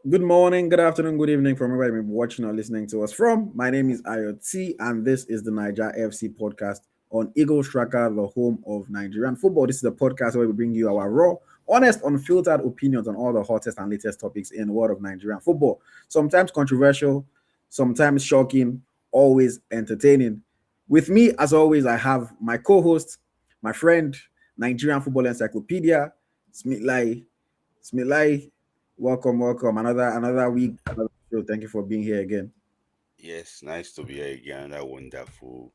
Good morning, good afternoon, good evening from wherever you're watching or listening to us from. My name is IoT, and this is the Niger FC podcast on Eagle Tracker, the home of Nigerian football. This is the podcast where we bring you our raw, honest, unfiltered opinions on all the hottest and latest topics in the world of Nigerian football. Sometimes controversial, sometimes shocking, always entertaining. With me, as always, I have my co-host, my friend, Nigerian Football Encyclopedia, Smith Smilai, welcome. Another week, another show. Thank you for being here again. Yes, nice to be here again. That wonderful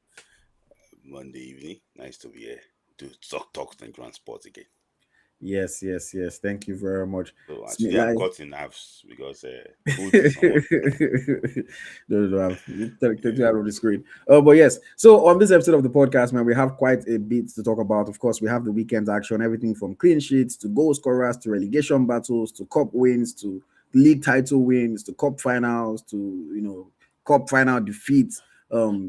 Monday evening. Nice to be here to talk Nigerian sports again. Yes. Thank you very much, So actually, I'm Smilai. caught in halves because food is somewhat. No, take it out of the screen. But yes. So on this episode of the podcast, man, we have quite a bit to talk about. Of course, we have the weekend's action, everything from clean sheets to goal scorers to relegation battles to cup wins to league title wins to cup finals to cup final defeats,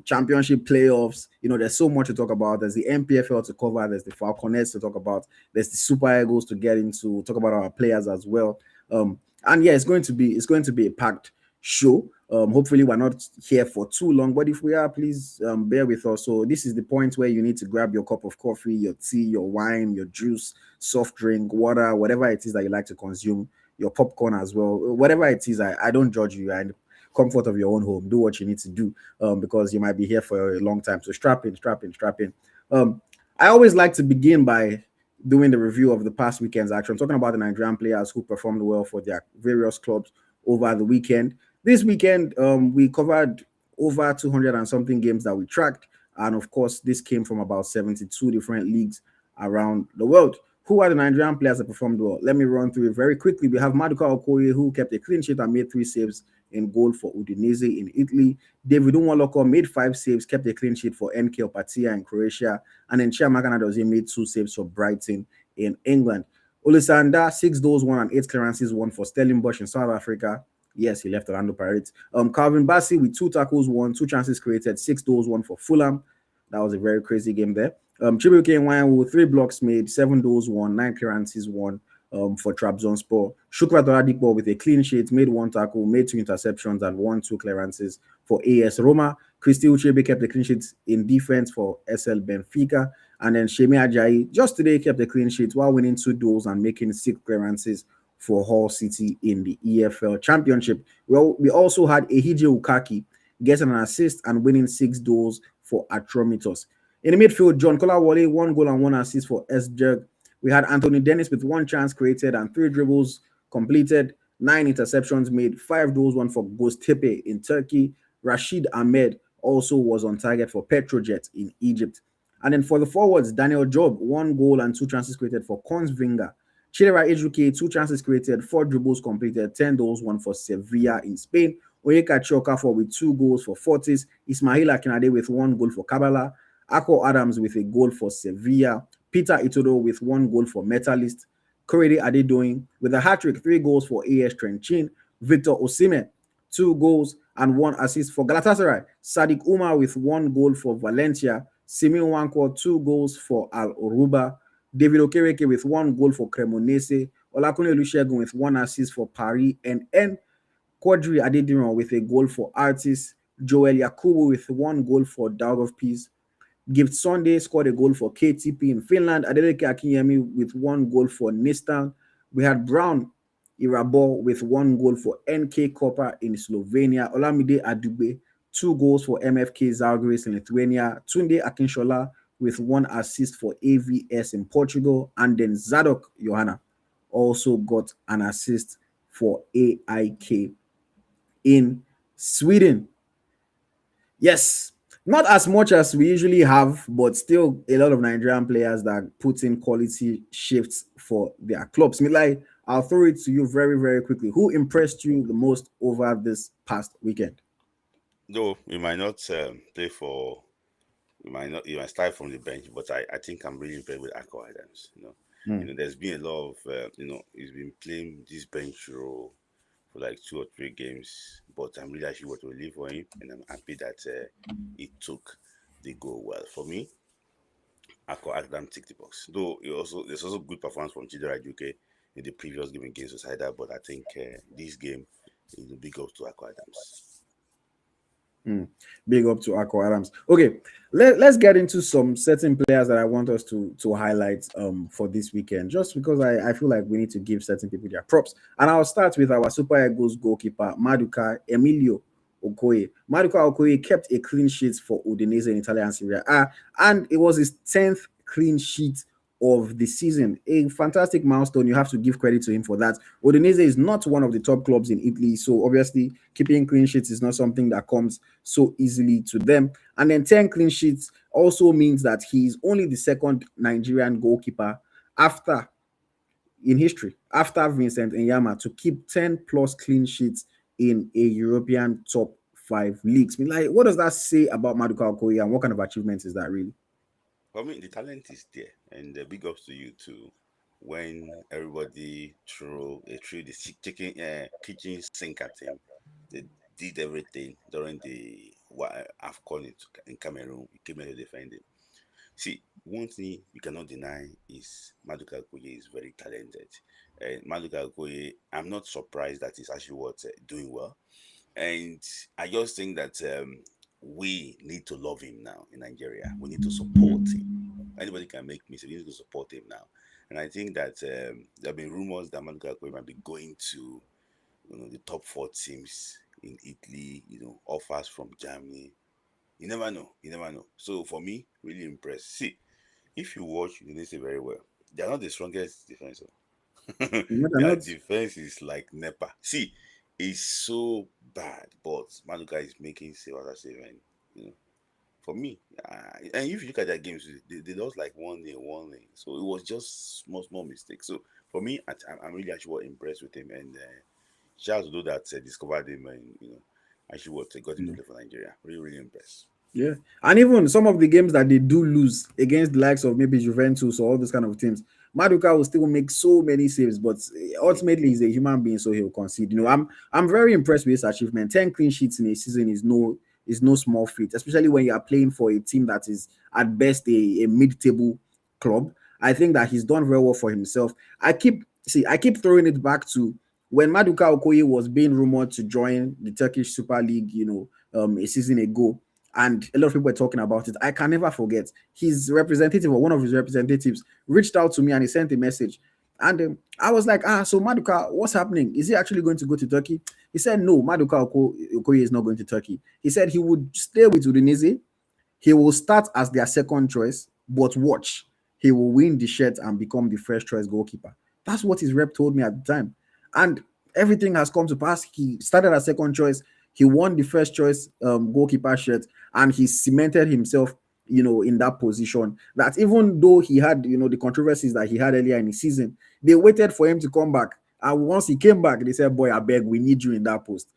championship playoffs. There's so much to talk about. There's the NPFL to cover. There's the Falconets to talk about. There's the Super Eagles to get into. Talk about our players as well. And yeah, it's going to be a packed show. Hopefully, we're not here for too long, but if we are, please bear with us. So, this is the point where you need to grab your cup of coffee, your tea, your wine, your juice, soft drink, water, whatever it is that you like to consume, your popcorn as well. Whatever it is, I don't judge you. And comfort of your own home. Do what you need to do because you might be here for a long time. So, strap in. I always like to begin by doing the review of the past weekend's action, talking about the Nigerian players who performed well for their various clubs over the weekend. This weekend, we covered over 200 and something games that we tracked. And of course, this came from about 72 different leagues around the world. Who are the Nigerian players that performed well? Let me run through it very quickly. We have Maduka Okoye, who kept a clean sheet and made 3 saves in goal for Udinese in Italy. David Unwaloko made 5 saves, kept a clean sheet for NK Opatia in Croatia. And then Chiamaka Nnadozie made 2 saves for Brighton in England. Olisanda, 6 goals, 1 and 8 clearances, one for Stellenbosch in South Africa. Yes, he left Orlando Pirates. Calvin Bassey with 2 tackles, 2 chances created, 6 goals, one for Fulham. That was a very crazy game there. Chibuike Nwanwu with 3 blocks made, 7 goals, 9 clearances, one for Trabzonspor. Shukrat Oladipo with a clean sheet, made 1 tackle, made 2 interceptions, and 2 clearances for AS Roma. Christy Uchebe kept the clean sheet in defense for SL Benfica. And then Shemi Ajayi just today kept a clean sheet while winning 2 duels and making 6 clearances for Hull City in the EFL Championship. Well, we also had Ehije Ukaki getting an assist and winning 6 duels for Atromitos. In the midfield, John Kolawole, 1 goal and 1 assist for Esbjerg. We had Anthony Dennis with 1 chance created and 3 dribbles completed, 9 interceptions made, 5 duels, one for Göztepe in Turkey. Rashid Ahmed also was on target for Petrojet in Egypt. And then for the forwards, Daniel Job, 1 goal and 2 chances created for Kongsvinger. Chidera Ejuke, 2 chances created, 4 dribbles completed, 10 goals, one for Sevilla in Spain. Oyeka Chiokafor with 2 goals for Fortis. Ismail Akinade with 1 goal for Kabbalah. Akor Adams with a goal for Sevilla. Peter Itodo with 1 goal for Metalist. Korede Adedoyin with a hat-trick, 3 goals for AS Trenchin. Victor Osimhen, 2 goals and 1 assist for Galatasaray. Sadiq Umar with 1 goal for Valencia. Simeon Wanko, 2 goals for Al Oruba. David Okereke with 1 goal for Cremonese. Olakunle Olusegun with 1 assist for Paris and Quadri Adediran with a goal for Artis. Joel Yakubu with 1 goal for Daugavpils. Gift Sunday scored a goal for KTP in Finland. Adeleke Akinyemi with 1 goal for Nistan. We had Brown Irabor with 1 goal for NK Koper in Slovenia. Olamide Adugbe, 2 goals for MFK Zalgiris in Lithuania. Tunde Akinshola with 1 assist for AVS in Portugal. And then Zadok Johanna also got an assist for AIK in Sweden. Yes, not as much as we usually have, but still a lot of Nigerian players that put in quality shifts for their clubs. Milai, I'll throw it to you very, very quickly. Who impressed you the most over this past weekend? Though we might not play for, you might start from the bench, but I think I'm really impressed with Akor Adams. There's been a lot of, he's been playing this bench role for like 2 or 3 games, but I'm really actually what to relief for him, and I'm happy that he took the goal well. For me, Akor Adam tick the box. Though there's also good performance from Chidozie Awaziem in the previous game against Sociedad, but I think this game is a big up to Akor Adams. Big up to Akor Adams. Okay, let's get into some certain players that I want us to highlight for this weekend, just because I feel like we need to give certain people their props. And I'll start with our Super Eagles goalkeeper, Maduka Emilio Okoye. Maduka Okoye kept a clean sheet for Udinese in Italian Serie A, and it was his 10th clean sheet of the season. A fantastic milestone. You have to give credit to him for that. Udinese is not one of the top clubs in Italy, so obviously keeping clean sheets is not something that comes so easily to them. And then 10 clean sheets also means that he's only the second Nigerian goalkeeper after in history after Vincent Enyeama to keep 10 plus clean sheets in a European top 5 leagues. I mean, like, what does that say about Maduka Okoye, and what kind of achievement is that really? I mean, the talent is there, and big ups to you too. When everybody threw the kitchen sink at him, they did everything during the AFCON in Cameroon. He came here to defend him. See, one thing we cannot deny is Maduka Okoye is very talented. And Maduka Okoye, I'm not surprised that he's actually doing well. And I just think that we need to love him now in Nigeria. We need to support him. Anybody can make mistakes. We need to support him now. And I think that there have been rumors that Maduka Okoye might be going to, the top 4 teams in Italy. Offers from Germany. You never know. You never know. So for me, really impressed. See, if you watch Indonesia very well, they are not the strongest defense. They're Their not. defense is like NEPA. See, it's so bad, but Maduka is making save after save, and for me, and if you look at their games, they lost like 1-0. So it was just small mistakes. So for me, I'm really actually impressed with him, and shout out to those that discovered him, and actually got him to play for Nigeria. Really impressed. Yeah. And even some of the games that they do lose against the likes of maybe Juventus or all those kind of teams, Maduka will still make so many saves, but ultimately he's a human being, so he'll concede. I'm very impressed with his achievement. 10 clean sheets in a season is no small feat, especially when you are playing for a team that is at best a mid-table club. I think that he's done very well for himself. I keep throwing it back to when Maduka Okoye was being rumored to join the Turkish Super League, a season ago, and a lot of people were talking about it. I can never forget his representative, or one of his representatives, reached out to me and he sent a message. And I was like, so Maduka, what's happening? Is he actually going to go to Turkey? He said, no, Maduka Okoye is not going to Turkey. He said he would stay with Udinese. He will start as their second choice, but watch, he will win the shirt and become the first choice goalkeeper. That's what his rep told me at the time. And everything has come to pass. He started as second choice. He won the first choice goalkeeper shirt, and he cemented himself, in that position. That even though he had, the controversies that he had earlier in the season, they waited for him to come back. And once he came back, they said, "Boy, I beg, we need you in that post."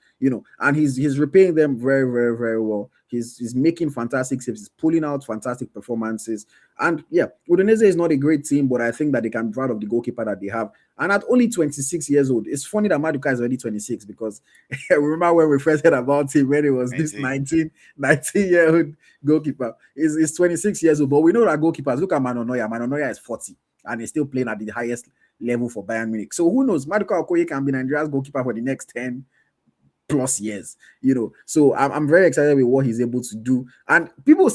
And he's repaying them very, very, very well. He's making fantastic saves. He's pulling out fantastic performances. And yeah, Udinese is not a great team, but I think that they can be proud of the goalkeeper that they have. And at only 26 years old, it's funny that Maduka is already 26, because I remember when we first heard about him when he was this 19-year-old goalkeeper. He's 26 years old, but we know that goalkeepers, look at Manuel Neuer. Manuel Neuer is 40 and he's still playing at the highest level for Bayern Munich. So who knows? Maduka Okoye can be Nigeria's goalkeeper for the next 10 plus years, So I'm very excited with what he's able to do. And people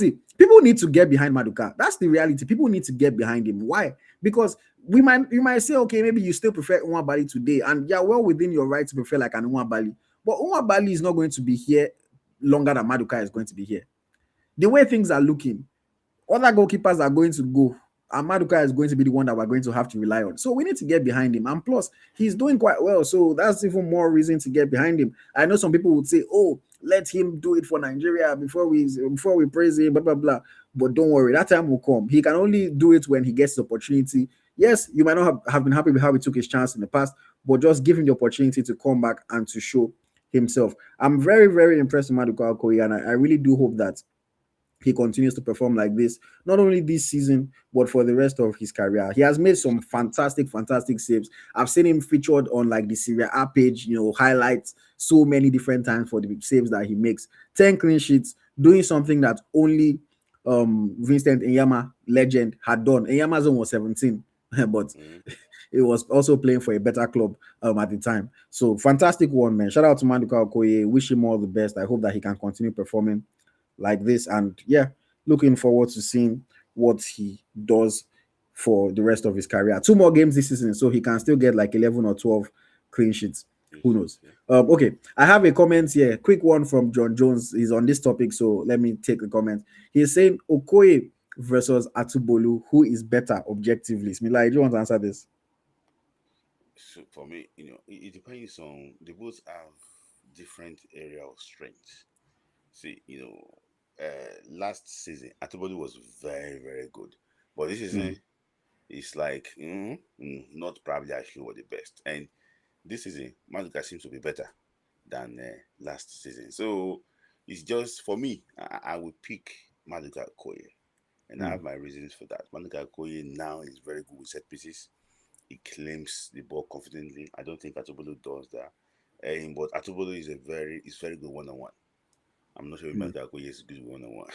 need to get behind Maduka. That's the reality. People need to get behind him. Why? Because you might say, okay, maybe you still prefer Nwabali today, and yeah, well within your right to prefer like an Nwabali. But Nwabali is not going to be here longer than Maduka is going to be here. The way things are looking, other goalkeepers are going to go, and Maduka is going to be the one that we're going to have to rely on. So we need to get behind him. And plus, he's doing quite well. So that's even more reason to get behind him. I know some people would say, oh, let him do it for Nigeria before we praise him, blah, blah, blah. But don't worry, that time will come. He can only do it when he gets the opportunity. Yes, you might not have been happy with how he took his chance in the past, but just give him the opportunity to come back and to show himself. I'm very, very impressed with Maduka Okoye, and I really do hope that he continues to perform like this, not only this season, but for the rest of his career. He has made some fantastic saves. I've seen him featured on like the Serie A page, highlights so many different times for the saves that he makes. 10 clean sheets, doing something that only Vincent Enyeama, legend, had done. Enyeama's own was 17, but he was also playing for a better club at the time. So fantastic one, man. Shout out to Maduka Okoye. Wish him all the best. I hope that he can continue performing like this. And yeah, looking forward to seeing what he does for the rest of his career. Two more games this season, so he can still get like 11 or 12 clean sheets. Who knows? Yeah. Okay, I have a comment here. Quick one from John Jones. He's on this topic, so let me take the comment. He's saying Okoye versus Atubolu, who is better objectively? Smila, do you want to answer this? So for me, it depends on, they both have different area of strength. See, last season Atubolu was very, very good, but this Mm, season it's like not probably actually what the best. And this season, Maduka seems to be better than last season. So it's just for me, I will pick Maduka Okoye, and I mm, have my reasons for that. Maduka Okoye now is very good with set pieces. He claims the ball confidently. I don't think Atubolu does that. But Atubolu is very good one on one. I'm not sure if mm, Maduka Okoye is good one on one.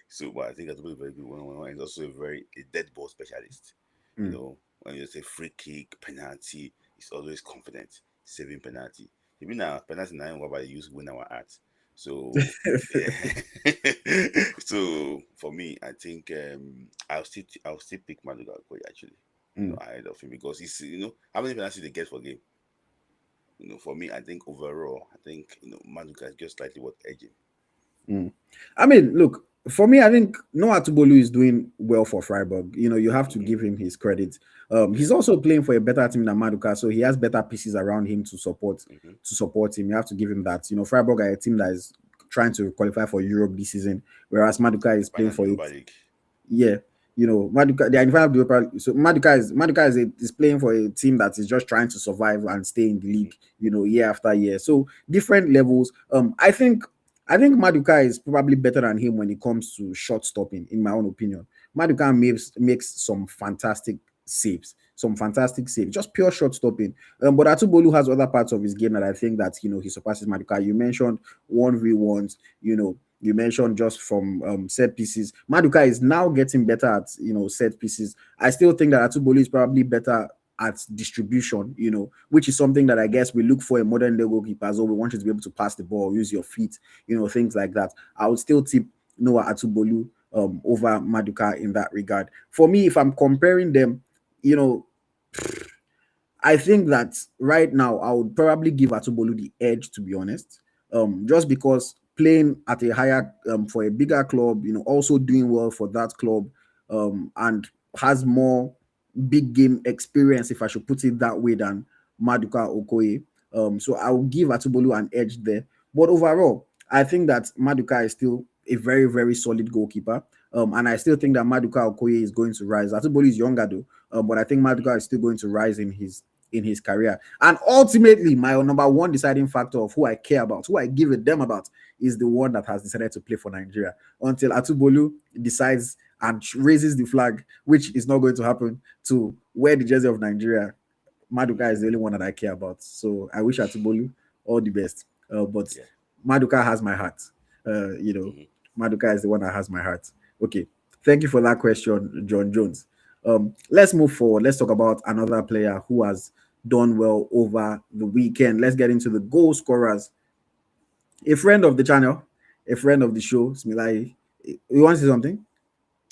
So, but I think Atubolu is very good one on one. He's also a dead ball specialist. mm. When you say free kick, penalty, he's always confident saving penalty. Even now, penalty now, what about use win our art. So, so for me, I think I'll still pick Maduka Okoye actually. Mm. Ahead of him, because he's how many penalties they get for game. For me, I think overall, I think Maduka is just slightly what edging. Mm. I mean, look, for me, I think Noah Tubolu is doing well for Freiburg. You have to Hmm. give him his credit. Yeah. He's also playing for a better team than Maduka, so he has better pieces around him Hmm. to support him. You have to give him that. Freiburg are a team that is trying to qualify for Europe this season, whereas Maduka is playing Finally, for it. Europa League. Yeah, Maduka, they are in front of the Europa League. So Maduka is playing for a team that is just trying to survive and stay in the Hmm. league, year after year. So different levels. I think Maduka is probably better than him when it comes to shot stopping, in my own opinion. Maduka makes some fantastic saves, just pure shot stopping. But Atubolu has other parts of his game that I think that he surpasses Maduka. You mentioned 1v1s, you mentioned just from set pieces. Maduka is now getting better at set pieces. I still think that Atubolu is probably better at distribution, which is something that I guess we look for in modern day goalkeepers. Or we want you to be able to pass the ball, use your feet, things like that. I would still tip Noah Atubolu over Maduka in that regard. For me, if I'm comparing them, you know, I think that right now I would probably give Atubolu the edge, to be honest. Just because playing at a higher for a bigger club, also doing well for that club, and has more big game experience, if I should put it that way, than Maduka Okoye. So I will give Atubolu an edge there. But overall, I think that Maduka is still a very, very solid goalkeeper. And I still think that Maduka Okoye is going to rise. Atubolu is younger though, but I think Maduka is still going to rise in his career. And ultimately, my number one deciding factor of who I care about, who I give a damn about, is the one that has decided to play for Nigeria. Until Atubolu decides and raises the flag, which is not going to happen, to wear the jersey of Nigeria, Maduka is the only one that I care about. So I wish Atubolu all the best. But Yeah. Maduka has my heart. Uh, you know, Hmm. Maduka is the one that has my heart. Okay. Thank you for that question, John Jones. Let's move forward. Let's talk about another player who has done well over the weekend. Let's get into the goal scorers. A friend of the channel, a friend of the show, Smilai. You want to say something?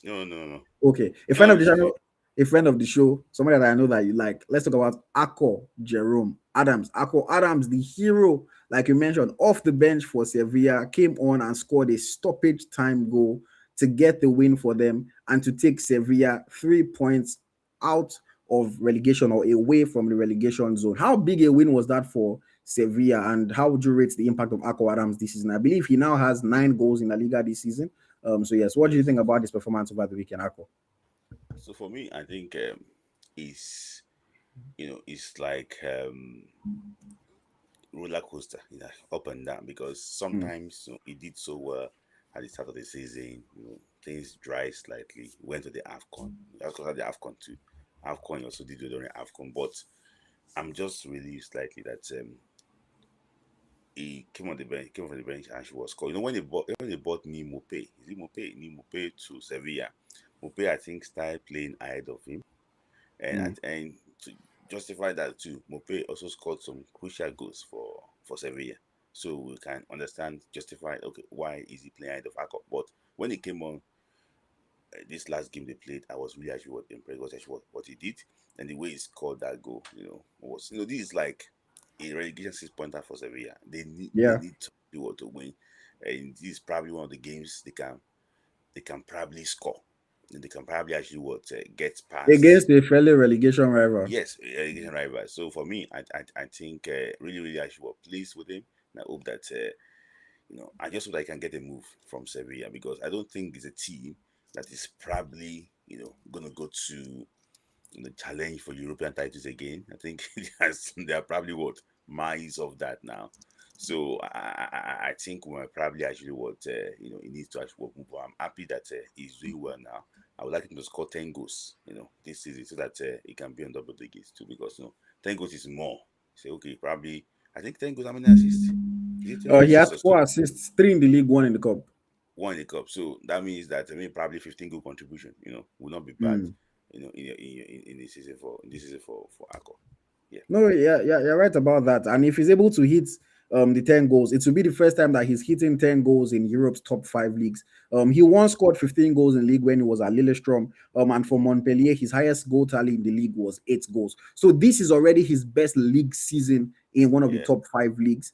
No, no, no. Okay, a No, friend I'm of the listening to channel, you. a friend of the show, somebody that I know that you like. Let's talk about Akor Jerome Adams. Akor Adams, the hero, like you mentioned, off the bench for Sevilla, came on and scored a stoppage time goal to get the win for them and to take Sevilla 3 points out of relegation or away from the relegation zone. How big a win was that for Sevilla, and how would you rate the impact of Akor Adams this season? I believe he now has 9 goals in La Liga this season. So yes, what do you Yes. think about this performance over the weekend, Akor? So for me, I think it's it's like roller coaster, up and down, because Mm, sometimes he did so well at the start of the season. Things dry slightly. Went to the Afcon. That's because the Afcon too. Afcon he also did well during Afcon, but I'm just relieved slightly that he came on the bench, came from the bench, and she was called. When they bought Ni Mope, is it Mope? Ni Mope to Sevilla. Mope, I think, started playing ahead of him, and mm, and to justify that too, Mope also scored some crucial goals for Sevilla. So we can understand, justify, okay, why is he playing ahead of Akor? But when he came on this last game they played, I was really actually what impressed was actually what he did and the way he scored that goal. Was this is like a relegation 6 pointer for Sevilla. They Yeah. need to do what to win, and this is probably one of the games they can probably score. And they can probably actually get past. Against a fairly relegation rival. Yes, relegation rival. So for me, I think really really actually what pleased with him. And I hope that I just hope that I can get a move from Sevilla because I don't think it's a team that is probably gonna go to challenge for European titles again. I think they are probably miles of that now. So I think we might probably actually he needs to actually move on. I'm happy that he's doing well now. I would like him to score 10 goals this season so that he can be on double digits too because 10 goals is more. Say okay, probably I think 10 goals. How many assists? Is it three He assists has or two? 4 assists, 3 in the league, 1 in the cup. One in the cup. So that means that probably 15 goal contribution. Will not be bad. Mm. In this season for Akor. Yeah, No, yeah, you're right about that. And if he's able to hit the 10 goals, it will be the first time that he's hitting 10 goals in Europe's top 5 leagues. He once scored 15 goals in league when he was at Lillestrøm. And for Montpellier, his highest goal tally in the league was 8 goals. So this is already his best league season in one of the yeah, top 5 leagues.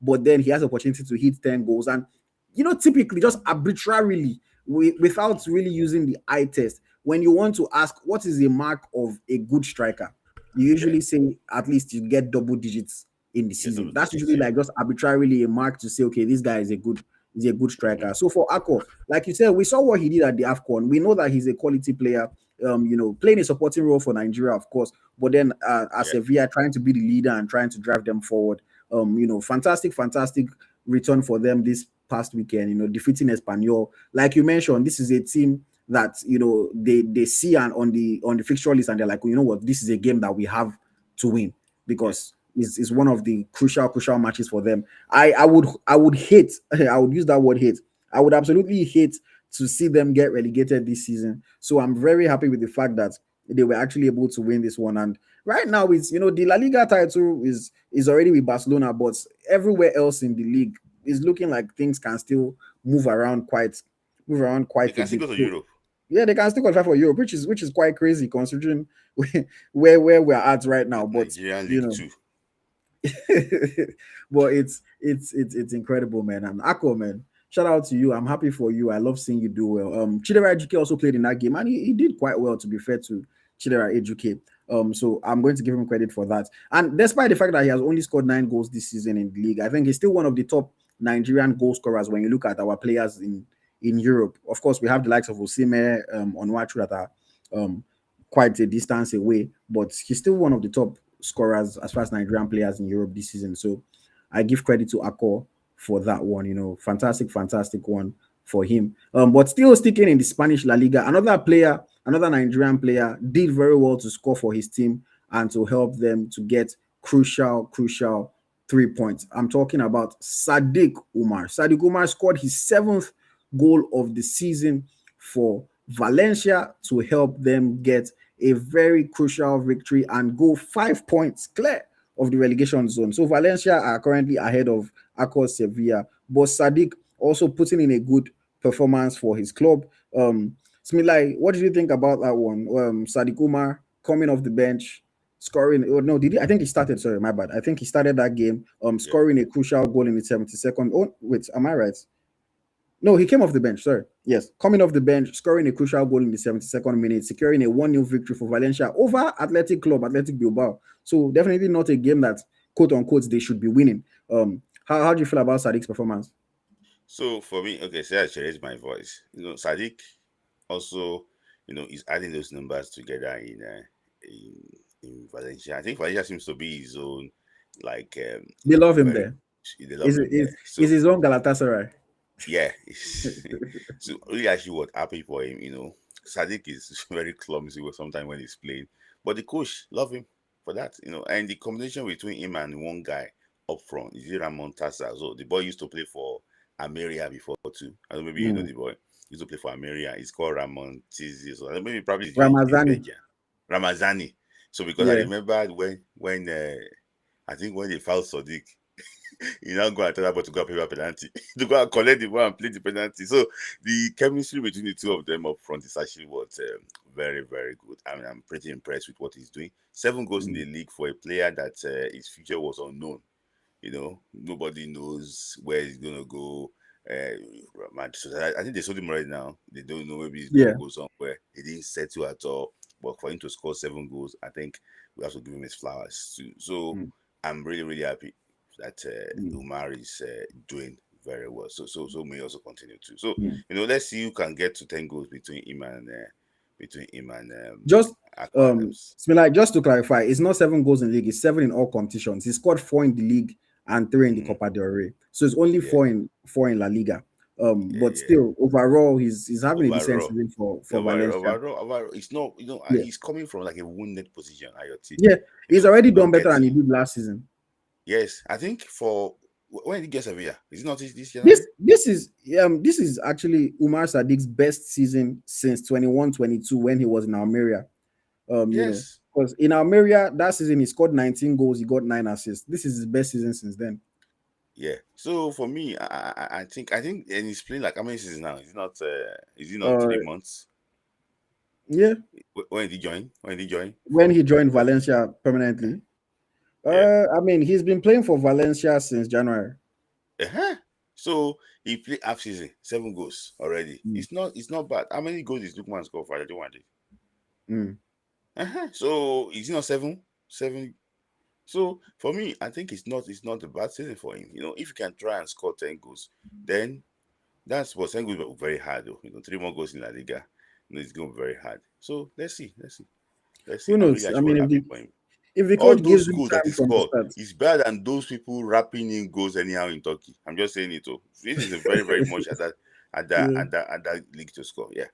But then he has opportunity to hit 10 goals, and typically just arbitrarily, without really using the eye test. When you want to ask what is the mark of a good striker, you yeah. usually say at least you get double digits in the Get season. double That's digits. usually Yeah. like just arbitrarily a mark to say, okay, this guy is a good Mm-hmm. striker. So for Akor, like you said, we saw what he did at the AFCON. We know that he's a quality player. Playing a supporting role for Nigeria, of course, but then as Yeah, Sevilla trying to be the leader and trying to drive them forward. Fantastic return for them this past weekend. Defeating Espanyol. Like you mentioned, this is a team that they see and on the fixture list, and they're like, you know what, this is a game that we have to win yeah. because it's one of the crucial matches for them. I would hate I would use that word hate. I would absolutely hate to see them get relegated this season. So I'm very happy with the fact that they were actually able to win this one. And right now, it's the La Liga title is already with Barcelona, but everywhere else in the league is looking like things can still move around They quite a can still bit. go to So, Europe. yeah, they can still qualify for Europe, which is quite crazy considering where we're at right now. But Nigerian you League know, 2. but it's incredible, man. And Akor, man, shout out to you. I'm happy for you. I love seeing you do well. Chidera Ejike also played in that game, and he did quite well, to be fair to Chidera Ejike. So I'm going to give him credit for that. And despite the fact that he has only scored 9 goals this season in the league, I think he's still one of the top Nigerian goal scorers when you look at our players in Europe. Of course, we have the likes of Osimhen, Onuachu that are quite a distance away, but he's still one of the top scorers as far as Nigerian players in Europe this season. So I give credit to Akor for that one. Fantastic one for him. But still sticking in the Spanish La Liga, another Nigerian player, did very well to score for his team and to help them to get crucial 3 points. I'm talking about Sadiq Umar. Sadiq Umar scored his 7th goal of the season for Valencia to help them get a very crucial victory and go 5 points clear of the relegation zone. So Valencia are currently ahead of Akor Sevilla, but Sadiq also putting in a good performance for his club. Smilai, what did you think about that one? Sadiq Umar coming off the bench, scoring. Oh, no, did he? I think he started. Sorry, my bad. I think he started that game. Yeah. Scoring a crucial goal in the 72nd. Oh, wait, am I right? No, he came off the bench. Sorry. Yes, coming off the bench, scoring a crucial goal in the 72nd minute, securing a 1-0 victory for Valencia over Athletic Bilbao. So definitely not a game that, quote unquote, they should be winning. How do you feel about Sadiq's performance? So for me, okay, say I should raise my voice. Sadiq also, is adding those numbers together in in Valencia. I think Valencia seems to be his own, like They love him very. there. They love Is him is there. is So his own Galatasaray? yeah, so really actually what happy for him. Sadiq is very clumsy sometimes when he's playing, but the coach love him for that. And the combination between him and one guy up front is Ramon Tassa. So the boy used to play for Ameria before too. I don't know, maybe you know Hmm. the boy. He used to play for Ameria. He's called Ramon Tizi. So maybe probably he's Ramazani. Belgian. Ramazani. So because I Yeah. remembered when I think when they fouled Sadiq, he now go and tell about to go and play a penalty to go and collect the ball and play the penalty. So the chemistry between the two of them up front is actually what very, very good. I mean, I'm pretty impressed with what he's doing. 7 goals in the league for a player that his future was unknown. Nobody knows where he's gonna go. So I think they sold him right now. They don't know, maybe he's gonna Yeah. go somewhere. He didn't settle at all. But for him to score 7 goals, I think we have to give him his flowers too. So Mm. I'm really, really happy that Mm. Umar is doing very well. So may also continue too. So Mm. let's see who can get to 10 goals between him and Just Akor Adams. Smila, just to clarify, it's not 7 goals in the league, it's 7 in all competitions. He scored 4 in the league and 3 in the Mm-hmm. Copa del Rey. So it's only Yeah, 4 in La Liga. yeah, But yeah. still, overall, he's having a decent Overall, season for Valencia. it's not, Yeah. he's coming from like a wounded position, IoT. Yeah, he's already done Not better than he getting, did last season. yes, I think for when did he get Sevilla? Is it not this This January? this is actually Umar Sadiq's best season since 21-22 when he was in Almeria. Yes, Because in Almeria that season he scored 19 goals, he got 9 assists. This is his best season since then. yeah. So for me, I think, and he's playing like how many seasons now? Is he not Uh 3 months? yeah, When did he join? When did he join when he joined for Valencia permanently. yeah. I mean, he's been playing for Valencia since January. Uh-huh. So he played half season, 7 goals already. Mm. It's not bad. How many goals did Lukman score for? I don't want it. Mm. So is he not 7? 7. So for me, I think it's not a bad season for him. If you can try and score 10 goals, then that's what 10 goals were very hard though. 3 more goals in La Liga. It's going to be very hard. So let's see. Who I'm really knows? I actually mean, happy for him. if the All coach those gives him goals that he time from the scored start. is better than those people wrapping in goals anyhow in Turkey. I'm just saying it. Oh, this is a very, very much Yeah. at that league to score. Yeah,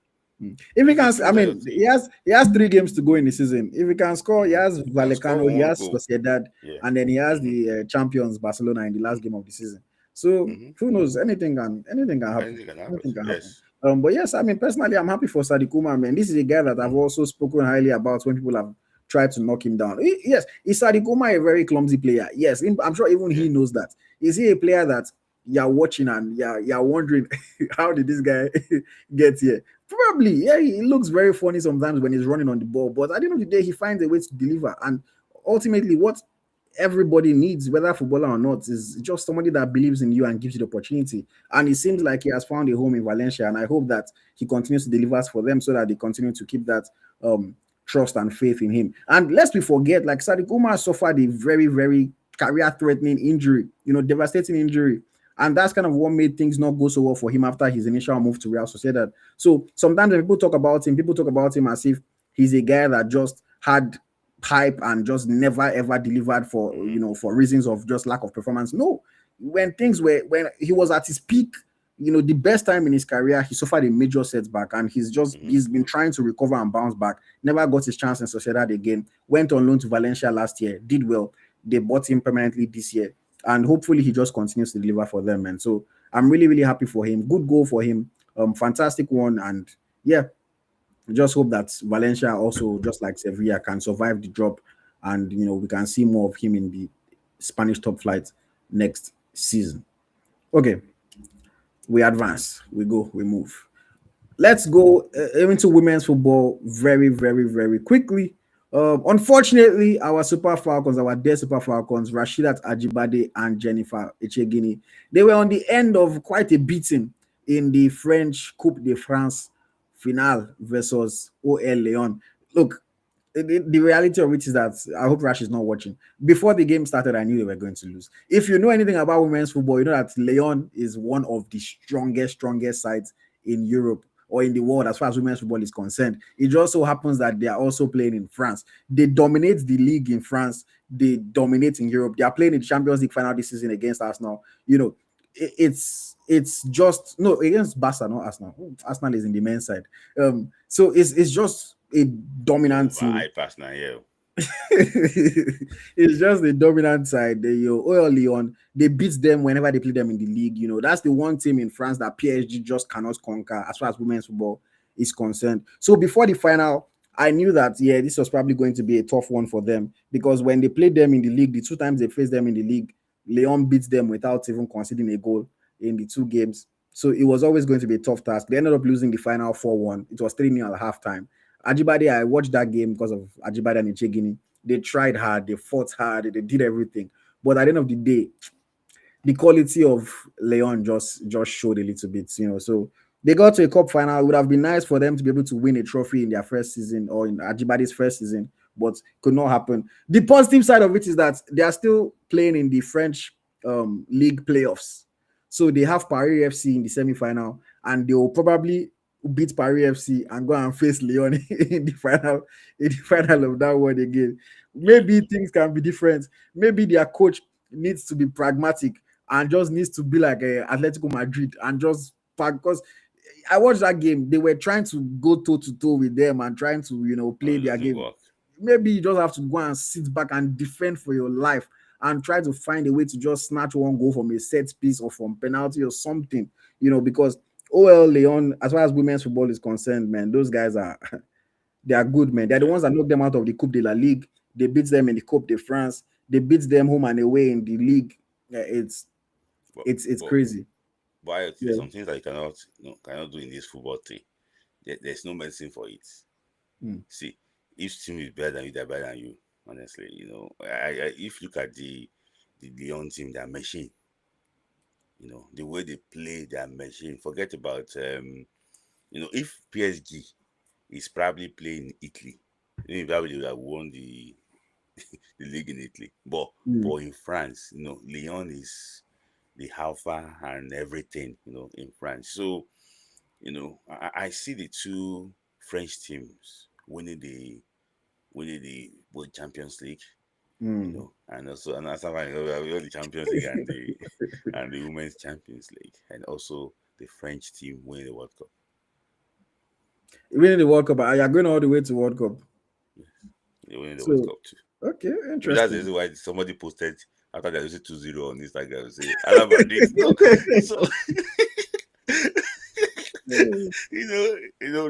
If he it's the can, I truth. mean, he has 3 games to go in the season. If he can score, he Mm-hmm. has Can score Vallecano, he one has goal. Sociedad, Yeah. and then he has Mm-hmm. the champions Barcelona in the last game of the season. So Mm-hmm. who knows? Anything can happen. Anything can happen. Anything can happen. Yes. But yes, I mean, personally, I'm happy for Sadiq Umar, man. This is a guy that I've also spoken highly about when people have tried to knock him down. Yes, is Sadiq Umar a very clumsy player? Yes, I'm sure even Yeah. he knows that. Is he a player that you're watching and you're wondering how did this guy get here? Probably, yeah, he looks very funny sometimes when he's running on the ball, but at the end of the day, he finds a way to deliver. And ultimately, what everybody needs, whether footballer or not, is just somebody that believes in you and gives you the opportunity. And it seems like he has found a home in Valencia, and I hope that he continues to deliver for them so that they continue to keep that trust and faith in him. And lest we forget, like Sadiq Umar suffered a very, very career-threatening injury, devastating injury. And that's kind of what made things not go so well for him after his initial move to Real Sociedad. So sometimes when people talk about him as if he's a guy that just had hype and just never ever delivered for Mm-hmm. for reasons of just lack of performance. No, when he was at his peak, the best time in his career, he suffered a major setback and he's been trying to recover and bounce back. Never got his chance in Sociedad again. Went on loan to Valencia last year, did well. They bought him permanently this year. And hopefully he just continues to deliver for them, man. So I'm really, really happy for him. Good goal for him. Fantastic one. And yeah, just hope that Valencia also, just like Sevilla, can survive the drop and we can see more of him in the Spanish top flight next season. Okay, we advance. We move. Let's go into women's football very, very, very quickly. Unfortunately, our Super Falcons, our dear Super Falcons, Rasheedat Ajibade and Jennifer Echegini, they were on the end of quite a beating in the French Coupe de France finale versus OL Lyonnes. Look, the reality of it is that I hope Rash is not watching. Before the game started, I knew they were going to lose. If you know anything about women's football, you know that Lyon is one of the strongest sides in Europe or in the world as far as women's football is concerned. It just so happens that they are also playing in France. They dominate the league in France. They dominate in Europe. They are playing in the Champions League final this season against Arsenal. It's just no against Barca, not Arsenal. Arsenal is in the men's side. So it's just a dominant team. I pass now, yeah. It's just the dominant side. OL Lyon, they beat them whenever they play them in the league. That's the one team in France that PSG just cannot conquer as far as women's football is concerned. So before the final, I knew that, yeah, this was probably going to be a tough one for them because when they played them in the league, the two times they faced them in the league, Leon beat them without even conceding a goal in the two games. So it was always going to be a tough task. They ended up losing the final 4-1. It was 3-0 at halftime. Ajibade, I watched that game because of Ajibade and Echegini. They tried hard, they fought hard, they did everything. But at the end of the day, the quality of Leon just showed a little bit, So they got to a cup final. It would have been nice for them to be able to win a trophy in their first season or in Ajibade's first season, but could not happen. The positive side of it is that they are still playing in the French league playoffs. So they have Paris FC in the semi-final, and they will probably beat Paris FC and go and face Lyon in the final of that one again. Maybe things can be different. Maybe their coach needs to be pragmatic and just needs to be like Atletico Madrid and just because I watched that game. They were trying to go toe to toe with them and trying to, play their game. Work. Maybe you just have to go and sit back and defend for your life and try to find a way to just snatch one goal from a set piece or from penalty or something, because OL Lyon, as far as women's football is concerned, man, those guys they are good, man. They're the ones that knocked them out of the Coupe de la Ligue. They beat them in the Coupe de France. They beat them home and away in the league. Yeah, it's crazy. But there's some things that you cannot do in this football thing. There's no medicine for it. See, each team is better than you, they're better than you. Honestly, if you look at the Lyon team, they're machine. The way they play, they're machine. Forget about if PSG is probably playing in Italy, maybe probably would have won the league in Italy. But in France, Lyon is the alpha and everything, in France. So, I see the two French teams winning the World Champions League, and also we have the Champions League and the Women's Champions League, and also the French team winning the World Cup. Winning the World Cup, are you going all the way to World Cup? Yes, they're winning the World Cup too. Okay, interesting. That's the reason why somebody posted after they losing 2-0 on Instagram, say Alaba did. So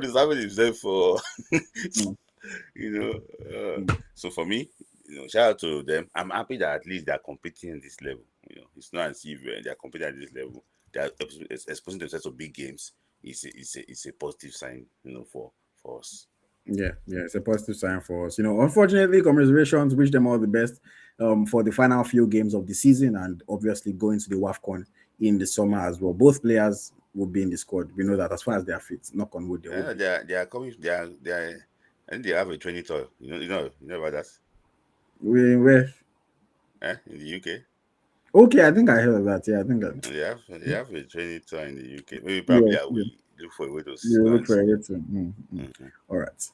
deserving himself for so for me, shout out to them. I'm happy that at least they're competing at this level. It's not as if they're competing at this level. They're exposing themselves to big games. It's a positive sign, for us. Yeah, it's a positive sign for us. Unfortunately, commiserations, wish them all the best for the final few games of the season and obviously going to the WAFCON in the summer as well. Both players will be in the squad. We know that as far as they are fit, knock on wood. They are coming. They are. And they have a training tour. You know about that. Where? In the UK. Okay, I think I heard of that. Yeah, I think that they have a training tour in the UK. Maybe probably we look for a way to. Look for a way to. All right.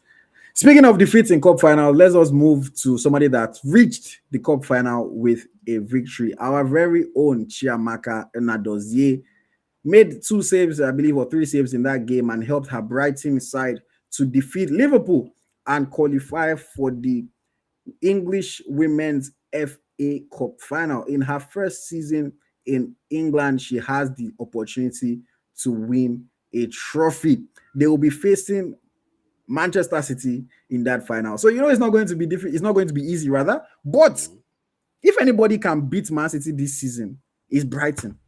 Speaking of defeats in cup final, let's us move to somebody that reached the cup final with a victory. Our very own Chiamaka Nnadozie made 2 saves, I believe, or 3 saves in that game and helped her Brighton side to defeat Liverpool and qualify for the English Women's FA Cup final. In her first season in England, she has the opportunity to win a trophy. They will be facing Manchester City in that final. So, it's not going to be different. It's not going to be easy, rather. But if anybody can beat Man City this season, it's Brighton.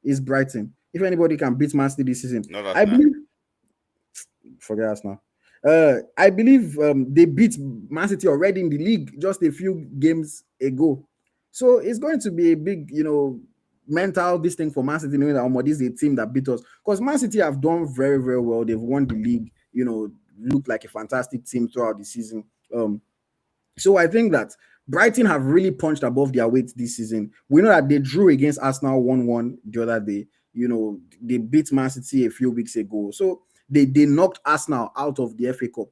It's Brighton. If anybody can beat Man City this season, I believe. Forget us now. I believe they beat Man City already in the league just a few games ago. So it's going to be a big, mental this thing for Man City, knowing that this is a team that beat us. Because Man City have done very, very well. They've won the league, looked like a fantastic team throughout the season. So I think that Brighton have really punched above their weight this season. We know that they drew against Arsenal 1-1 the other day. They beat Man City a few weeks ago. So they knocked Arsenal out of the FA Cup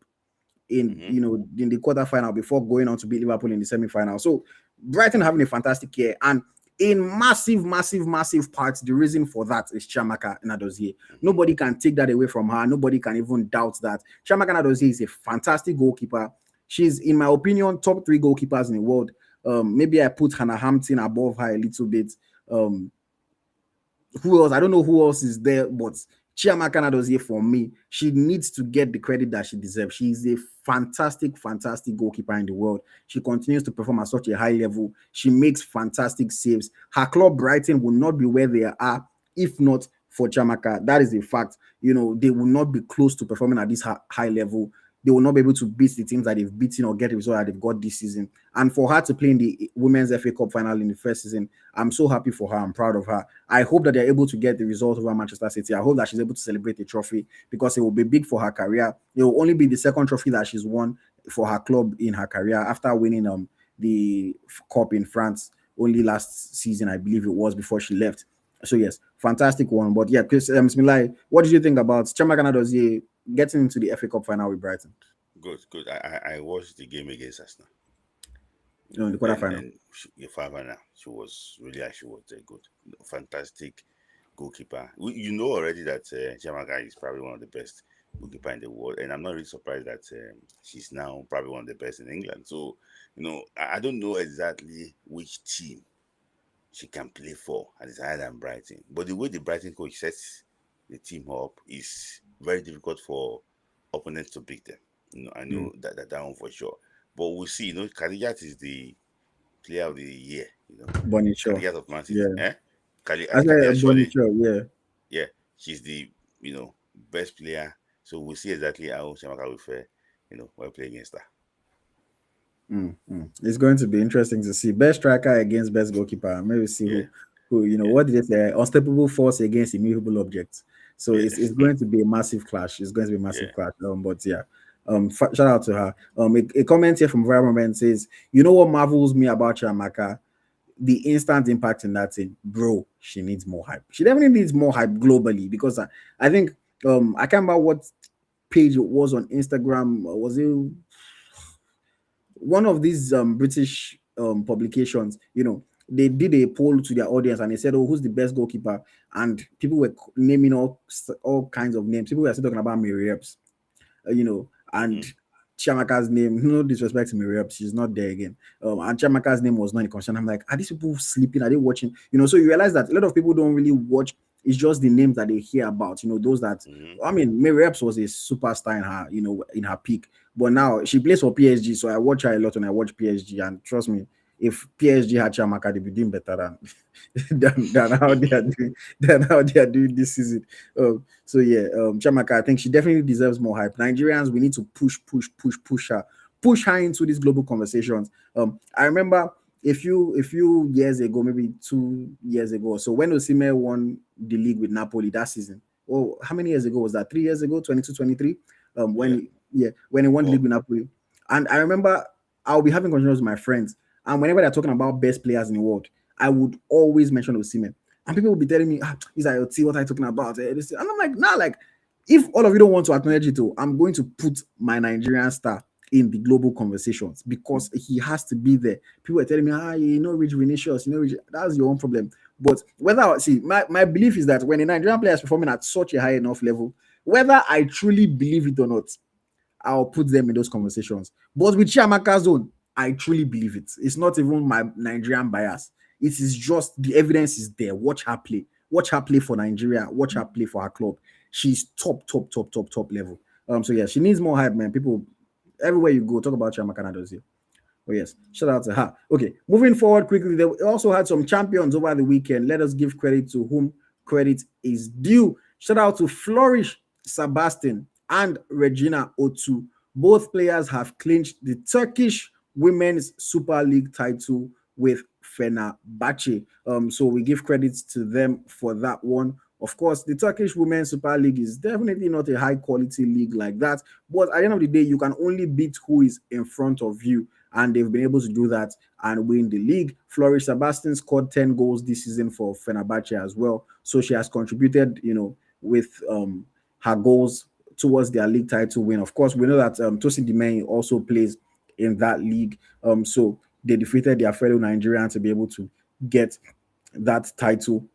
in in the quarterfinal before going on to beat Liverpool in the semi-final. So Brighton having a fantastic year, and in massive parts, the reason for that is Chiamaka Nnadozie. Nobody can take that away from her. Nobody can even doubt that. Chiamaka Nnadozie is a fantastic goalkeeper. She's, in my opinion, top 3 goalkeepers in the world. Maybe I put Hannah Hampton above her a little bit. Who else? I don't know who else is there, but Chiamaka Nnadozie, for me, she needs to get the credit that she deserves. She is a fantastic, fantastic goalkeeper in the world. She continues to perform at such a high level. She makes fantastic saves. Her club, Brighton, will not be where they are if not for Chiamaka. That is a fact. They will not be close to performing at this high level. They will not be able to beat the teams that they've beaten or get the result that they've got this season. And for her to play in the Women's FA Cup final in the first season, I'm so happy for her. I'm proud of her. I hope that they're able to get the result over Manchester City. I hope that she's able to celebrate the trophy because it will be big for her career. It will only be the second trophy that she's won for her club in her career after winning the Cup in France only last season, I believe it was, before she left. So yes, fantastic one. But yeah, Chris Smilai, what did you think about Chiamaka Nnadozie getting into the FA Cup final with Brighton? Good. I watched the game against Arsenal. The quarterfinal. And the final, she was good, fantastic goalkeeper. You know already that Chiamaka is probably one of the best goalkeeper in the world, and I'm not really surprised that she's now probably one of the best in England. So I don't know exactly which team she can play for at the higher than Brighton, but the way the Brighton coach sets the team up is very difficult for opponents to beat them. I know that one for sure. But we'll see. Khadijat is the player of the year. Bonnie Shaw. Khadijat of Man City. Yeah. I said Khadijat Bonnie surely. Shaw, yeah. Yeah, she's the best player. So we'll see exactly how Chiamaka will fare. When playing against her. It's going to be interesting to see best striker against best goalkeeper. Maybe see who what did they say? Unstoppable force against immutable objects. So it's going to be a massive clash. It's going to be a massive clash. But yeah, shout out to her. A comment here from Viral Moment says, "You know what marvels me about Chiamaka? The instant impact in that thing, bro. She needs more hype. She definitely needs more hype globally because I think I can't remember what page it was on Instagram. Was it one of these British publications? They did a poll to their audience and they said, "Oh, who's the best goalkeeper?" And people were naming all kinds of names. People were still talking about Mary Earps, and Chiamaka's name. No disrespect to Mary Earps, she's not there again. And Chiamaka's name was not in concern. I'm like, are these people sleeping? Are they watching? So you realize that a lot of people don't really watch. It's just the names that they hear about. Those that. I mean, Mary Earps was a superstar in her, in her peak. But now she plays for PSG, so I watch her a lot when I watch PSG. And trust me, if PSG had Chiamaka, they'd be doing better than how they are doing this season. So yeah, Chiamaka, I think she definitely deserves more hype. Nigerians, we need to push her into these global conversations. I remember a few years ago, maybe 2 years ago, so when Osimhen won the league with Napoli that season. Oh, how many years ago was that? 3 years ago, 22-23. When he won the league with Napoli. And I remember I'll be having conversations with my friends, and whenever they're talking about best players in the world, I would always mention Osimhen. And people will be telling me, he's like, what are you talking about? And I'm like, nah, like, if all of you don't want to acknowledge it, I'm going to put my Nigerian star in the global conversations because he has to be there. People are telling me, Rich Vinicius, that's your own problem. But my belief is that when a Nigerian player is performing at such a high enough level, whether I truly believe it or not, I'll put them in those conversations. But with Chiamaka's own, I truly believe it. It's not even my Nigerian bias. It is just the evidence is there. Watch her play. Watch her play for Nigeria. Watch her play for her club. She's top level. So yeah, she needs more hype, man. People, everywhere you go, talk about Chiamaka Nnadozie. Oh yes, shout out to her. Okay, moving forward quickly, they also had some champions over the weekend. Let us give credit to whom credit is due. Shout out to Flourish, Sabastine, and Regina Otu. Both players have clinched the Turkish Women's Super Lig title with Fenerbahce. So we give credit to them for that one. Of course, the Turkish Women's Super League is definitely not a high quality league like that. But at the end of the day, you can only beat who is in front of you. And they've been able to do that and win the league. Flourish Sabastine scored 10 goals this season for Fenerbahce as well. So she has contributed, with her goals towards their league title win. Of course, we know that Tosin Dimeni also plays in that league. So they defeated their fellow Nigerians to be able to get that title.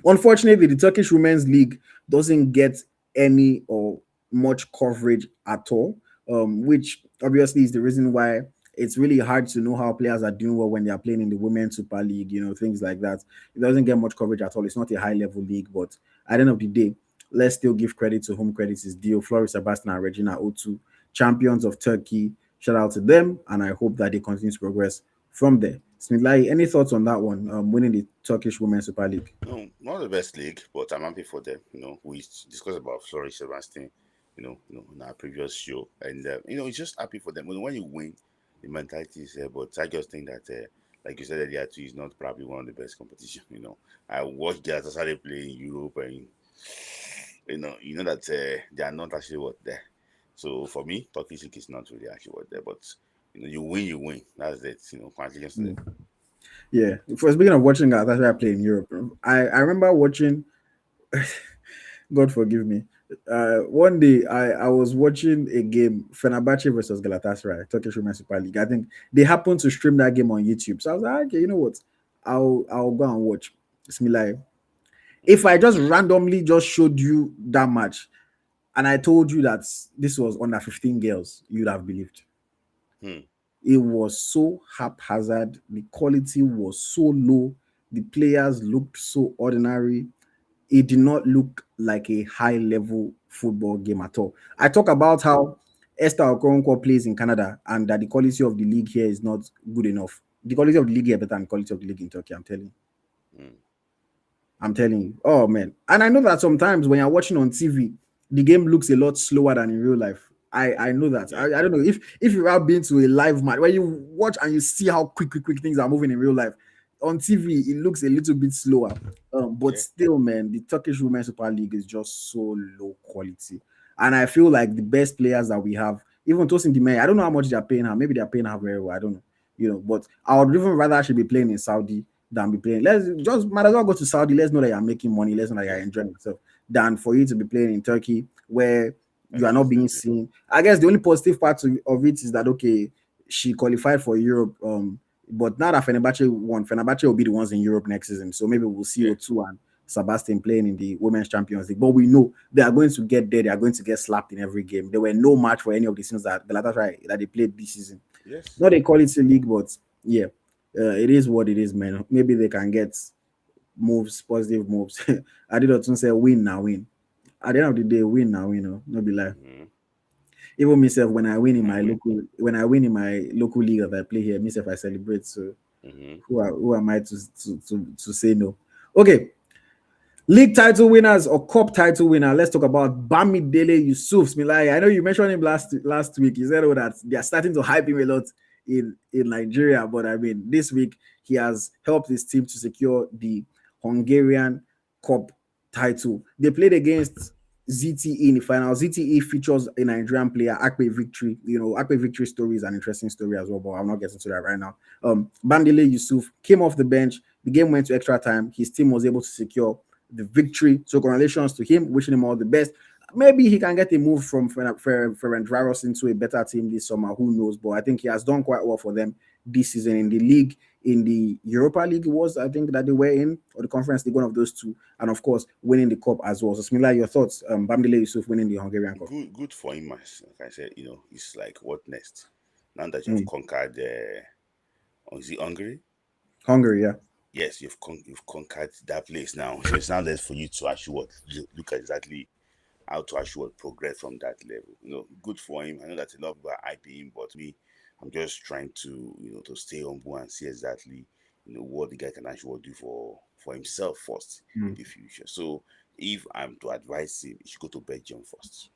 Unfortunately, the Turkish Women's League doesn't get any or much coverage at all, which obviously is the reason why it's really hard to know how players are doing well when they are playing in the Women's Super League, things like that. It doesn't get much coverage at all. It's not a high-level league, but at the end of the day, let's still give credit to whom credit is due. Flourish, Sabastine, and Regina O2, champions of Turkey. Shout out to them, and I hope that they continue to progress from there. Smilai, any thoughts on that one? Winning the Turkish Women's Super League. No, not the best league, but I'm happy for them. We discussed about Flourish Sebastien, in our previous show, and it's just happy for them. When you win, the mentality is there. But I just think that, like you said earlier, too, is not probably one of the best competition. I watched Galatasaray play in Europe, and that they are not actually what there. So for me, Turkish league is not really actually what there. But you win, you win. That's it. Congratulations to them. Yeah. For speaking of watching Galatasaray play in Europe, I remember watching. God forgive me. One day I was watching a game, Fenerbahce versus Galatasaray, Turkish Women's Super League. I think they happened to stream that game on YouTube. So I was like, okay, you know what? I'll go and watch. Bismillah. If I just randomly just showed you that match and I told you that this was under 15 girls, you'd have believed. It was so haphazard. The quality was so low. The players looked so ordinary. It did not look like a high-level football game at all. I talk about how Esther Okoronkwo plays in Canada and that the quality of the league here is not good enough. The quality of the league here better than the quality of the league in Turkey, I'm telling you. I'm telling you. Oh, man. And I know that sometimes when you're watching on TV, the game looks a lot slower than in real life. I know that. I don't know if you have been to a live match where you watch and you see how quick things are moving in real life. On TV, it looks a little bit slower. But still, man, the Turkish Women's Super League is just so low quality. And I feel like the best players that we have, even Tosin Dimay, I don't know how much they're paying her. Maybe they're paying her very well. I don't know. But I would even rather she be playing in Saudi than be playing. Let's just might as well go to Saudi. Let's know that you're making money. Let's know that you're enjoying yourself. Than for you to be playing in Turkey where you are not being seen. I guess the only positive part of it is that okay, she qualified for Europe. But now that Fenerbahce won, Fenerbahce will be the ones in Europe next season. So maybe we'll see O2 and Sabastine playing in the Women's Champions League. But we know they are going to get there. They are going to get slapped in every game. There were no match for any of the teams that Galatasaray that they played this season. Yes. Not a quality league, but yeah, it is what it is, man. Maybe they can get moves, positive moves. I did not say win now, win. At the end of the day, win now, no be lie. Even myself, when I win in my local league that I play here, myself I celebrate. So who am I to say no? Okay. League title winners or cup title winner. Let's talk about Bamidele Yusuf. Smilai. I know you mentioned him last week. You said that they are starting to hype him a lot in Nigeria, but I mean this week he has helped his team to secure the Hungarian Cup title. They played against ZTE in the final. ZTE features a Nigerian player, Akpe Victory. Akpe Victory story is an interesting story as well, but I'm not getting to that right now. Bamidele Yusuf came off the bench. The game went to extra time. His team was able to secure the victory. So congratulations to him. Wishing him all the best. Maybe he can get a move from Ferencvaros into a better team this summer. Who knows? But I think he has done quite well for them this season in the league. In the Europa League I think that they were in, or the Conference League, one of those two, and of course winning the cup as well. So Smila, your thoughts? Bamidele Yusuf winning the Hungarian Cup. Good for him, like I said. It's like what next? Now that you've conquered, is it Hungary? Hungary, yeah. Yes, you've conquered that place now. So it's now left for you to actually look at exactly how to actually progress from that level. Good for him. I know that a lot of people are hyping him, but me, I'm just trying to to stay humble and see exactly what the guy can actually do for himself first in the future. So if I'm to advise him, he should go to Belgium first.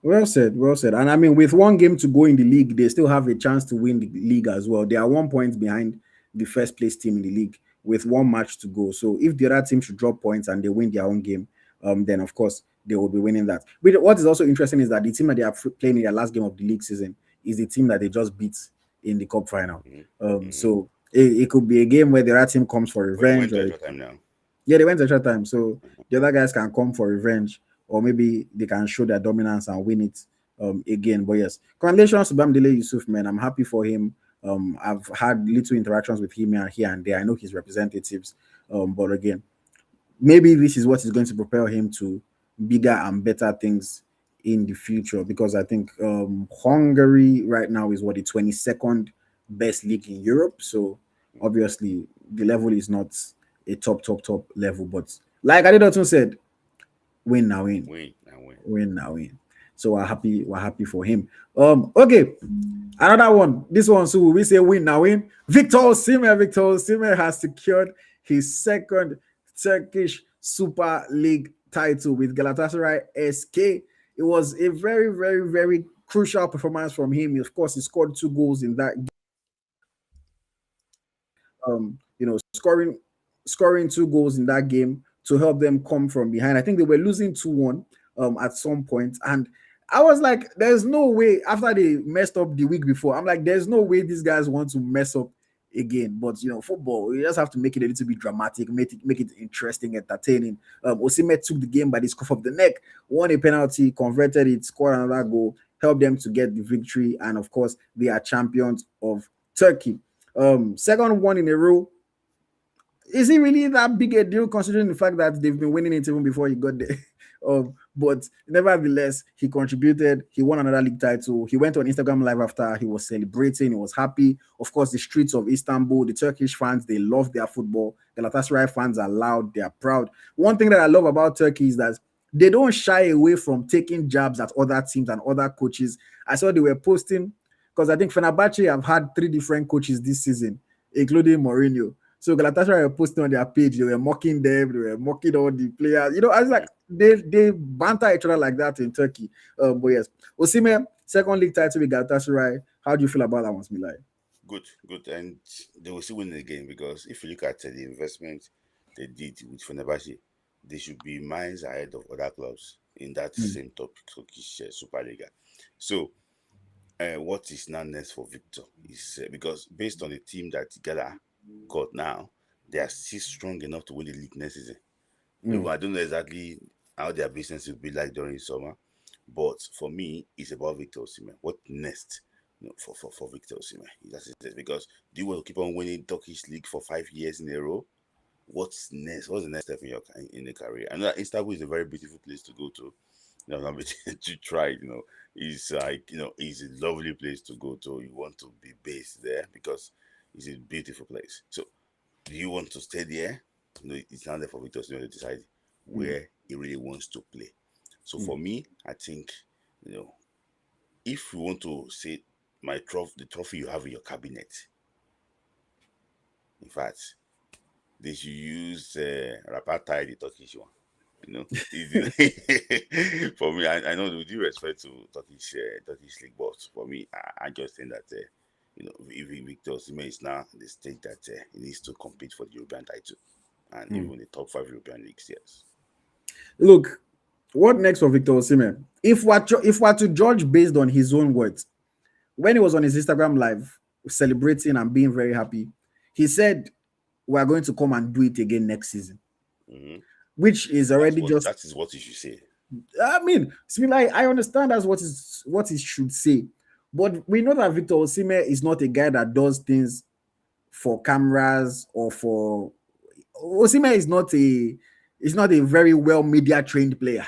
Well said. And I mean, with one game to go in the league, they still have a chance to win the league as well. They are 1 point behind the first place team in the league with one match to go. So if the other team should drop points and they win their own game, then of course they will be winning that. But what is also interesting is that the team that they are playing in their last game of the league season is the team that they just beat in the cup final. So it could be a game where the other team comes for revenge. Yeah, they went extra time. So the other guys can come for revenge, or maybe they can show their dominance and win it again. But yes, congratulations to Bamidele Yusuf, man. I'm happy for him. I've had little interactions with him here and there. I know his representatives, but again, maybe this is what is going to propel him to bigger and better things in the future, because I think Hungary right now is the 22nd best league in Europe. So obviously the level is not a top level, but like Adedoton said, Win now, win. Win and win. Win now, win. So we're happy for him. Okay. Another one. This one, so we say win now, win. Victor Osimhen has secured his second Turkish Super League title with Galatasaray SK. It was a very, very, very crucial performance from him. Of course, he scored 2 goals in that. Scoring 2 goals in that game to help them come from behind. I think they were losing 2-1 at some point, and I was like, there's no way after they messed up the week before. I'm like, there's no way these guys want to mess up again. But football, you just have to make it a little bit dramatic, make it interesting, entertaining. Osimhen took the game by the scruff of the neck, won a penalty, converted it, scored another goal, helped them to get the victory, and of course, they are champions of Turkey. Second one in a row. Is it really that big a deal considering the fact that they've been winning it even before he got there? But nevertheless, he contributed. He won another league title. He went on Instagram Live after he was celebrating. He was happy. Of course, the streets of Istanbul, the Turkish fans, they love their football. Galatasaray fans are loud. They are proud. One thing that I love about Turkey is that they don't shy away from taking jabs at other teams and other coaches. I saw they were posting, because I think Fenerbahce have had 3 different coaches this season, including Mourinho. So Galatasaray were posting on their page, they were mocking them, they were mocking all the players. I was like, they banter each other like that in Turkey. But yes, Osimhen, second league title with Galatasaray. How do you feel about that one, Smilai? Good, and they will still win the game, because if you look at the investment they did with Fenerbahce, they should be miles ahead of other clubs in that same Turkish Super Lig. So, what is now next for Victor is because based on the team that Gala got now, they are still strong enough to win the league next season. I don't know exactly how their business will be like during the summer, but for me, it's about Victor Osimhen. What next? For Victor Osimhen, that's it. Because do you want to keep on winning Turkish league for 5 years in a row? What's next? What's the next step in the career? I know that Istanbul is a very beautiful place to go to. To try. It's like it's a lovely place to go to. You want to be based there because it's a beautiful place. So, do you want to stay there? It's not there for Victor to decide where he really wants to play. So, for me, I think if you want to say the trophy you have in your cabinet, in fact, they should use Rapatai, the Turkish one. For me, I know with due respect to Turkish league, but for me, I just think that if Victor Osimhen is now the stage that he needs to compete for the European title and even the top 5 European leagues. Yes. Look, what next for Victor Osimhen? If we're to judge based on his own words, when he was on his Instagram Live celebrating and being very happy, he said, "We are going to come and do it again next season." Which is already that is what you should say. I mean, I understand that's what he should say, but we know that Victor Osimhen is not a guy that does things for cameras or for. Osimhen is not a very well media trained player.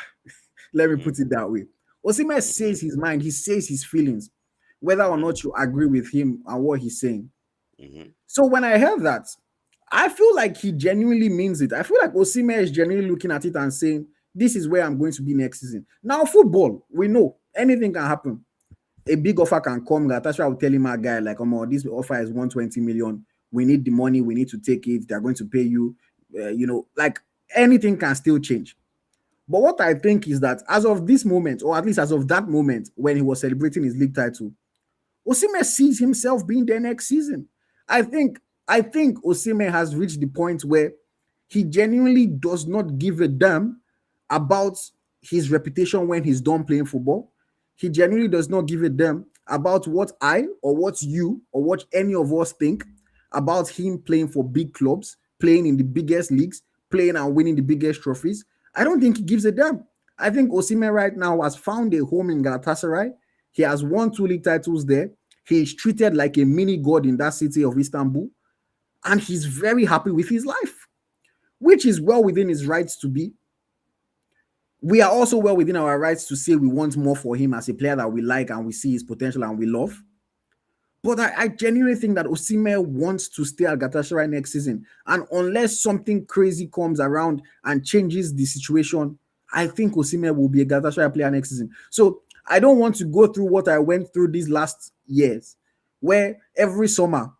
Let me put it that way. Osimhen says his mind, he says his feelings, whether or not you agree with him and what he's saying. So when I heard that, I feel like he genuinely means it. I feel like Osimhen is genuinely looking at it and saying, this is where I'm going to be next season. Now, football, we know anything can happen. A big offer can come. That's why I would tell him, a guy, like, this offer is 120 million. We need the money. We need to take it. They're going to pay you. Like anything can still change. But what I think is that as of this moment, or at least as of that moment when he was celebrating his league title, Osimhen sees himself being there next season. I think Osimhen has reached the point where he genuinely does not give a damn about his reputation when he's done playing football. He genuinely does not give a damn about what I or what you or what any of us think about him playing for big clubs, playing in the biggest leagues, playing and winning the biggest trophies. I don't think he gives a damn. I think Osimhen right now has found a home in Galatasaray. He has won 2 league titles there. He is treated like a mini god in that city of Istanbul. And he's very happy with his life, which is well within his rights to be. We are also well within our rights to say we want more for him as a player that we like and we see his potential and we love. But I genuinely think that Osimhen wants to stay at Galatasaray next season. And unless something crazy comes around and changes the situation, I think Osimhen will be a Galatasaray player next season. So I don't want to go through what I went through these last years, where every summer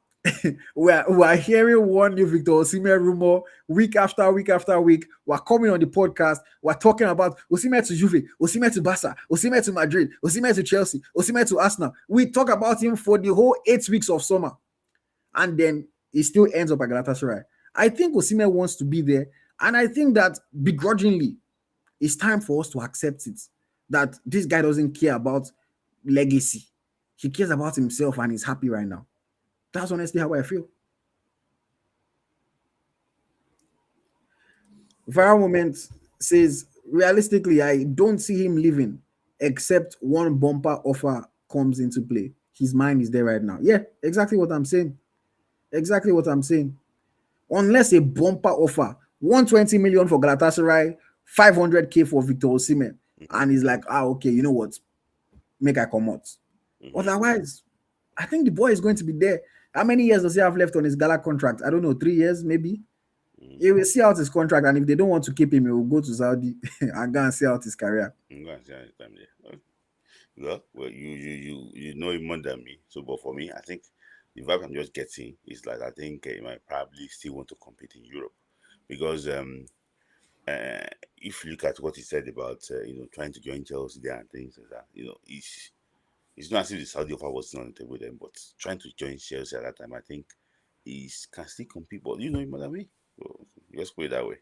we're hearing one new Victor Osimhen rumor week after week after week. We're coming on the podcast. We're talking about Osimhen to Juve, Osimhen to Barca, Osimhen to Madrid, Osimhen to Chelsea, Osimhen to Arsenal. We talk about him for the whole 8 weeks of summer, and then he still ends up at Galatasaray. I think Osimhen wants to be there, and I think that begrudgingly, it's time for us to accept it, that this guy doesn't care about legacy. He cares about himself and he's happy right now. That's honestly how I feel. Viral Moment says, realistically, I don't see him leaving except one bumper offer comes into play. His mind is there right now. Yeah, exactly what I'm saying. Exactly what I'm saying. Unless a bumper offer, 120 million for Galatasaray, 500k for Victor Osimhen, and he's like, okay, you know what? Make I come out. Otherwise, I think the boy is going to be there. How many years does he have left on his Gala contract? I don't know, 3 years maybe. He will see out his contract, and if they don't want to keep him, he will go to Saudi and go and see out his career. Well, you know him more than me. So, but for me, I think the vibe I'm just getting is like I think he might probably still want to compete in Europe, because if you look at what he said about trying to join Chelsea there and things like that, it's not as if the Saudi offer was on the table then, but trying to join Chelsea at that time, I think he can still compete. But you know him more than me. So just put it that way.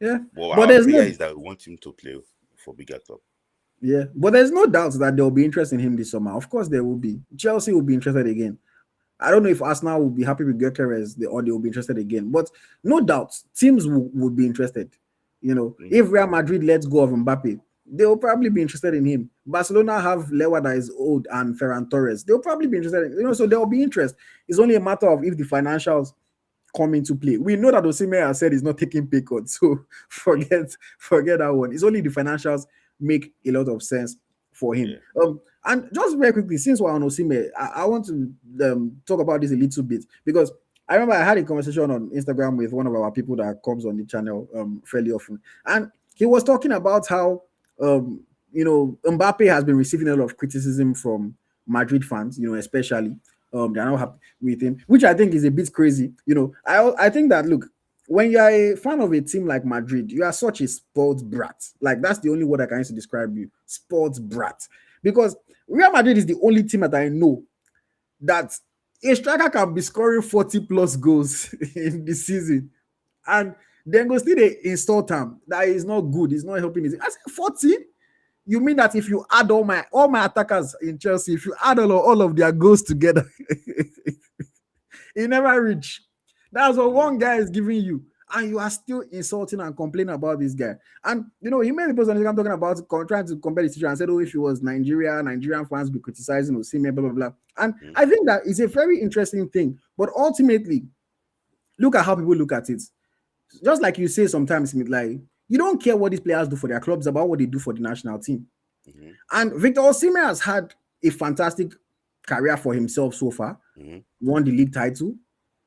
Yeah, but but our prayer is that we want him to play for bigger club. Yeah, but there's no doubt that there will be interest in him this summer. Of course, there will be. Chelsea will be interested again. I don't know if Arsenal will be happy with Gyökeres or they will be interested again, but no doubt teams will be interested. If Real Madrid lets go of Mbappe, they will probably be interested in him. Barcelona have Lewa that is old and Ferran Torres. They'll probably be interested in, so there will be interest. It's only a matter of if the financials come into play. We know that Osimhen has said he's not taking pay cuts, so forget that one. It's only the financials make a lot of sense for him. Yeah. And just very quickly, since we're on Osimhen, I want to talk about this a little bit, because I remember I had a conversation on Instagram with one of our people that comes on the channel fairly often, and he was talking about how Mbappe has been receiving a lot of criticism from Madrid fans, especially. They're not happy with him, which I think is a bit crazy. I think that, look, when you're a fan of a team like Madrid, you are such a sports brat. Like, that's the only word I can use to describe you, sports brat. Because Real Madrid is the only team that I know that a striker can be scoring 40 plus goals in the season, and then go still they install time that is not good. It's not helping his. I said 40. You mean that if you add all my attackers in Chelsea, if you add all of their goals together, it never reach. That's what one guy is giving you, and you are still insulting and complaining about this guy. And he made a post on Instagram talking about trying to compare the situation and said, if it was Nigerian fans be criticizing Osimhen, blah blah blah. And I think that is a very interesting thing. But ultimately, look at how people look at it. Just like you say sometimes, like, you don't care what these players do for their clubs, about what they do for the national team. And Victor Osimhen has had a fantastic career for himself so far. Won the league title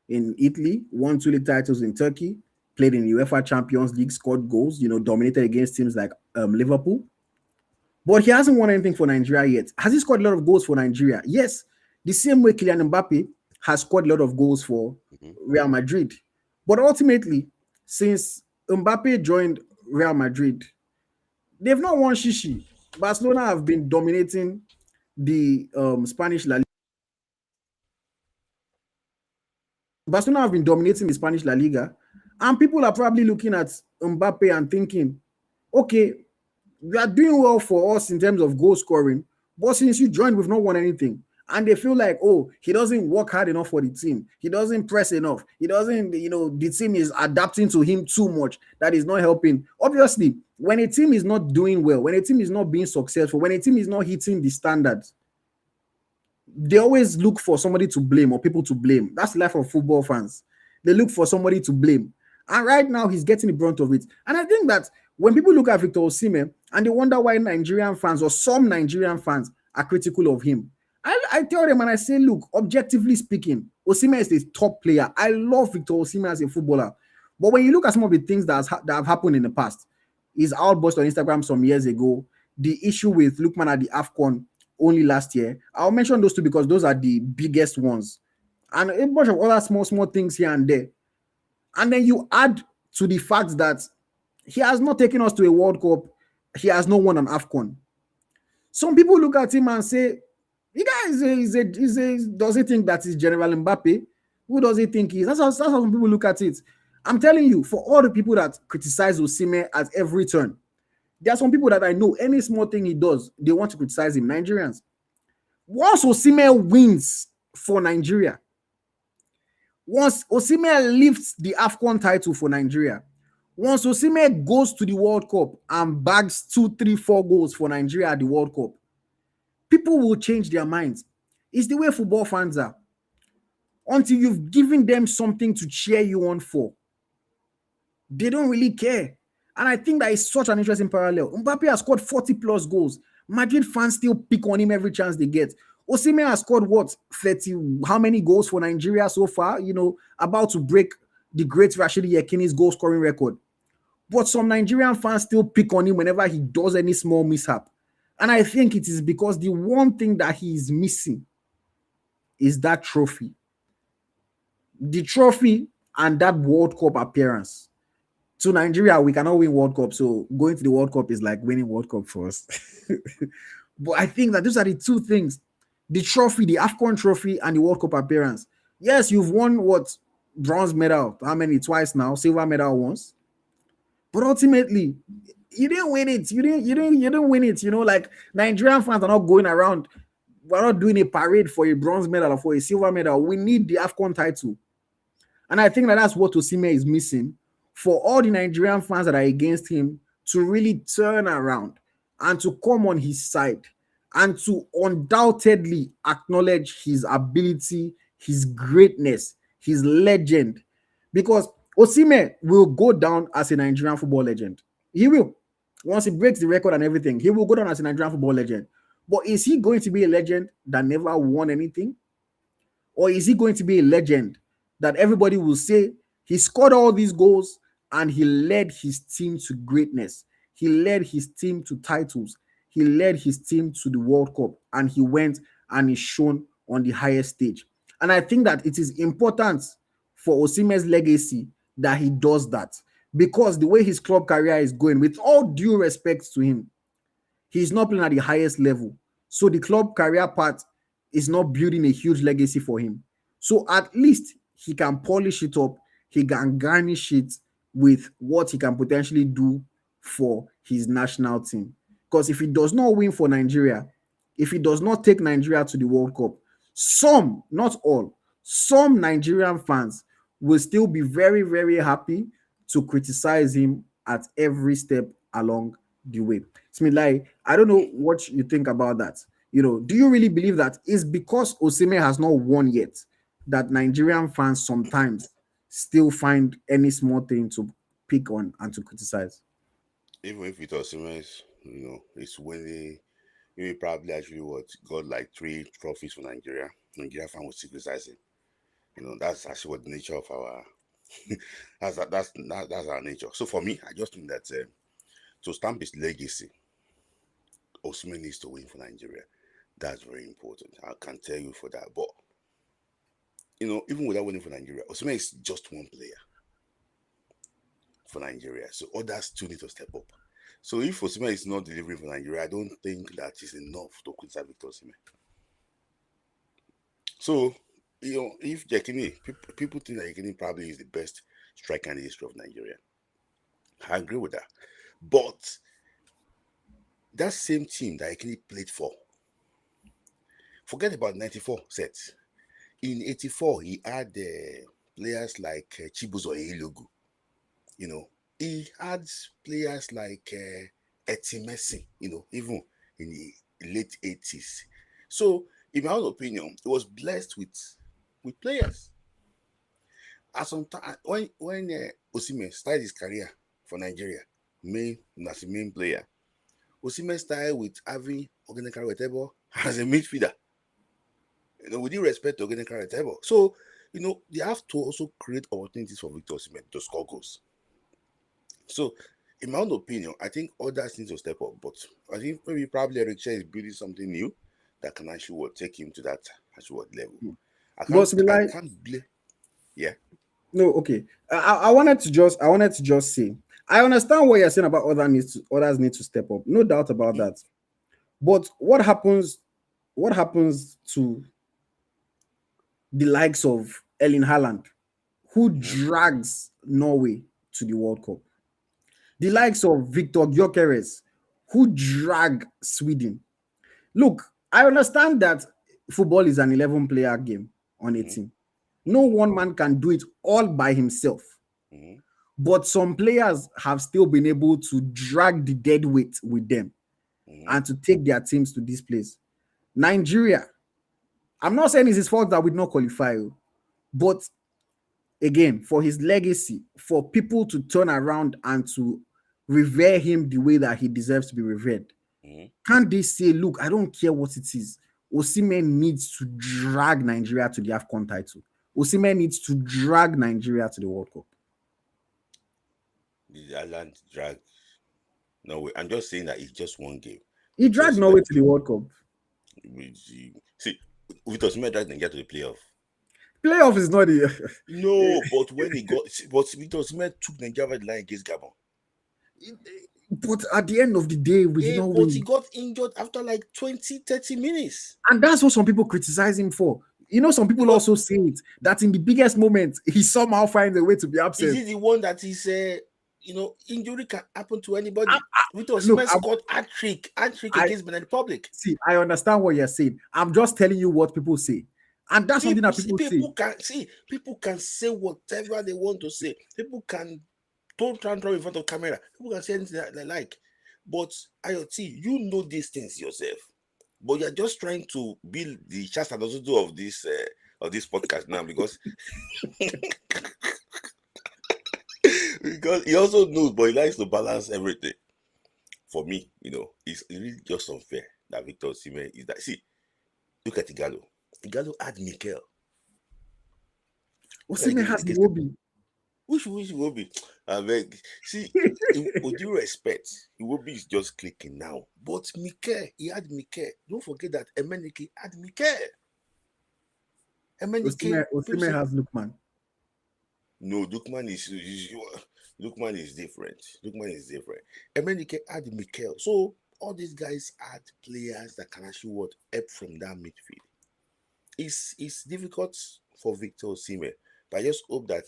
in Italy, won 2 league titles in Turkey, played in the UEFA Champions League, scored goals, dominated against teams like Liverpool. But he hasn't won anything for Nigeria yet. Has he scored a lot of goals for Nigeria? Yes. The same way Kylian Mbappe has scored a lot of goals for Real Madrid. But ultimately, since Mbappe joined Real Madrid, they've not won shishi. Barcelona have been dominating the Spanish La Liga. Barcelona have been dominating the Spanish La Liga, and people are probably looking at Mbappe and thinking, okay, you are doing well for us in terms of goal scoring, but since you joined, we've not won anything. And they feel like, he doesn't work hard enough for the team. He doesn't press enough. He doesn't, the team is adapting to him too much. That is not helping. Obviously, when a team is not doing well, when a team is not being successful, when a team is not hitting the standards, they always look for somebody to blame or people to blame. That's the life of football fans. They look for somebody to blame. And right now, he's getting the brunt of it. And I think that when people look at Victor Osimhen and they wonder why Nigerian fans or some Nigerian fans are critical of him, I tell them and I say, look, objectively speaking, Osimhen is a top player. I love Victor Osimhen as a footballer. But when you look at some of the things that have happened in the past, his outburst on Instagram some years ago, the issue with Lookman at the AFCON only last year. I'll mention those two because those are the biggest ones. And a bunch of other small things here and there. And then you add to the fact that he has not taken us to a World Cup. He has not won an AFCON. Some people look at him and say, the guy does he think that he's General Mbappe? Who does he think he is? That's how some people look at it. I'm telling you, for all the people that criticize Osimhen at every turn, there are some people that I know, any small thing he does, they want to criticize him. Nigerians. Once Osimhen wins for Nigeria, once Osimhen lifts the AFCON title for Nigeria, once Osimhen goes to the World Cup and bags 2, 3, 4 goals for Nigeria at the World Cup, people will change their minds. It's the way football fans are. Until you've given them something to cheer you on for, they don't really care. And I think that is such an interesting parallel. Mbappe has scored 40 plus goals. Madrid fans still pick on him every chance they get. Osimhen has scored what, 30, how many goals for Nigeria so far? You know, about to break the great Rasheedat Ajibade goal scoring record. But some Nigerian fans still pick on him whenever he does any small mishap. And I think it is because the one thing that he is missing is that trophy. The trophy and that World Cup appearance. To Nigeria, we cannot win World Cup, so going to the World Cup is like winning World Cup for us. But I think that those are the two things. The trophy, the AFCON trophy, and the World Cup appearance. Yes, you've won what? Bronze medal. How many? Twice now. Silver medal once. But ultimately, you didn't win it. You didn't win it. You know, like Nigerian fans are not going around. We're not doing a parade for a bronze medal or for a silver medal. We need the AFCON title. And I think that that's what Osimhen is missing for all the Nigerian fans that are against him to really turn around and to come on his side and to undoubtedly acknowledge his ability, his greatness, his legend. Because Osimhen will go down as a Nigerian football legend. He will. Once he breaks the record and everything, he will go down as a Nigerian football legend. But is he going to be a legend that never won anything? Or is he going to be a legend that everybody will say he scored all these goals and he led his team to greatness? He led his team to titles. He led his team to the World Cup, and he went and is shown on the highest stage. And I think that it is important for Osimhen's legacy that he does that, because the way his club career is going, with all due respect to him, he's not playing at the highest level. So the club career part is not building a huge legacy for him. So at least he can polish it up. He can garnish it with what he can potentially do for his national team. Because if he does not win for Nigeria, if he does not take Nigeria to the World Cup, some, not all, some Nigerian fans will still be very, very happy to criticize him at every step along the way. Smilai, I don't know what you think about that. You know, do you really believe that it's because Osimhen has not won yet that Nigerian fans sometimes still find any small thing to pick on and to criticize? Even if it was Osimhen, it's winning. He probably actually got like 3 trophies for Nigeria. Nigeria fan was still criticizing. That's actually what the nature of our that's our nature. So for me, I just think that to stamp his legacy, Osimhen needs to win for Nigeria. That's very important. I can tell you for that. But even without winning for Nigeria, Osimhen is just one player for Nigeria. So others still need to step up. So if Osimhen is not delivering for Nigeria, I don't think that is enough to criticize Victor Osimhen. So, if Jekini, people think that Jekini probably is the best striker in the history of Nigeria. I agree with that. But that same team that Jekini played for, forget about 94 sets. In 84, he had players like Chidozie Awaziem. He had players like Etimesi, even in the late 80s. So, in my own opinion, he was blessed with players. At some time, when Osimhen started his career for Nigeria, as a main player, Osimhen started with having Ogeneka Retebo as a midfielder. With due respect to Ogeneka Retebo. So, they have to also create opportunities for Victor Osimhen to score goals. So, in my own opinion, I think others need to step up. But I think maybe probably Eric Chair is building something new that can actually take him to that actual level. Boss, I can't blame. Yeah. No, okay. I wanted to just say, I understand what you're saying about others need to step up. No doubt about that. But what happens to the likes of Erling Haaland, who drags Norway to the World Cup? The likes of Victor Gyökeres, who drag Sweden. Look, I understand that football is an 11-player game on a team. No one man can do it all by himself. But some players have still been able to drag the dead weight with them and to take their teams to this place. Nigeria, I'm not saying it's his fault that we did not qualify, but again, for his legacy, for people to turn around and to revere him the way that he deserves to be revered, can't they say, look, I don't care what it is. Osimhen needs to drag Nigeria to the AFCON title. Osimhen needs to drag Nigeria to the World Cup. Did Haaland drag Norway? I'm just saying that it's just one game. He dragged Norway to the World Cup. See, with Osimhen dragged Nigeria to the playoff. Playoff is not the... No, but when he got... But Victor Osimhen took Nigeria over the line against Gabon. But at the end of the day, we did not win. But he got injured after like 20-30 minutes. And that's what some people criticize him for. You know, some people also say it, that in the biggest moment, he somehow finds a way to be absent. Is he the one that is... injury can happen to anybody. Victor Osimhen scored hat-trick against Benin Republic. See, I understand what you're saying. I'm just telling you what people say. And that's something that people say. People can say whatever they want to say. People can don't tantrum in front of camera. People can say anything that they like. But IoT, you know these things yourself. But you're just trying to build the Shasta Dozudo of this podcast now because because he also knows, but he likes to balance everything. For me, it's really just unfair that Victor Osimhen is that. See, look at Igalo. Igalo had Mikel. Osimhen has Iwobi. Which Iwobi? See, with due respect, Iwobi is just clicking now. But Mikel, he had Mikel. Don't forget that Emenike had Mikel. Osimhen has Lookman. No, Lookman is different. Emenike had Mikel. So all these guys had players that can actually help from that midfield. It's difficult for Victor Osimhen, but I just hope that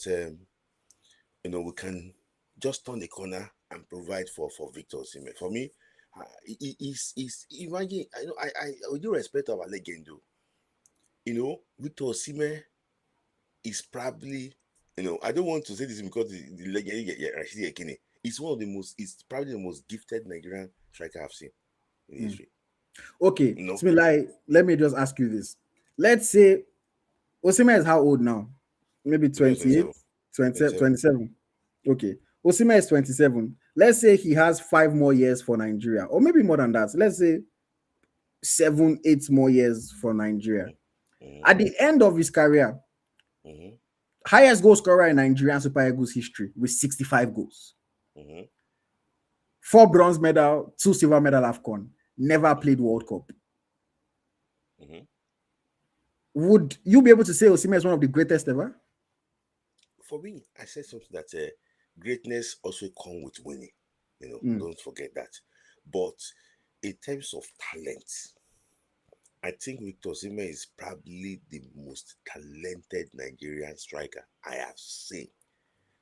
we can just turn the corner and provide for Victor Osimhen. For me, imagine I with due respect of our legend, Victor Osimhen is probably I don't want to say this because the legend Rasheedat Ajibade Jennifer it's probably the most gifted Nigerian striker I've seen in history. Okay, let me just ask you this. Let's say Osimhen is how old now? Maybe 28, 27. Okay. Osimhen is 27. Let's say he has 5 more years for Nigeria, or maybe more than that. Let's say 7, 8 more years for Nigeria. At the end of his career, highest goal scorer in Nigerian Super Eagles history with 65 goals. 4 bronze medal, 2 silver medal AFCON. Never played World Cup. Would you be able to say Osimhen is one of the greatest ever? For me, I said something that greatness also comes with winning. Don't forget that. But in terms of talent, I think Victor Osimhen is probably the most talented Nigerian striker I have seen.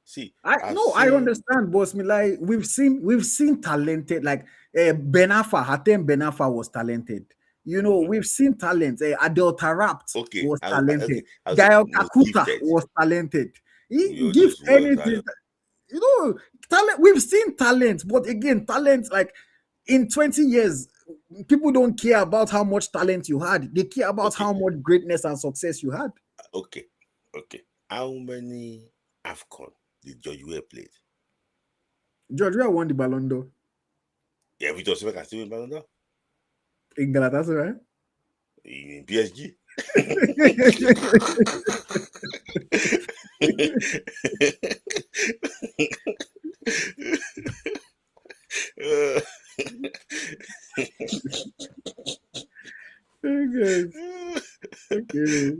See, I understand, boss. We've seen talented, like Hatem Benafa was talented. We've seen talent. Adel Tarapt was talented. Gael Kakuta was talented. Give anything. Talent. We've seen talent, but again, talent like in 20 years, people don't care about how much talent you had. They care about how much greatness and success you had. Okay. How many AFCON did George Weah play? George Weah won the Ballon d'Or. Yeah, Victor Osimhen can still win Ballon d'Or. In Galatasaray? In PSG? Okay. Okay.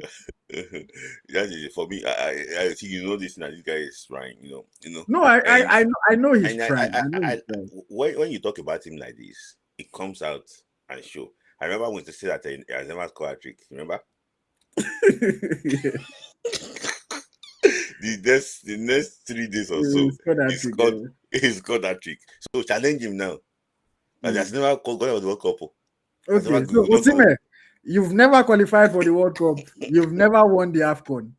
That is for me. I think this now. This guy is trying. No, And I know he's and trying. I know he's trying. when you talk about him like this, it comes out and show. I remember when to say that I never scored a trick. Remember? Yeah. The next 3 days or so, he scored that trick. So challenge him now. And has never got out of the World Cup. Okay, so Osimhen, you've never qualified for the World Cup. You've never won the AFCON.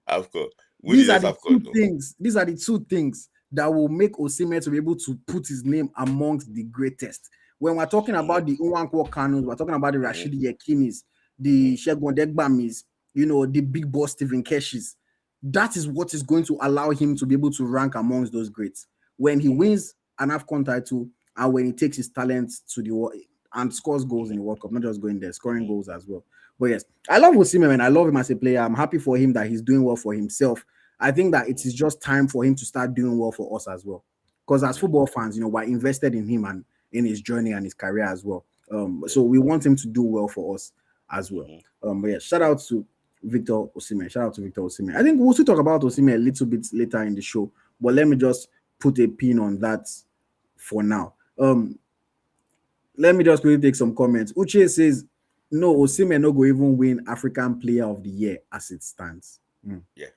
These are the two things. These are the two things that will make Osimhen to be able to put his name amongst the greatest. When we're talking about the Nwankwo Kanus, we're talking about the Rasheedat Ajibade's, the Segun Odegbamis, the big boss Stephen Keshis. That is what is going to allow him to be able to rank amongst those greats. When he wins an AFCON title and when he takes his talents to the world and scores goals in the World Cup, not just going there, scoring goals as well. But yes, I love Osimhen, and I love him as a player. I'm happy for him that he's doing well for himself. I think that it is just time for him to start doing well for us as well. Because as football fans, we're invested in him and in his journey and his career as well. So we want him to do well for us as well. But yeah, shout out to Victor Osimhen. I think we'll still talk about Osimhen a little bit later in the show, but let me just put a pin on that for now. Let me just quickly take some comments. Uche says, no, Osimhen no go even win African Player of the Year as it stands. Yeah.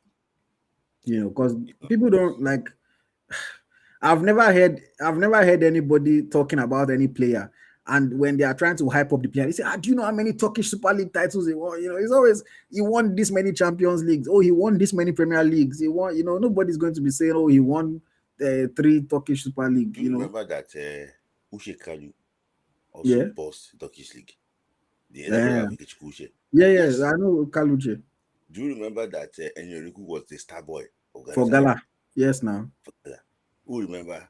Because people don't like. I've never heard anybody talking about any player, and when they are trying to hype up the player, they say, do you know how many Turkish Super Lig titles he won? It's always he won this many Champions Leagues. Oh, he won this many Premier Leagues. He won. Nobody's going to be saying, oh, he won 3 Turkish Super League. Do you remember that Ushe Kalu also bossed Turkish League? The other of Ushe. Yes, I know Kaluche. Do you remember that Enyoriku was the star boy for Gala? Yes, now. For Gala. Who remember?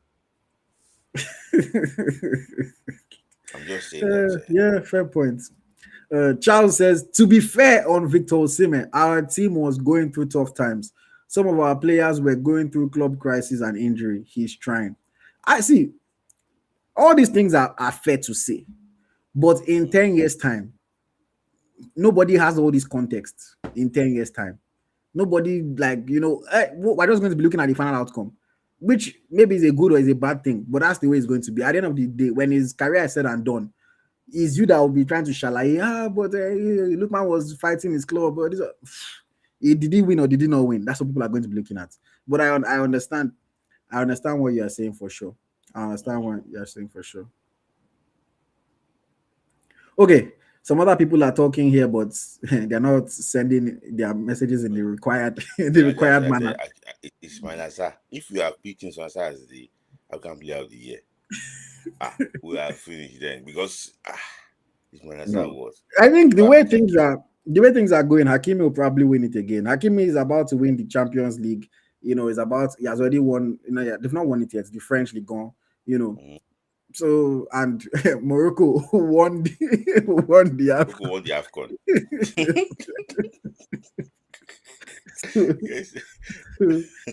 I'm just saying that. Yeah, fair point. Charles says, to be fair on Victor Osimhen, our team was going through tough times. Some of our players were going through club crisis and injury. He's trying. I see. All these things are fair to say. But in 10 years' time, nobody has all this context in 10 years' time. Nobody, we're just going to be looking at the final outcome, which maybe is a good or is a bad thing, but that's the way it's going to be. At the end of the day, when his career is said and done, it's you that will be trying to shalaye, but Lookman was fighting his club, but did he win or did he not win? That's what people are going to be looking at. But I understand what you are saying for sure. Okay, some other people are talking here, but they're not sending their messages in the required manner. It's Manasa. If you have picked Manasa as the African Player of the Year, we are finished then because it's Manasa was. I think the way things are going, Hakimi will probably win it again. Hakimi is about to win the Champions League. He has already won. They've not won it yet. The French League gone. So, and Morocco won the AFCON.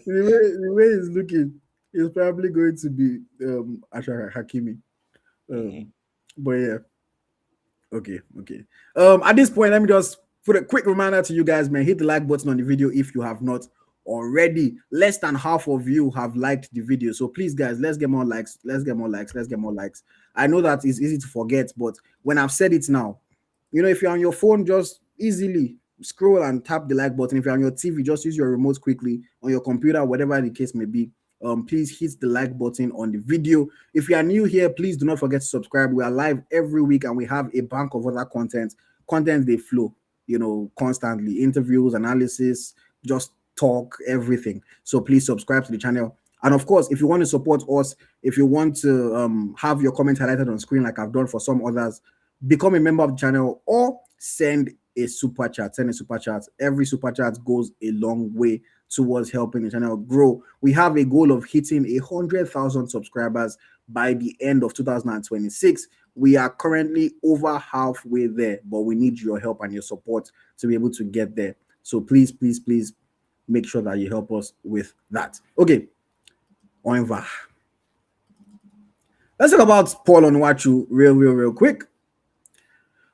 The way it's looking, it's probably going to be Hakimi. But yeah. Okay. At this point, let me just put a quick reminder to you guys, man. Hit the like button on the video if you have not already. Less than half of you have liked the video, so please guys, let's get more likes. I know that it's easy to forget, but when I've said it now, if you're on your phone, just easily scroll and tap the like button. If you're on your TV, just use your remote quickly. On your computer, whatever the case may be, please hit the like button on the video. If you are new here, please do not forget to subscribe. We are live every week and we have a bank of other content they flow constantly, interviews, analysis, just talk, everything. So please subscribe to the channel. And of course, if you want to support us, if you want to have your comment highlighted on screen like I've done for some others, become a member of the channel or send a super chat. Every super chat goes a long way towards helping the channel grow. We have a goal of hitting 100,000 subscribers by the end of 2026. We are currently over halfway there, but we need your help and your support to be able to get there. So please make sure that you help us with that. Okay, on va. Let's talk about Paul Onuachu real quick.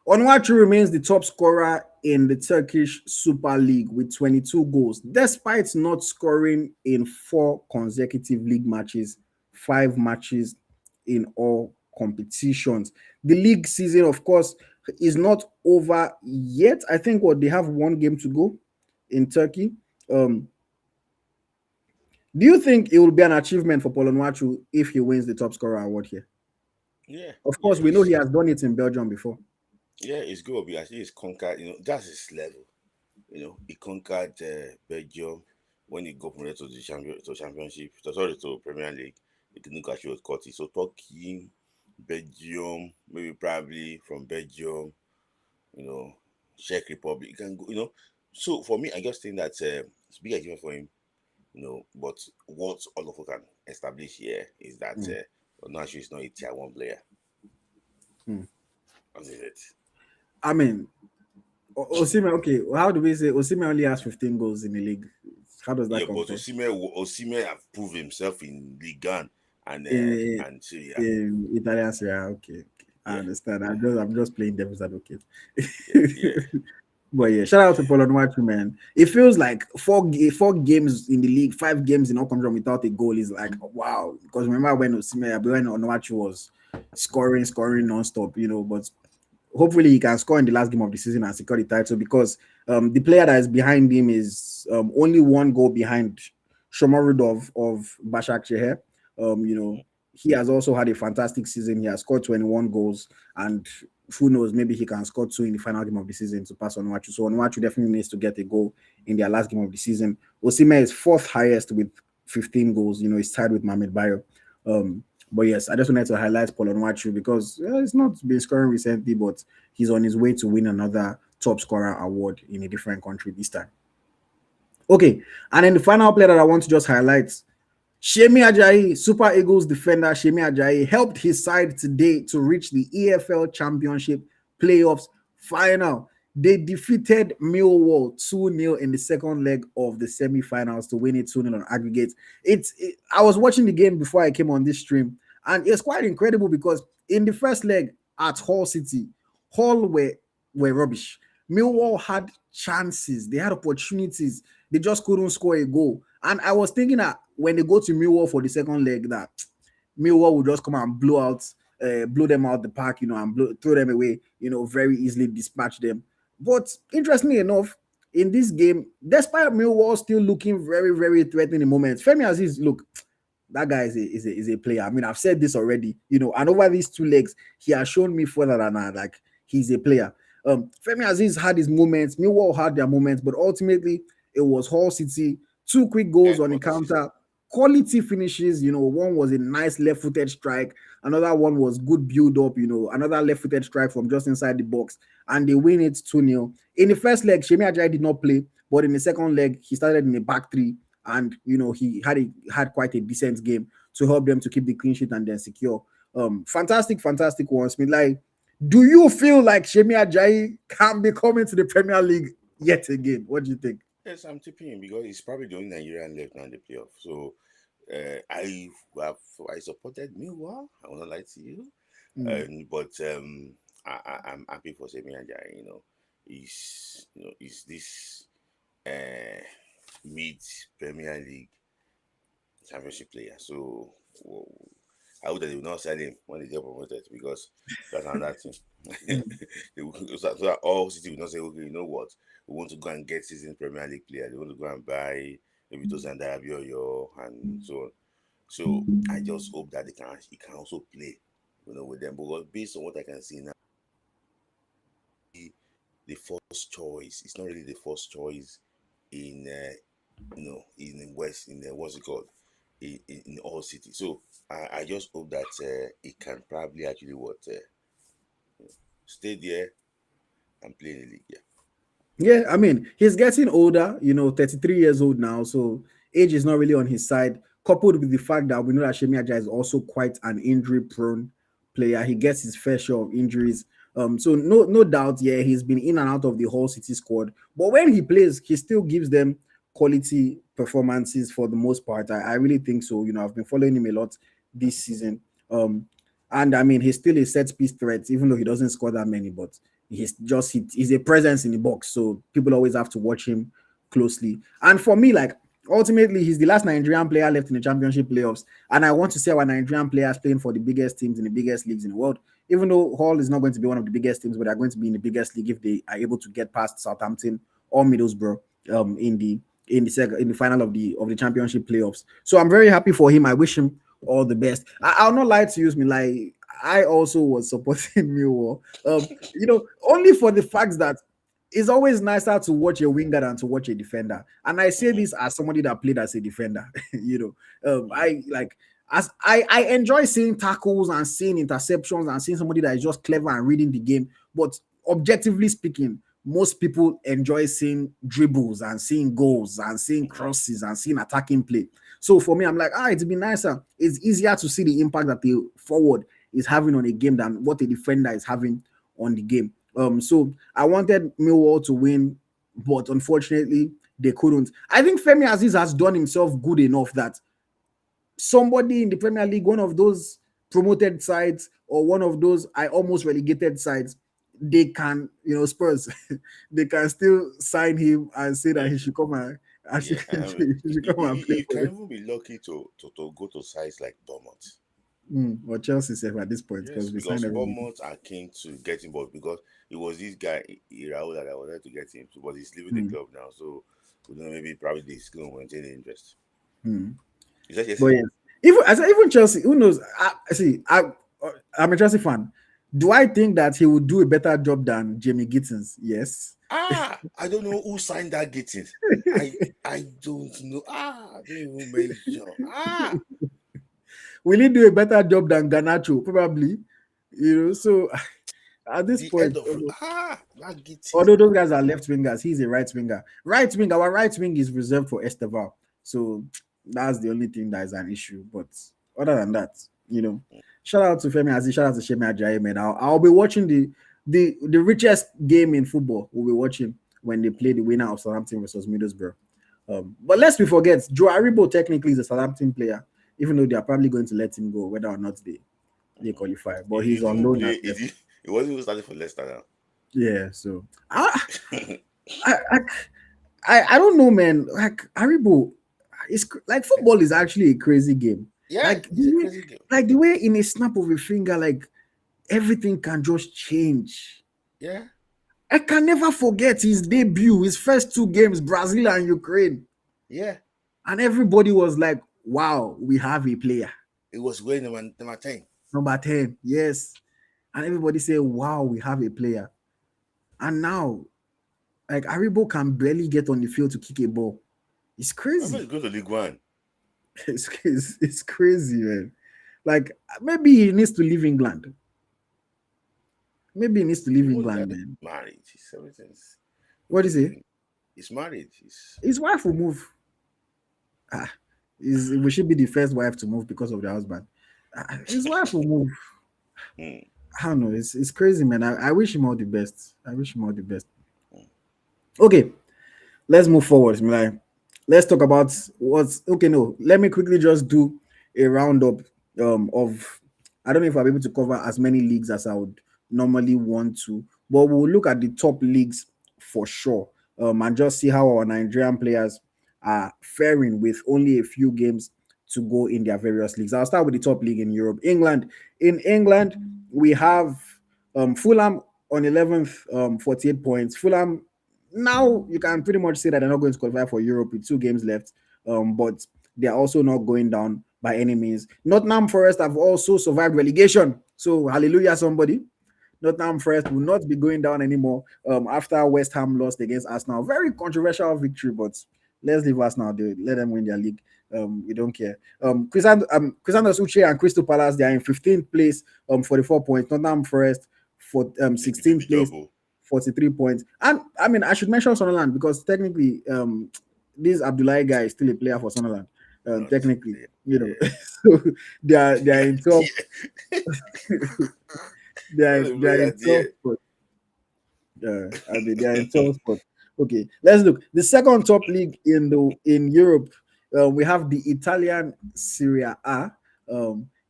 Onuachu remains the top scorer in the Turkish Super Lig with 22 goals, despite not scoring in 4 consecutive league matches, 5 matches in all competitions. The league season, of course, is not over yet. I think they have 1 game to go in Turkey. Do you think it will be an achievement for Paul Onuachu if he wins the top scorer award here? Yeah, Of yeah, course, we know he has done it in Belgium before. yeah, it's good. Because he's conquered. That's his level. He conquered Belgium when he got promoted to the championship. Sorry, to Premier League. He didn't catch was caught. So Turkey, Belgium, maybe probably from Belgium, you know, Czech Republic. He can go. So for me, I just think that it's a big achievement for him. But what all of us can establish here is that Onuachu is not a tier 1 player. That is it. I mean, Osimhen, okay, how do we say Osimhen only has 15 goals in the league? How does that Yeah, but compare? Osimhen have proved himself in Ligue 1 In, and Serie. in Italian Serie A, okay. I Yeah, understand. I'm just playing devil's advocate. yeah. But yeah, shout out to Paul Onuachu, man. It feels like four games in the league, 5 games in all country without a goal is like wow. Because remember when Onuachu was scoring non-stop, but hopefully he can score in the last game of the season and secure the title because the player that is behind him is only 1 goal behind Shomarudov of Başak Şehir. He has also had a fantastic season. He has scored 21 goals, and who knows, maybe he can score 2 in the final game of the season to pass Onuachu. So Onuachu definitely needs to get a goal in their last game of the season. Osimhen is 4th highest with 15 goals. He's tied with Mohamed Bayo. But yes, I just wanted to highlight Paul Onuachu because he's not been scoring recently, but he's on his way to win another top scorer award in a different country this time. Okay, and then the final player that I want to just highlight, Semi Ajayi, Super Eagles defender Semi Ajayi, helped his side today to reach the EFL Championship playoffs final. They defeated Millwall 2-0 in the second leg of the semi-finals to win it 2-0 on aggregate. I was watching the game before I came on this stream, and it's quite incredible because in the first leg at Hull City, Hull were rubbish. Millwall had chances, they had opportunities, they just couldn't score a goal. And I was thinking that when they go to Millwall for the second leg, that Millwall will just come and blow them out the park, and throw them away, very easily dispatch them. But interestingly enough, in this game, despite Millwall still looking very, very threatening in moments, Femi Aziz, look, that guy is a player. I mean, I've said this already, and over these 2 legs, he has shown me further than that, like he's a player. Femi Aziz had his moments, Millwall had their moments, but ultimately it was Hull City, 2 quick goals on the counter, quality finishes. One was a nice left-footed strike, another one was good build-up, another left-footed strike from just inside the box, and they win it 2-0. In the first leg, Semi Ajayi did not play, but in the second leg, he started in the back 3, and he had quite a decent game to help them to keep the clean sheet and then secure. Fantastic one. Like, do you feel like Semi Ajayi can be coming to the Premier League yet again? What do you think? Yes, I'm tipping him because he's probably the only Nigerian left now in the playoff. So I supported Millwall. I will not lie to you, but I'm happy for Semi Ajayi. He's this mid Premier League championship player. So I hope that they will not sell him when they get promoted because that's another thing. So that all City will not say, okay, you know what, we want to go and get season Premier League player. They want to go and buy maybe Tosin Darabioyo and so on. So I just hope that he can also play, with them. Because based on what I can see now, the first choice. It's not really the first choice in in the West, in the what's it called, in all cities. So I just hope that it can probably actually stay there and play in the league. Yeah. Yeah, I mean, he's getting older, 33 years old now, so age is not really on his side. Coupled with the fact that we know that Semi Ajayi is also quite an injury-prone player. He gets his fair share of injuries. So no doubt, yeah, he's been in and out of the Hull City squad. But when he plays, he still gives them quality performances for the most part. I really think so. I've been following him a lot this season. And I mean, he's still a set piece threat, even though he doesn't score that many, but he's a presence in the box. So people always have to watch him closely. And for me, like ultimately, he's the last Nigerian player left in the championship playoffs. And I want to see our Nigerian players playing for the biggest teams in the biggest leagues in the world. Even though Hull is not going to be one of the biggest teams, but they're going to be in the biggest league if they are able to get past Southampton or Middlesbrough in the final of the championship playoffs. So I'm very happy for him. I wish him all the best. I'll not lie to you, me like I also was supporting Millwall. Only for the fact that it's always nicer to watch a winger than to watch a defender. And I say this as somebody that played as a defender. I like as I enjoy seeing tackles and seeing interceptions and seeing somebody that is just clever and reading the game. But objectively speaking, most people enjoy seeing dribbles and seeing goals and seeing crosses and seeing attacking play. So for me, I'm like, it'd be nicer. It's easier to see the impact that the forward is having on a game than what a defender is having on the game. So I wanted Millwall to win, but unfortunately they couldn't. I think Femi Aziz has done himself good enough that somebody in the Premier League, one of those promoted sides or one of those I almost relegated sides, they can, Spurs, they can still sign him and say that he should come and he should come and play you for can them. even be lucky to go to sites like Bournemouth. Or Chelsea safe at this point Yes, because we signed because everybody. Bournemouth are keen to get him, but because it was this guy Iraola that I wanted to get him, but he's leaving the club now, so we don't know, maybe probably he's going to maintain the interest. Is that yes? But yes, even Chelsea, who knows? I'm a Chelsea fan. Do I think that he would do a better job than Jamie Gittins? Yes. I don't know who signed that getting. I don't know. I don't even mention. Will he do a better job than Garnacho? Probably. So at this The point, head of that getting. although those guys are left wingers, he's a right winger. Our right wing is reserved for Esteval. So that's the only thing that is an issue. But other than that, shout out to Femi Aziz, shout out to Shemi Ajayi, man. I'll be watching the richest game in football. We'll be watching when they play the winner of Southampton versus Middlesbrough. But lest we forget, Joe Aribo technically is a Southampton player, even though they are probably going to let him go, whether or not they qualify. But he's on loan. He wasn't even starting for Leicester now. Yeah, so I don't know, man. Like Aribo, it's like football is actually a crazy game. Yeah, like it's a crazy game. Like the way in a snap of a finger, like everything can just change. Yeah. I can never forget his debut, his first two games, Brazil and Ukraine. Yeah. And everybody was like, wow, we have a player. It was going number 10. Number 10, yes. And everybody said, wow, we have a player. And now, like Aribo can barely get on the field to kick a ball. It's crazy. I'm going to League One. It's crazy, man. Like maybe he needs to leave England. Maybe he needs to leave England, man. Married. What is he? He's married. His wife will move. We should be the first wife to move because of the husband. His wife will move. I don't know. It's crazy, man. I wish him all the best. Okay, let's move forward. Let's talk about what's okay. No, let me quickly just do a roundup of. I don't know if I'll be able to cover as many leagues as I would normally want to, but we'll look at the top leagues for sure, and just see how our Nigerian players are faring with only a few games to go in their various leagues. I'll start with the top league in Europe. England. In England, we have Fulham on 11th, 48 points. Fulham, now you can pretty much say that they're not going to qualify for Europe with 2 games left, but they're also not going down by any means. Nottingham Forest have also survived relegation. So hallelujah, somebody. Nottingham Forest will not be going down anymore after West Ham lost against Arsenal. Very controversial victory, but let's leave Arsenal. Let them win their league. We don't care. Cristiano Uche and Crystal Palace, they are in 15th place, 44 points. Nottingham Forest for 16th place, 43 points. And I mean, I should mention Sunderland because technically, this Abdullahi guy is still a player for Sunderland. Technically, so they are in top. they are in top spot. They are in top spot. Okay, let's look. The second top league in Europe, we have the Italian Serie A.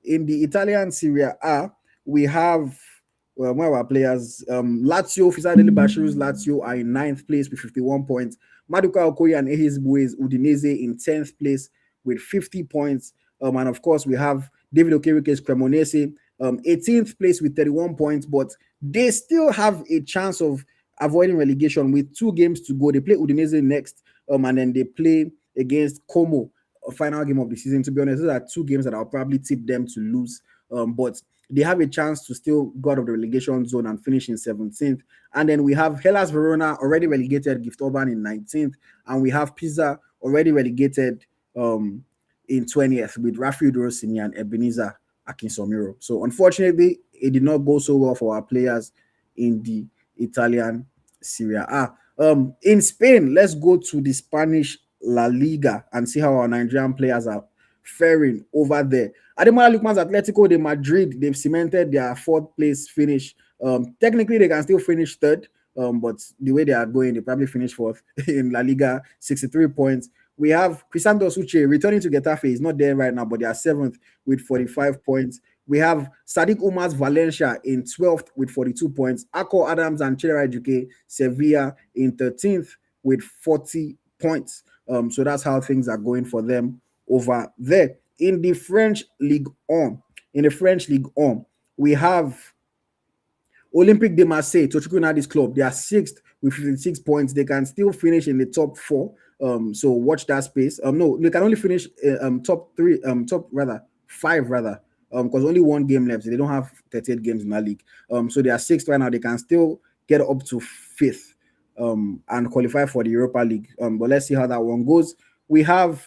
In the Italian Serie A, we have one of our players, Lazio, Fisadeli Bashiru's Lazio are in 9th place with 51 points. Maduka Okoye and Ehizbue's Udinese in 10th place with 50 points. And of course, we have David Okerike's Cremonese, 18th place with 31 points, but they still have a chance of avoiding relegation with 2 games to go. They play Udinese next, and then they play against Como, a final game of the season. To be honest, those are 2 games that I'll probably tip them to lose. But they have a chance to still go out of the relegation zone and finish in 17th. And then we have Hellas Verona already relegated, Gift Urban in 19th, and we have Pisa already relegated in 20th with Rafael Dorosini and Ebenezer Akinsomiro. So unfortunately, it did not go so well for our players in the Italian Serie A. In Spain, let's go to the Spanish La Liga and see how our Nigerian players are faring over there. Ademola Lookman's Atletico de Madrid, they've cemented their 4th place finish. Technically, they can still finish 3rd, but the way they are going, they probably finish 4th in La Liga, 63 points. We have Crisanto Suche returning to Getafe. He's not there right now, but they are 7th with 45 points. We have Sadiq Umar's Valencia in 12th with 42 points. Akor Adams and Nigerian GK Sevilla in 13th with 40 points. So that's how things are going for them over there. In the French Ligue 1, we have Olympique de Marseille, Tochukwu Nadi's club. They are 6th with 56 points. They can still finish in the top 4. So watch that space. No, they can only finish top 5 rather. Because only 1 game left. They don't have 38 games in that league. So they are 6th right now. They can still get up to 5th and qualify for the Europa League. But let's see how that one goes. We have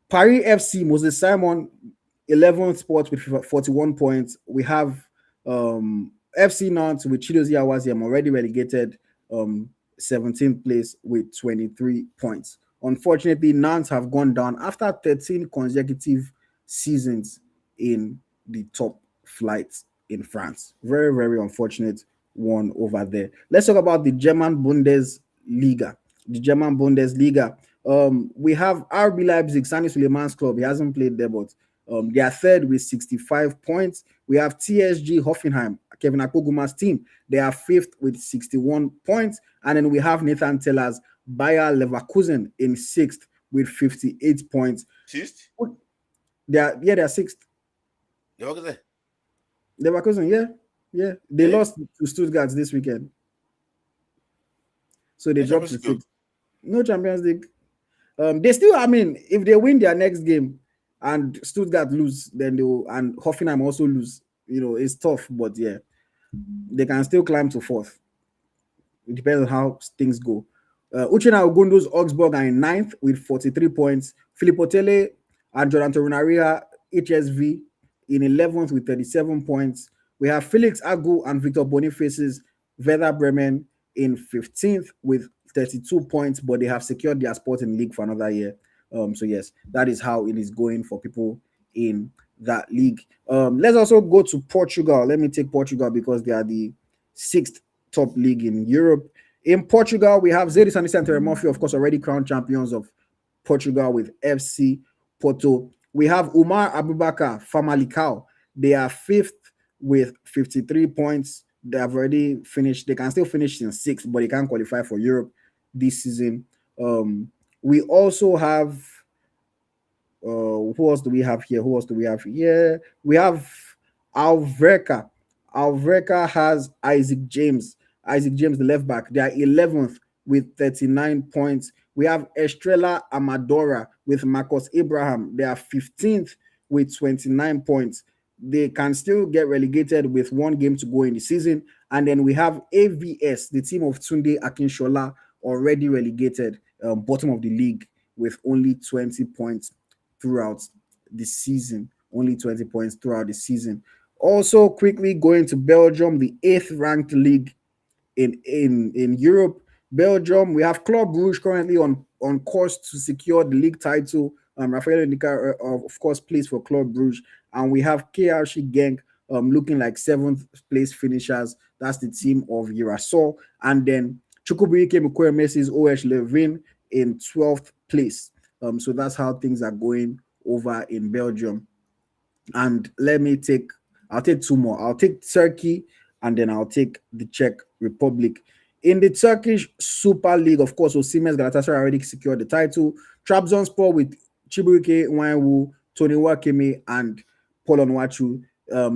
Paris FC, Moses Simon, 11th spot with 41 points. We have FC Nantes with Chidozie Awaziem already relegated, 17th place with 23 points. Unfortunately, Nantes have gone down after 13 consecutive seasons in the top flight in France. Very, very unfortunate one over there. Let's talk about the German Bundesliga. We have RB Leipzig, Sani Suleiman's club. He hasn't played there, but they are 3rd with 65 points. We have TSG Hoffenheim, Kevin Akpoguma's team. They are 5th with 61 points. And then we have Nathan Teller's Bayer Leverkusen in 6th with 58 points. 6th? They are 6th. Leverkusen, yeah. They lost to Stuttgart this weekend. So they dropped to 6th. No Champions League. They still, if they win their next game and Stuttgart lose, then and Hoffenheim also lose, it's tough, but yeah, they can still climb to 4th. It depends on how things go. Uchenna Ogundo's Augsburg are in 9th with 43 points. Filippo Tele and Jordan Torunariga, HSV, in 11th with 37 points. We have Felix Agu and Victor Boniface's Werder Bremen in 15th with 32 points, but they have secured their spot in the league for another year. So yes, that is how it is going for people in that league. Let's also go to Portugal. Let me take Portugal because they are the 6th top league in Europe. In Portugal, we have Zedis and Santo Murphy, of course, already crowned champions of Portugal with FC Porto. We have Umar Abubakar, Famalicão. They are 5th with 53 points. They have already finished. They can still finish in 6th, but they can't qualify for Europe this season. We also have who else do we have here? We have Alverca. Alverca has Isaac James, the left back. They are 11th with 39 points. We have Estrela Amadora with Marcos Abraham. They are 15th with 29 points. They can still get relegated with 1 game to go in the season. And then we have AVS, the team of Tunde Akinshola, already relegated, bottom of the league with only 20 points throughout the season. Also, quickly going to Belgium, the 8th ranked league in Europe. Belgium, we have Club Brugge currently on course to secure the league title. Rafael Ndika, of course, plays for Club Brugge. And we have KRC Genk looking like 7th place finishers. That's the team of Urasol. And then Chukwubuike Mukwemesi's OH Leuven in 12th place. So that's how things are going over in Belgium. And I'll take two more. I'll take Turkey and then I'll take the Czech Republic. In the Turkish Super League, of course, Osimhen's Galatasaray already secured the title. Trabzonspor with Chibuike Nwanwu, Tony Wakeme, and Paul Onuachu.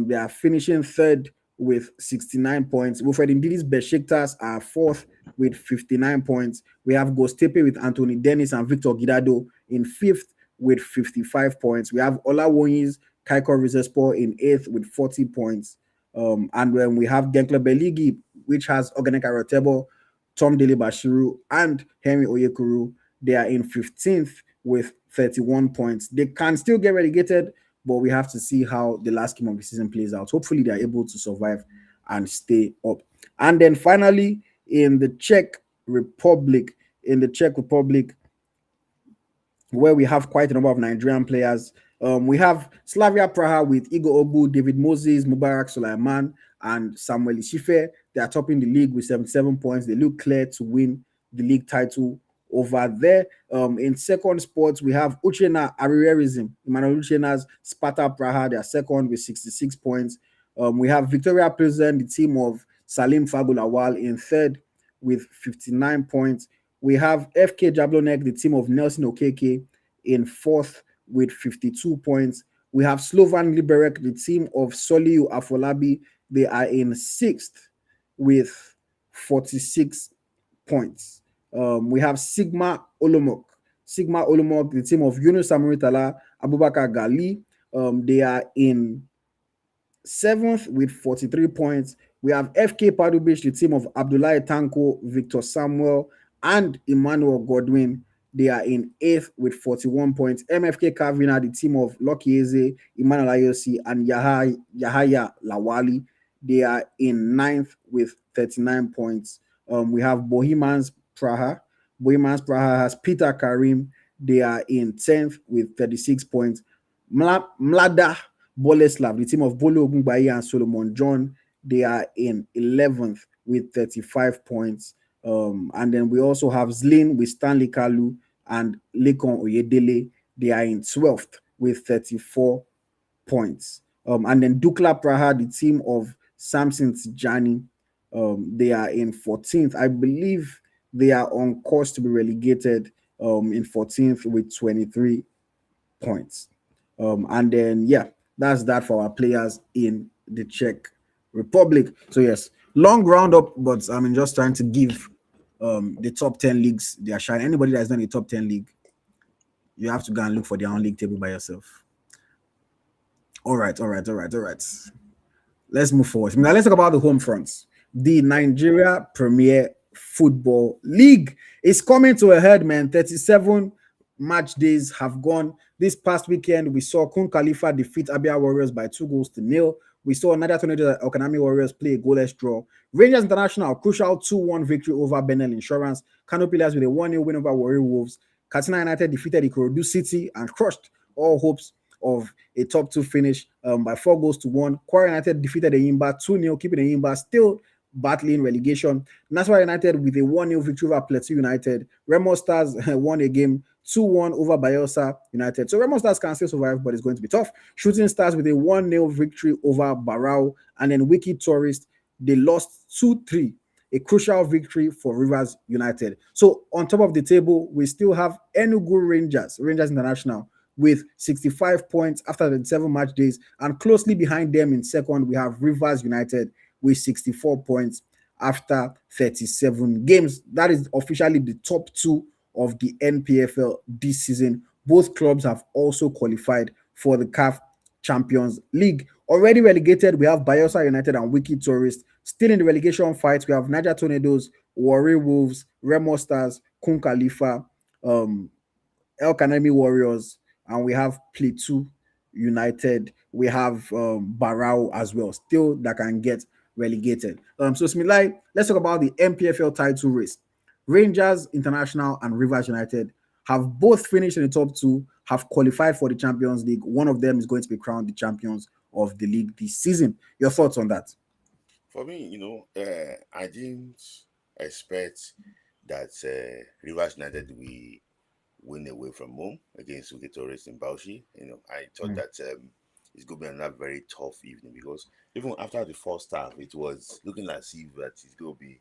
They are finishing third with 69 points. Wilfred Ndidi's Besiktas are fourth with 59 points. We have Gostepe with Anthony Dennis and Victor Gidado in fifth with 55 points. We have Olawonyi's Kaikor Rizespor in eighth with 40 points. And then we have Genkler Beligi, which has Organic Arotebo, Tom Dele Bashiru, and Henry Oyekuru. They are in 15th with 31 points. They can still get relegated, but we have to see how the last game of the season plays out. Hopefully, they are able to survive and stay up. And then finally, in the Czech Republic, where we have quite a number of Nigerian players. We have Slavia Praha with Igor Obu, David Moses, Mubarak Sulaiman, and Samuel Ishife. They are topping the league with 77 points. They look clear to win the league title over there. In second spots, we have Uchena Arirerism, Emmanuel Uchena's Sparta Praha. They are second with 66 points. We have Victoria Pilsen, the team of Salim Fagulawal, in third with 59 points. We have FK Jablonek, the team of Nelson Okeke, in fourth with 52 points. We have Slovan Liberec, the team of Soliu Afolabi. They are in sixth with 46 points. We have Sigma Olomok, the team of Yunus Samuritala, Abubakar Gali. They are in seventh with 43 points. We have FK Padubish, the team of Abdullahi Tanko, Victor Samuel, and Emmanuel Godwin. They are in eighth with 41 points. MFK Kavina, the team of Lucky Eze, Emmanuel Ayosi, and Yahaya Lawali. They are in ninth with 39 points. We have Bohemans Praha. Bohemans Praha has Peter Karim. They are in 10th with 36 points. Mlada Boleslav, the team of Bolo Ogunbayi and Solomon John, they are in 11th with 35 points. And then we also have Zlin with Stanley Kalu and Lekon Oyedele. They are in 12th with 34 points. And then Dukla Praha, the team of Samson Tijani, they are in 14th. I believe they are on course to be relegated in 14th with 23 points. And then, yeah, that's that for our players in the Czech Republic. So, yes, long roundup, but I'm just trying to give the top 10 leagues their shine. Anybody that's not in the top 10 league, you have to go and look for their own league table by yourself. All right. Let's move forward. Now, let's talk about the home fronts. The Nigeria Premier Football League is coming to a head, man. 37 match days have gone. This past weekend, we saw Kun Khalifa defeat Abia Warriors by 2-0. We saw another tornado Okanami Warriors play a goalless draw. Rangers International, crucial 2-1 victory over Benel Insurance. Kano Pillars with a 1-0 win over Warrior Wolves. Katsina United defeated Ikorodu City and crushed all hopes of a top two finish by 4-1. Kwara United defeated Eyimba 2-0, keeping Eyimba still battling relegation. Nasarawa United with a 1-0 victory over Plateau United. Remo Stars won a game 2-1 over Bayelsa United. So Remo Stars can still survive, but it's going to be tough. Shooting Stars with a 1-0 victory over Barao. And then Wiki Tourist, they lost 2-3. A crucial victory for Rivers United. So on top of the table, we still have Enugu Rangers International, with 65 points after the 7 match days. And closely behind them in second, we have Rivers United with 64 points after 37 games. That is officially the top two of the NPFL this season. Both clubs have also qualified for the CAF Champions League. Already relegated, we have Bayelsa United and Wiki Tourist. Still in the relegation fight, we have Niger Tornadoes, Warri Wolves, Remo Stars, Kun Khalifa, El Kanemi Warriors, and we have Plateau United. We have Barao as well, still that can get relegated. So Smilai, let's talk about the NPFL title race. Rangers International and Rivers United have both finished in the top two, have qualified for the Champions League. One of them is going to be crowned the champions of the league this season. Your thoughts on that? For me, I didn't expect that Rivers United will win away from home against Wiki Tourist in Bauchi. I thought that it's going to be another very tough evening, because even after the first half, it was looking as if that it's going to be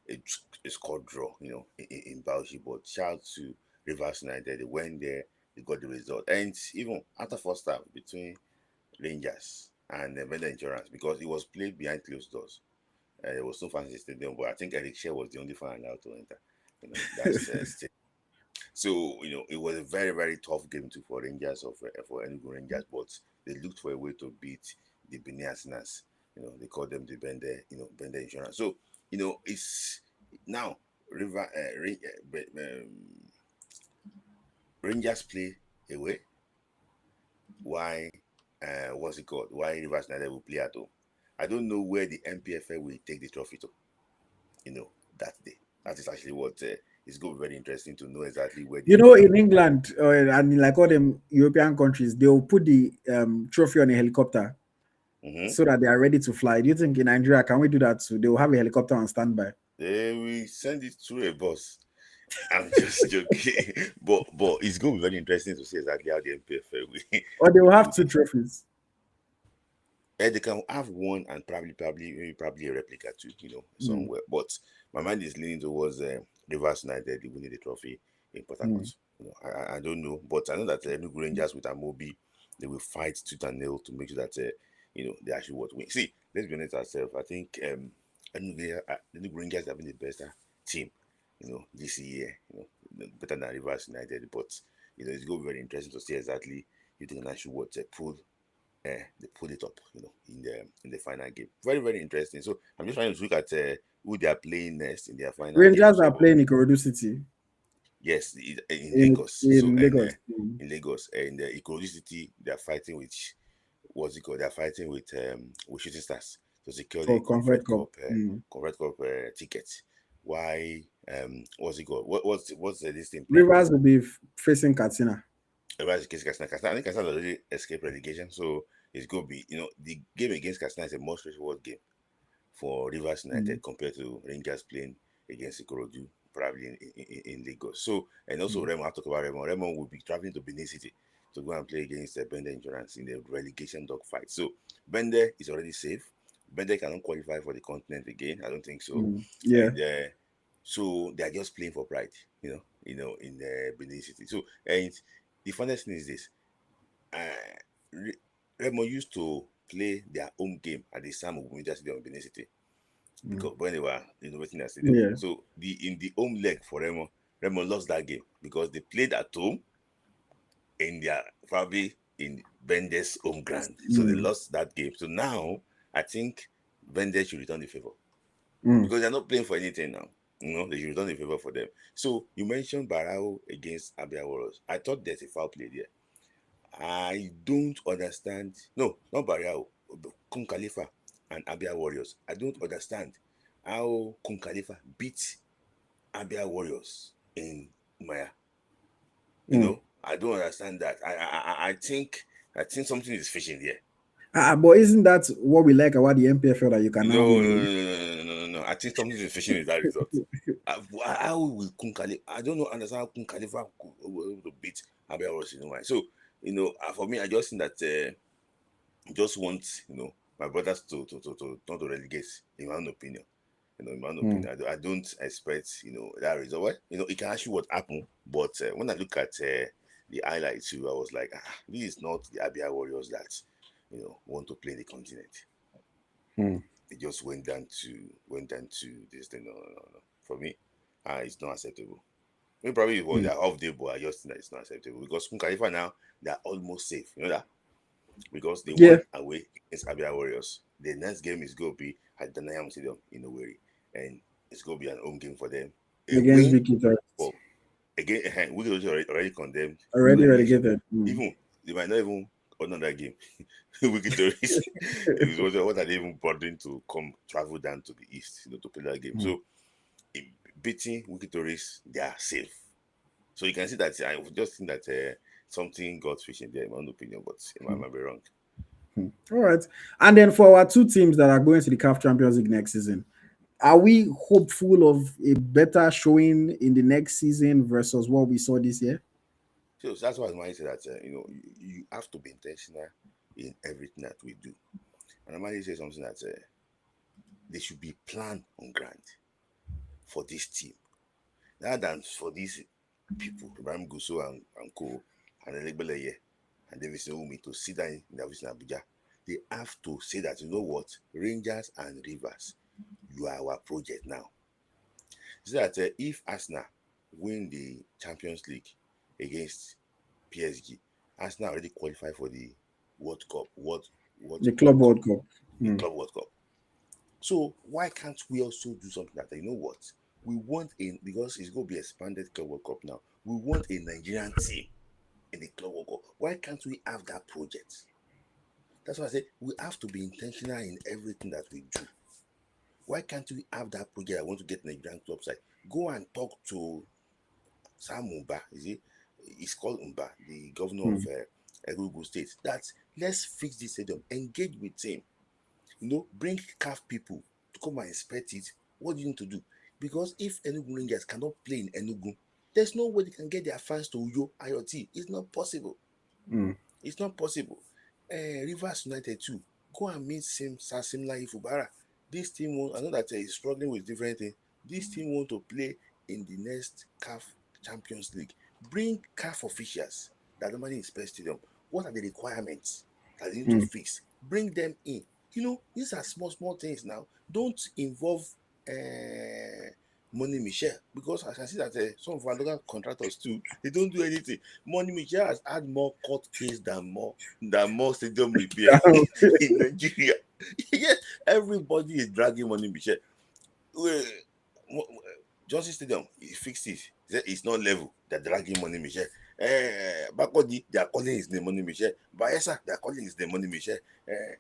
a score draw, in Bauchi. But shout out to Rivers United, they went there, they got the result. And even after first half between Rangers and Vendor Insurance, because it was played behind closed doors. There was no fans in the stadium, but I think Eric Shea was the only fan allowed to enter. That's so it was a very very tough game too for Rangers for Enugu Rangers, but they looked for a way to beat the Benin Asinas. They call them the Bender Insurance. So it's now Rangers play away. Why? What's it called? Why Rivers United will play at home? I don't know where the NPFL will take the trophy to. That day. That is actually what is going to be very interesting to know exactly where. In England and like all them European countries, they'll put the trophy on a helicopter so that they are ready to fly. Do you think in Nigeria can we do that too? They will have a helicopter on standby. They will send it through a bus. I'm just joking, but it's going to be very interesting to see exactly how the NPFL will. Or they will have 2 trophies. They can have one and probably a replica too, somewhere. But my mind is leaning towards Rivers United winning the trophy in Port Harcourt. I don't know, but I know that Enugu Rangers with Amobi, they will fight tooth and nail to make sure that they actually what win. See, let's be honest ourselves. I think Enugu Rangers have been the best team, this year, better than Rivers United. But it's going to be very interesting to see exactly you can actually what pull. They pull it up, in the final game. Very, very interesting. So I'm just trying to look at who they are playing next in their final Rangers game. are playing Ikorodu City. Yes, in Lagos. In Lagos. In Lagos. And Ikorodu City, they are fighting with what's it called? They are fighting with Shooting Stars to secure the Convert Cup tickets. Why? What's it called? What's this thing? Rivers will be facing Katsina. I think Katsina already escaped relegation, so it's going to be, the game against Katsina is a more straightforward game for Rivers United compared to Rangers playing against Ikorodu, probably in Lagos. So, and also Remo, I'll talk about Remo. Remo will be traveling to Benin City to go and play against Bender Insurance in the relegation dogfight. So, Bender is already safe. Bender cannot qualify for the continent again. I don't think so. Yeah. And, so they are just playing for pride, in Benin City. So, and the funniest thing is this: Remo used to play their home game at the Sam Ogunmedia Stadium in Benin City because when they were renovating their stadium. Yeah. So in the home leg for Remo lost that game because they played at home in their probably in Bender's home ground. So they lost that game. So now I think Bender should return the favor because they're not playing for anything now. They should return the favor for them. So you mentioned Barao against Abia Warriors. I thought there's a foul play there. I don't understand. No, not Barao. Kun Khalifa and Abia Warriors. I don't understand how Kun Khalifa beat Abia Warriors in Maya. I don't understand that. I think something is fishing here. But isn't that what we like about the NPFL that you can now win? No. I think something is fishing with that result. How will Kun Khalifa? I don't know. Understand how Kun Khalifa could beat Abia Warriors in Maya. So for me, I just think that just want my brothers to not to relegate. In my own opinion, I don't expect that result. Well, it can actually what happen. But when I look at the highlights too, I was like, this is not the Abia Warriors that want to play the continent. They just went down to this thing. No. For me, it's not acceptable. Maybe probably it was their off day, but I just think that it's not acceptable because Kun Khalifa now they're almost safe. You know that because they won away against Abia Warriors. The next game is going to be at the Nayam Stadium in Owerri, and it's going to be an home game for them. Against Vicky Torres. Again, we already condemned. Already relegated. Even they might not even another game. Wiki Torres. What are they even bothering to travel down to the east, to play that game? So beating Wiki Torres, they are safe. So you can see that I just think that something got fishing there, in my own opinion, but it might be wrong. All right. And then for our 2 teams that are going to the CAF Champions League next season, are we hopeful of a better showing in the next season versus what we saw this year? So that's why I might say that you have to be intentional in everything that we do. And I might say something that there should be plan on ground for this team, rather than for these people, Ibrahim Gusso and Co. and Elegbeleye and Davidson Umi to sit down in the office in Abuja. They have to say that, you know what, Rangers and Rivers, you are our project now. So that if Arsenal win the Champions League against PSG, Arsenal already qualified for the World Cup, The Club Cup, World Cup. the Club World Cup. So why can't we also do something that, you know what, we want because it's going to be expanded Club World Cup now. We want a Nigerian team in the Club World Cup. Why can't we have that project? That's why I say we have to be intentional in everything that we do. Why can't we have that project? I want to get Nigerian club side. Go and talk to Sam Mumba, is it? He's called Mba, the governor of Enugu State. That's let's fix this stadium. Engage with him. You know, bring CAF people to come and inspect it. What do you need to do? Because if Enugu Rangers cannot play in Enugu, there's no way they can get their fans to Uyo IoT. It's not possible. It's not possible. Rivers United too. Go and meet Similar Ifubara. This team I know that he's struggling with different things. This team want to play in the next CAF Champions League. Bring CAF officials that normally inspect stadium. What are the requirements that they need to fix? Bring them in. You know, these are small things now. Don't involve Money Michel, because I can see that some of our local contractors too, they don't do anything. Money Michel has had more court case than more stadium repair in Nigeria. Yes, everybody is dragging Money Michel. Johnson Stadium, he fixed it. He said it's not level. They're dragging Money Michel. Bakodi, they are calling his name Money Michel. Bayesa, they are calling his name Money Michel.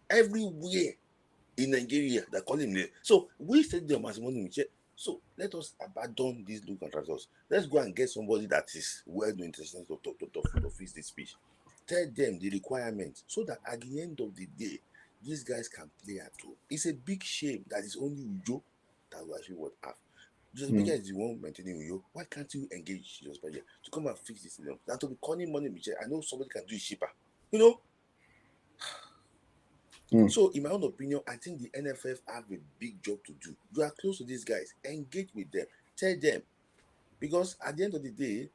Everywhere in Nigeria, they're calling him. So we stadium as Money Michel. So let us abandon these local contractors. Let's go and get somebody that is well known international to fix this speech. Tell them the requirements so that at the end of the day, these guys can play at home. It's a big shame that it's only Ujo that we actually would have. Just because is the one maintaining Uyo, why can't you engage just by to come and fix this thing? Than to be calling Money Michel. I know somebody can do it cheaper. You know. So, in my own opinion, I think the NFF have a big job to do. You are close to these guys, engage with them, tell them, because at the end of the day,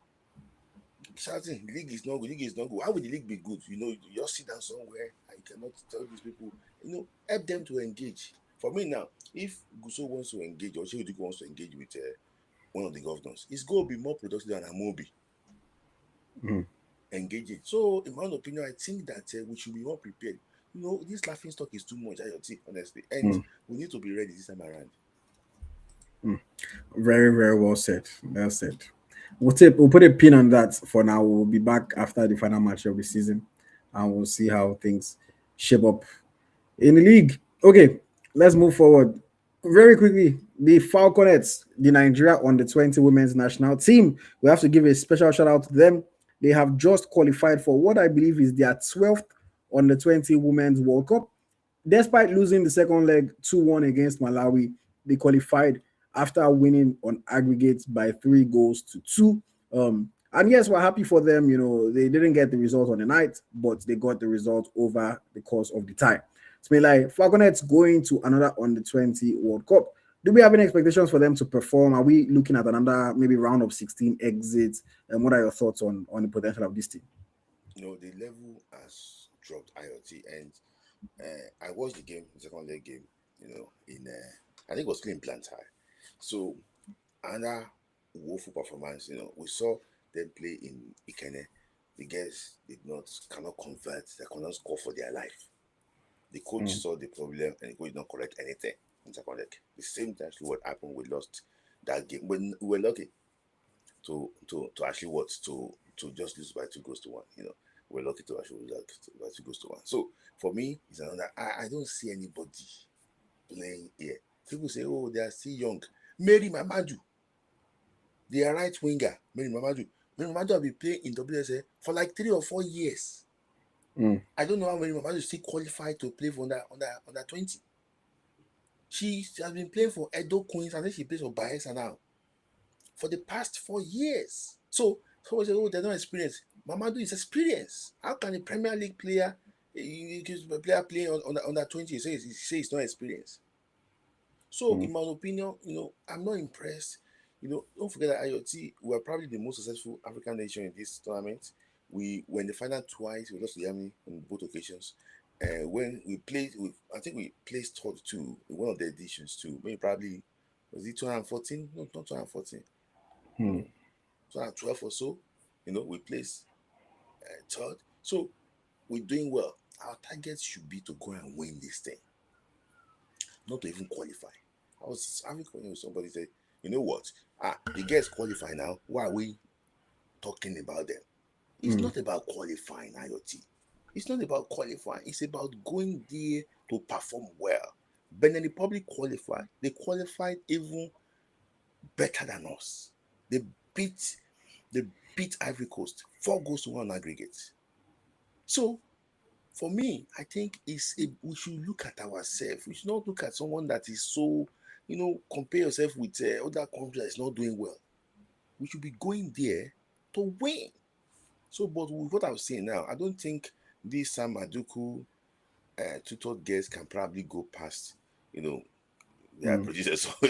shouting league is not good, league is not good. How will the league be good? You know, you just sit down somewhere and you cannot tell these people. You know, help them to engage. For me now, if Guso wants to engage or Chidozie wants to engage with one of the governors, it's going to be more productive than Amobi. Engaging. So, in my own opinion, I think that we should be more prepared. You know, this laughing stock is too much, honestly, and we need to be ready this time around. Very, very well said. Well said. We'll put a pin on that for now. We'll be back after the final match of the season, and we'll see how things shape up in the league. Okay, let's move forward very quickly. The Falconets, the Nigeria under-20 women's national team, we have to give a special shout out to them. They have just qualified for what I believe is their 12th under-20 women's World Cup. Despite losing the second leg 2-1 against Malawi, they qualified after winning on aggregate by 3-2. And yes, we're happy for them. You know, they didn't get the result on the night, but they got the result over the course of the time. It's been like Falconets going to another under-20 World Cup. Do we have any expectations for them to perform? Are we looking at another maybe round of 16 exits? And what are your thoughts on the potential of this team? You know, the level has dropped IoT, and I watched the game, the second leg game, you know, I think it was playing Plant High. So, another woeful performance, you know, we saw them play in Ikene. The guys cannot convert, they cannot score for their life. The coach saw the problem and the coach did not correct anything in second leg. The same thing actually what happened, we lost that game. When we were lucky to actually to just lose by 2-1, you know. We're lucky to actually lose by 2-1. So for me, it's another. I don't see anybody playing here. People say, oh, they are still young. Mary Mamadu, they are right winger. Mary Mamadu have been playing in WSA for like 3 or 4 years. I don't know how Mary Mamadu is still qualified to play for under 20. She has been playing for Edo Queens, and then she plays for Bayelsa now for the past 4 years. So someone say, oh, they're not experienced. Mamadu is experienced. How can a Premier League player A player playing on that 20 says he's not experienced. So, in my opinion, I'm not impressed. Don't forget that IoT were probably the most successful African nation in this tournament. We were in the final twice. We lost to Germany on both occasions. When we played, I think we placed third too in one of the editions too. Maybe probably was it 2014? No, not 2014. Hmm. 2012 or so. We placed third. So we're doing well. Our target should be to go and win this thing, not to even qualify. I was having conversation with somebody said, you know what? The guys qualify now. Why are we talking about them? It's not about qualifying, IoT. It's not about qualifying. It's about going there to perform well. Benin Republic qualified. They qualified even better than us. They beat they beat Ivory Coast 4-1 aggregate. So for me, I think we should look at ourselves. We should not look at someone that is so, compare yourself with other countries that's not doing well. We should be going there to win. So, but with what I'm saying now, I don't think this Sam Maduku tutored girls can probably go past, their producers 2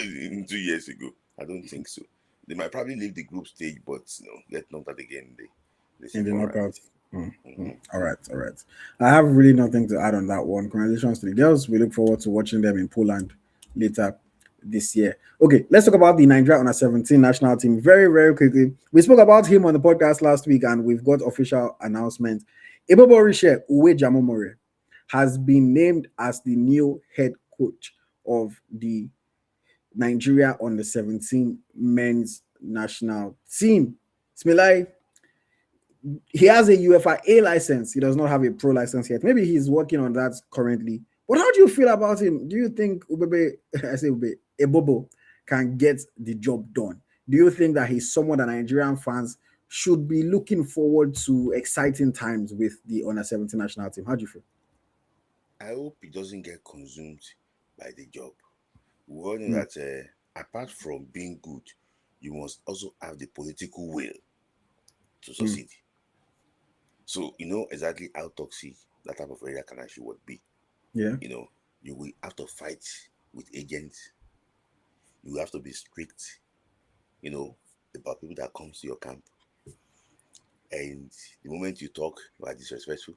years ago. I don't think so. They might probably leave the group stage, but let's not that again. They In the second round. knockout. All right, all right. I have really nothing to add on that one. Congratulations to the girls. We look forward to watching them in Poland later this year. Okay, let's talk about the Nigeria under 17 national team very, very quickly. We spoke about him on the podcast last week, and we've got official announcement. Eboborishe Uwe Jamomore has been named as the new head coach of the Nigeria under 17 men's national team. Smilai, he has a UFA A license. He does not have a pro license yet. Maybe he's working on that currently. But how do you feel about him? Do you think Ubebe, I say Ube, Ebobo can get the job done? Do you think that he's someone that Nigerian fans should be looking forward to exciting times with the under 17 national team? How do you feel? I hope he doesn't get consumed by the job. We all know that apart from being good, you must also have the political will to succeed. So you know exactly how toxic that type of area can actually would be. Yeah. You will have to fight with agents. You will have to be strict, about people that comes to your camp. And the moment you talk, you are disrespectful.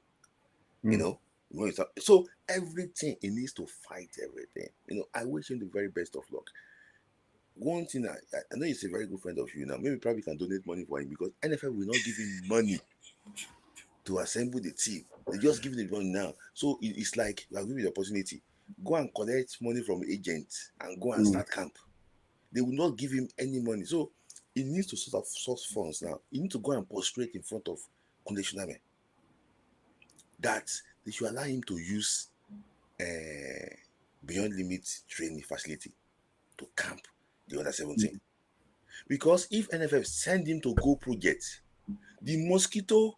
So everything he needs to fight everything. I wish him the very best of luck. One thing I know he's a very good friend of you now. Maybe probably can donate money for him because NFL will not give him money to assemble the team. They just give him the money now. So it's like you are giving the opportunity. Go and collect money from agents and go and start camp. They will not give him any money. So he needs to sort of source funds now. He needs to go and prostrate in front of conditioner that they should allow him to use beyond limit training facility to camp the under 17. Because if NFL send him to Go Project, the mosquito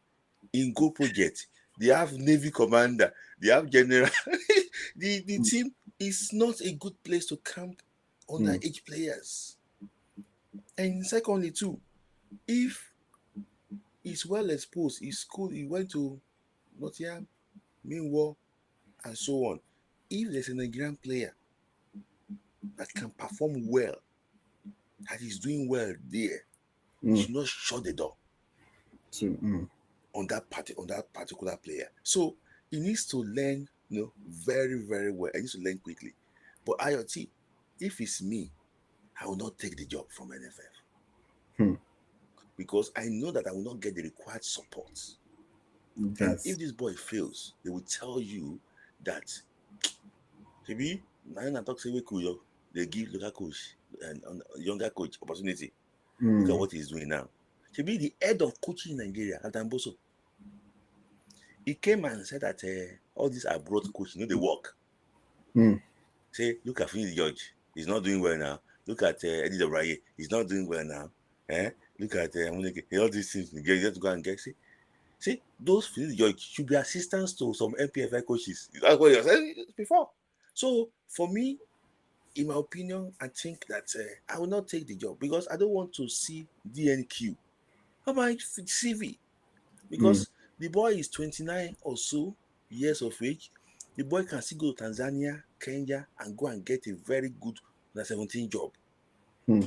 in Go Project, they have Navy commander, they have general. the team is not a good place to camp underage players. And secondly, too, if he's well exposed, he's school, he went to Nottingham, Meanwhile, and so on. If there's a Nigerian player that can perform well, that is doing well there, you should not shut the door on that particular player. So he needs to learn, very, very well. He needs to learn quickly. But IoT, if it's me, I will not take the job from NFF. Because I know that I will not get the required support. And if this boy fails, they will tell you that maybe they give local coach and younger coach opportunity. Look at what he's doing now. Maybe the head of coaching in Nigeria, Adamboso, he came and said that all these abroad coaching, they work. Say, look at Fini George, he's not doing well now. Look at Eddie Dobraye, he's not doing well now. Look at all these things. You have to go and get. See, those Fini George should be assistants to some NPFL coaches. That's what you said before. So for me, in my opinion, I think that I will not take the job because I don't want to see DNQ. How about CV? Because the boy is 29 or so. years of age, the boy can still go to Tanzania, Kenya, and go and get a very good under 17 job. Hmm.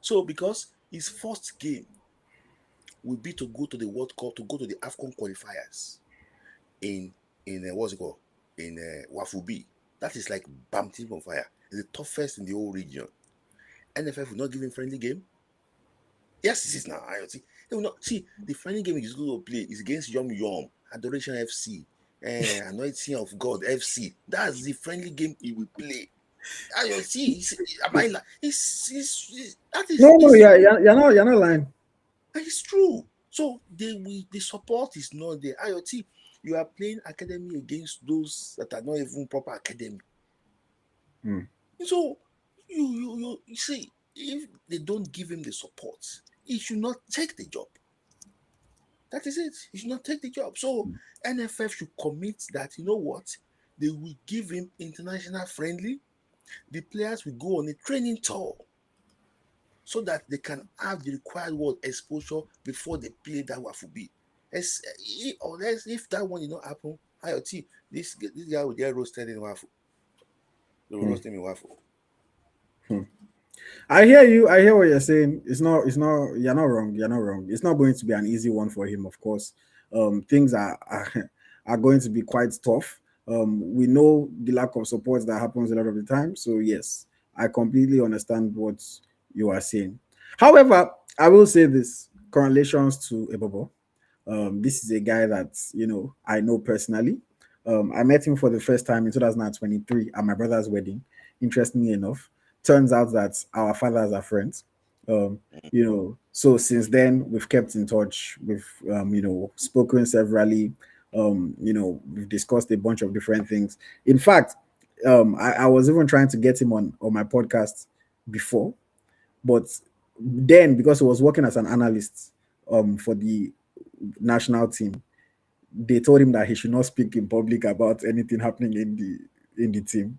So because his first game will be to go to the World Cup, to go to the AFCON qualifiers in what's it called? In Wafubi. That is like baptism on fire. It's the toughest in the whole region. NFF will not give him friendly game. Yes, it is now. IoT. They will not see the friendly game he's going to play is against Yom Yom, Adoration FC, Anointing of God FC. That's the friendly game he will play. IoT. Am I like? That is No, you're not lying. it's true. So the support is not there. IoT, you are playing academy against those that are not even proper academy. Hmm. So you see, if they don't give him the support, he should not take the job. That is it. He should not take the job. So NFF should commit that, you know what, they will give him international friendly. The players will go on a training tour so that they can have the required world exposure before they play that Wafubi. Unless if that one did not happen, IoT, this guy will get roasted in Wafu. They will roast him in Wafu. I hear you. I hear what you're saying. You're not wrong. You're not wrong. It's not going to be an easy one for him, of course. Things are going to be quite tough. We know the lack of support that happens a lot of the time. So yes, I completely understand what you are saying. However, I will say this: congratulations to Ebobo. This is a guy that I know personally. I met him for the first time in 2023 at my brother's wedding. Interestingly enough, turns out that our fathers are friends. So since then we've kept in touch. We've spoken severally. We've discussed a bunch of different things. In fact, I was even trying to get him on my podcast before, but then because he was working as an analyst for the national team, they told him that he should not speak in public about anything happening in the team.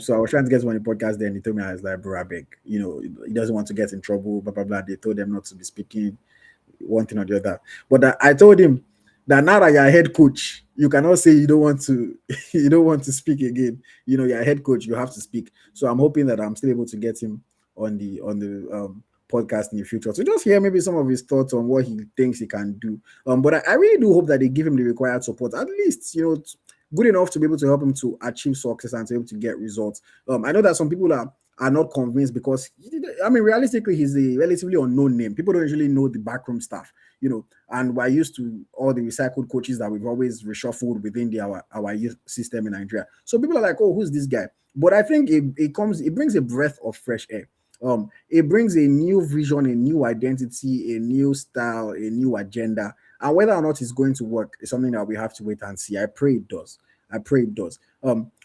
So I was trying to get him on the podcast. Then he told me, I was like, bro, I beg, he doesn't want to get in trouble, blah blah blah. They told them not to be speaking one thing or the other. But I told him that now that you're a head coach, you cannot say you don't want to you don't want to speak again. You're a head coach, you have to speak. So I'm hoping that I'm still able to get him on the podcast in the future to just hear maybe some of his thoughts on what he thinks he can do. But I really do hope that they give him the required support, at least good enough to be able to help him to achieve success and to be able to get results. I know that some people are not convinced because realistically, he's a relatively unknown name. People don't usually know the backroom stuff, and we're used to all the recycled coaches that we've always reshuffled within our youth system in Nigeria. So people are like, oh, who's this guy? But I think it brings a breath of fresh air. It brings a new vision, a new identity, a new style, a new agenda. And whether or not it's going to work is something that we have to wait and see. I pray it does.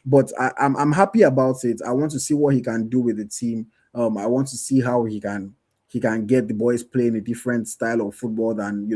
But I'm happy about it. I want to see what he can do with the team. I want to see how he can get the boys playing a different style of football than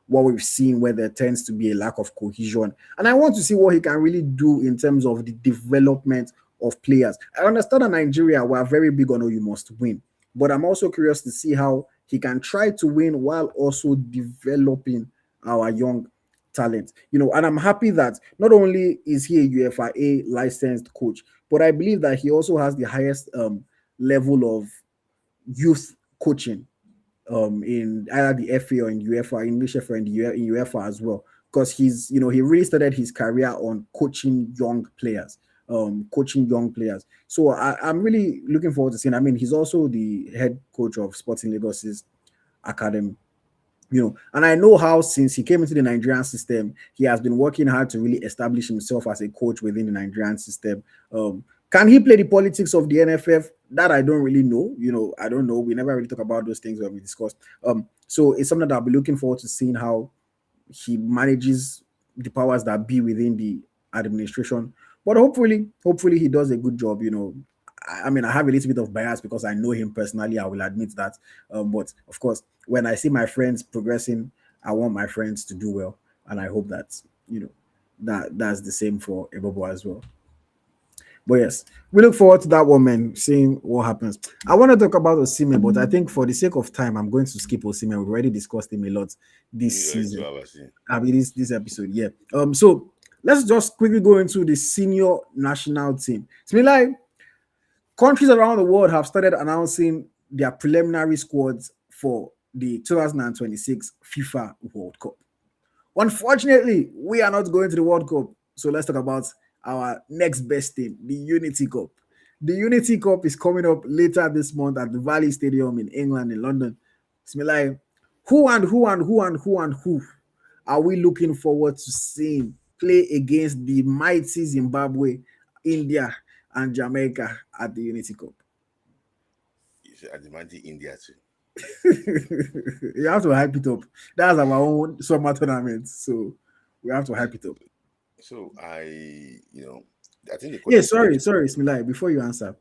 what we've seen, where there tends to be a lack of cohesion. And I want to see what he can really do in terms of the development of players. I understand that Nigeria, we're very big on, oh, you must win. But I'm also curious to see how he can try to win while also developing our young talent. And I'm happy that not only is he a UFA licensed coach, but I believe that he also has the highest level of youth coaching in either the FA or in UEFA, English FA and in UEFA as well. Because he really started his career on coaching young players. So I'm really looking forward to seeing. He's also the head coach of Sporting Lagos's academy. And I know how since he came into the Nigerian system, he has been working hard to really establish himself as a coach within the Nigerian system. Can he play the politics of the NFF? That I don't really know. I don't know. We never really talk about those things when we discuss. So it's something that I'll be looking forward to seeing how he manages the powers that be within the administration. But hopefully he does a good job. I have a little bit of bias because I know him personally. I will admit that. But of course, when I see my friends progressing, I want my friends to do well, and I hope that that's the same for Ebobo as well. But yes, we look forward to that one, man, seeing what happens. I want to talk about Osimhen, but I think for the sake of time, I'm going to skip Osimhen. We've already discussed him a lot this season. This episode, yeah. So let's just quickly go into the senior national team. It's been like countries around the world have started announcing their preliminary squads for the 2026 FIFA World Cup. Unfortunately, we are not going to the World Cup. So let's talk about our next best thing, the Unity Cup. The Unity Cup is coming up later this month at the Valley Stadium in England, in London. Smilai, who are we looking forward to seeing play against the mighty Zimbabwe, India, and Jamaica at the Unity Cup? You should admire India too. You have to hype it up. That's our own summer tournament, so we have to hype it up. So I think the Yeah, question sorry, could. Smilai. Before you answer,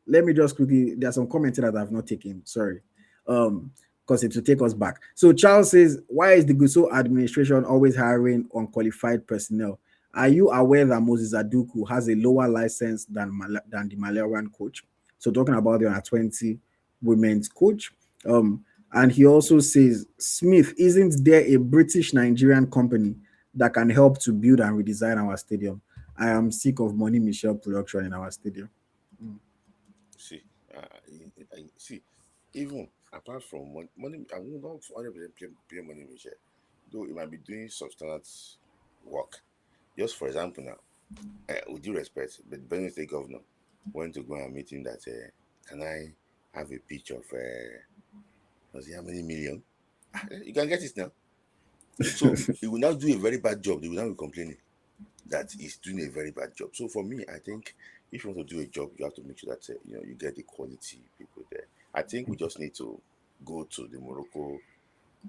let me just quickly. There are some comments that I've not taken. Sorry, because it will take us back. So Charles says, "Why is the Guso administration always hiring unqualified personnel? Are you aware that Moses Aduku has a lower license than the Malawian coach?" So talking about the under 20 women's coach. And he also says, "Smith, isn't there a British Nigerian company that can help to build and redesign our stadium? I am sick of Money Michelle production in our stadium." See, see, even apart from money, I will not 100% pay money, Michelle. Though it might be doing substance work. Just for example, now, with due respect, but Benue State Governor went to go and meet him that can I have a picture of was it how many million? You can get it now. So he will now do a very bad job. They will now be complaining that he's doing a very bad job. So for me, I think if you want to do a job, you have to make sure that you get the quality people there. I think we just need to go to the Morocco.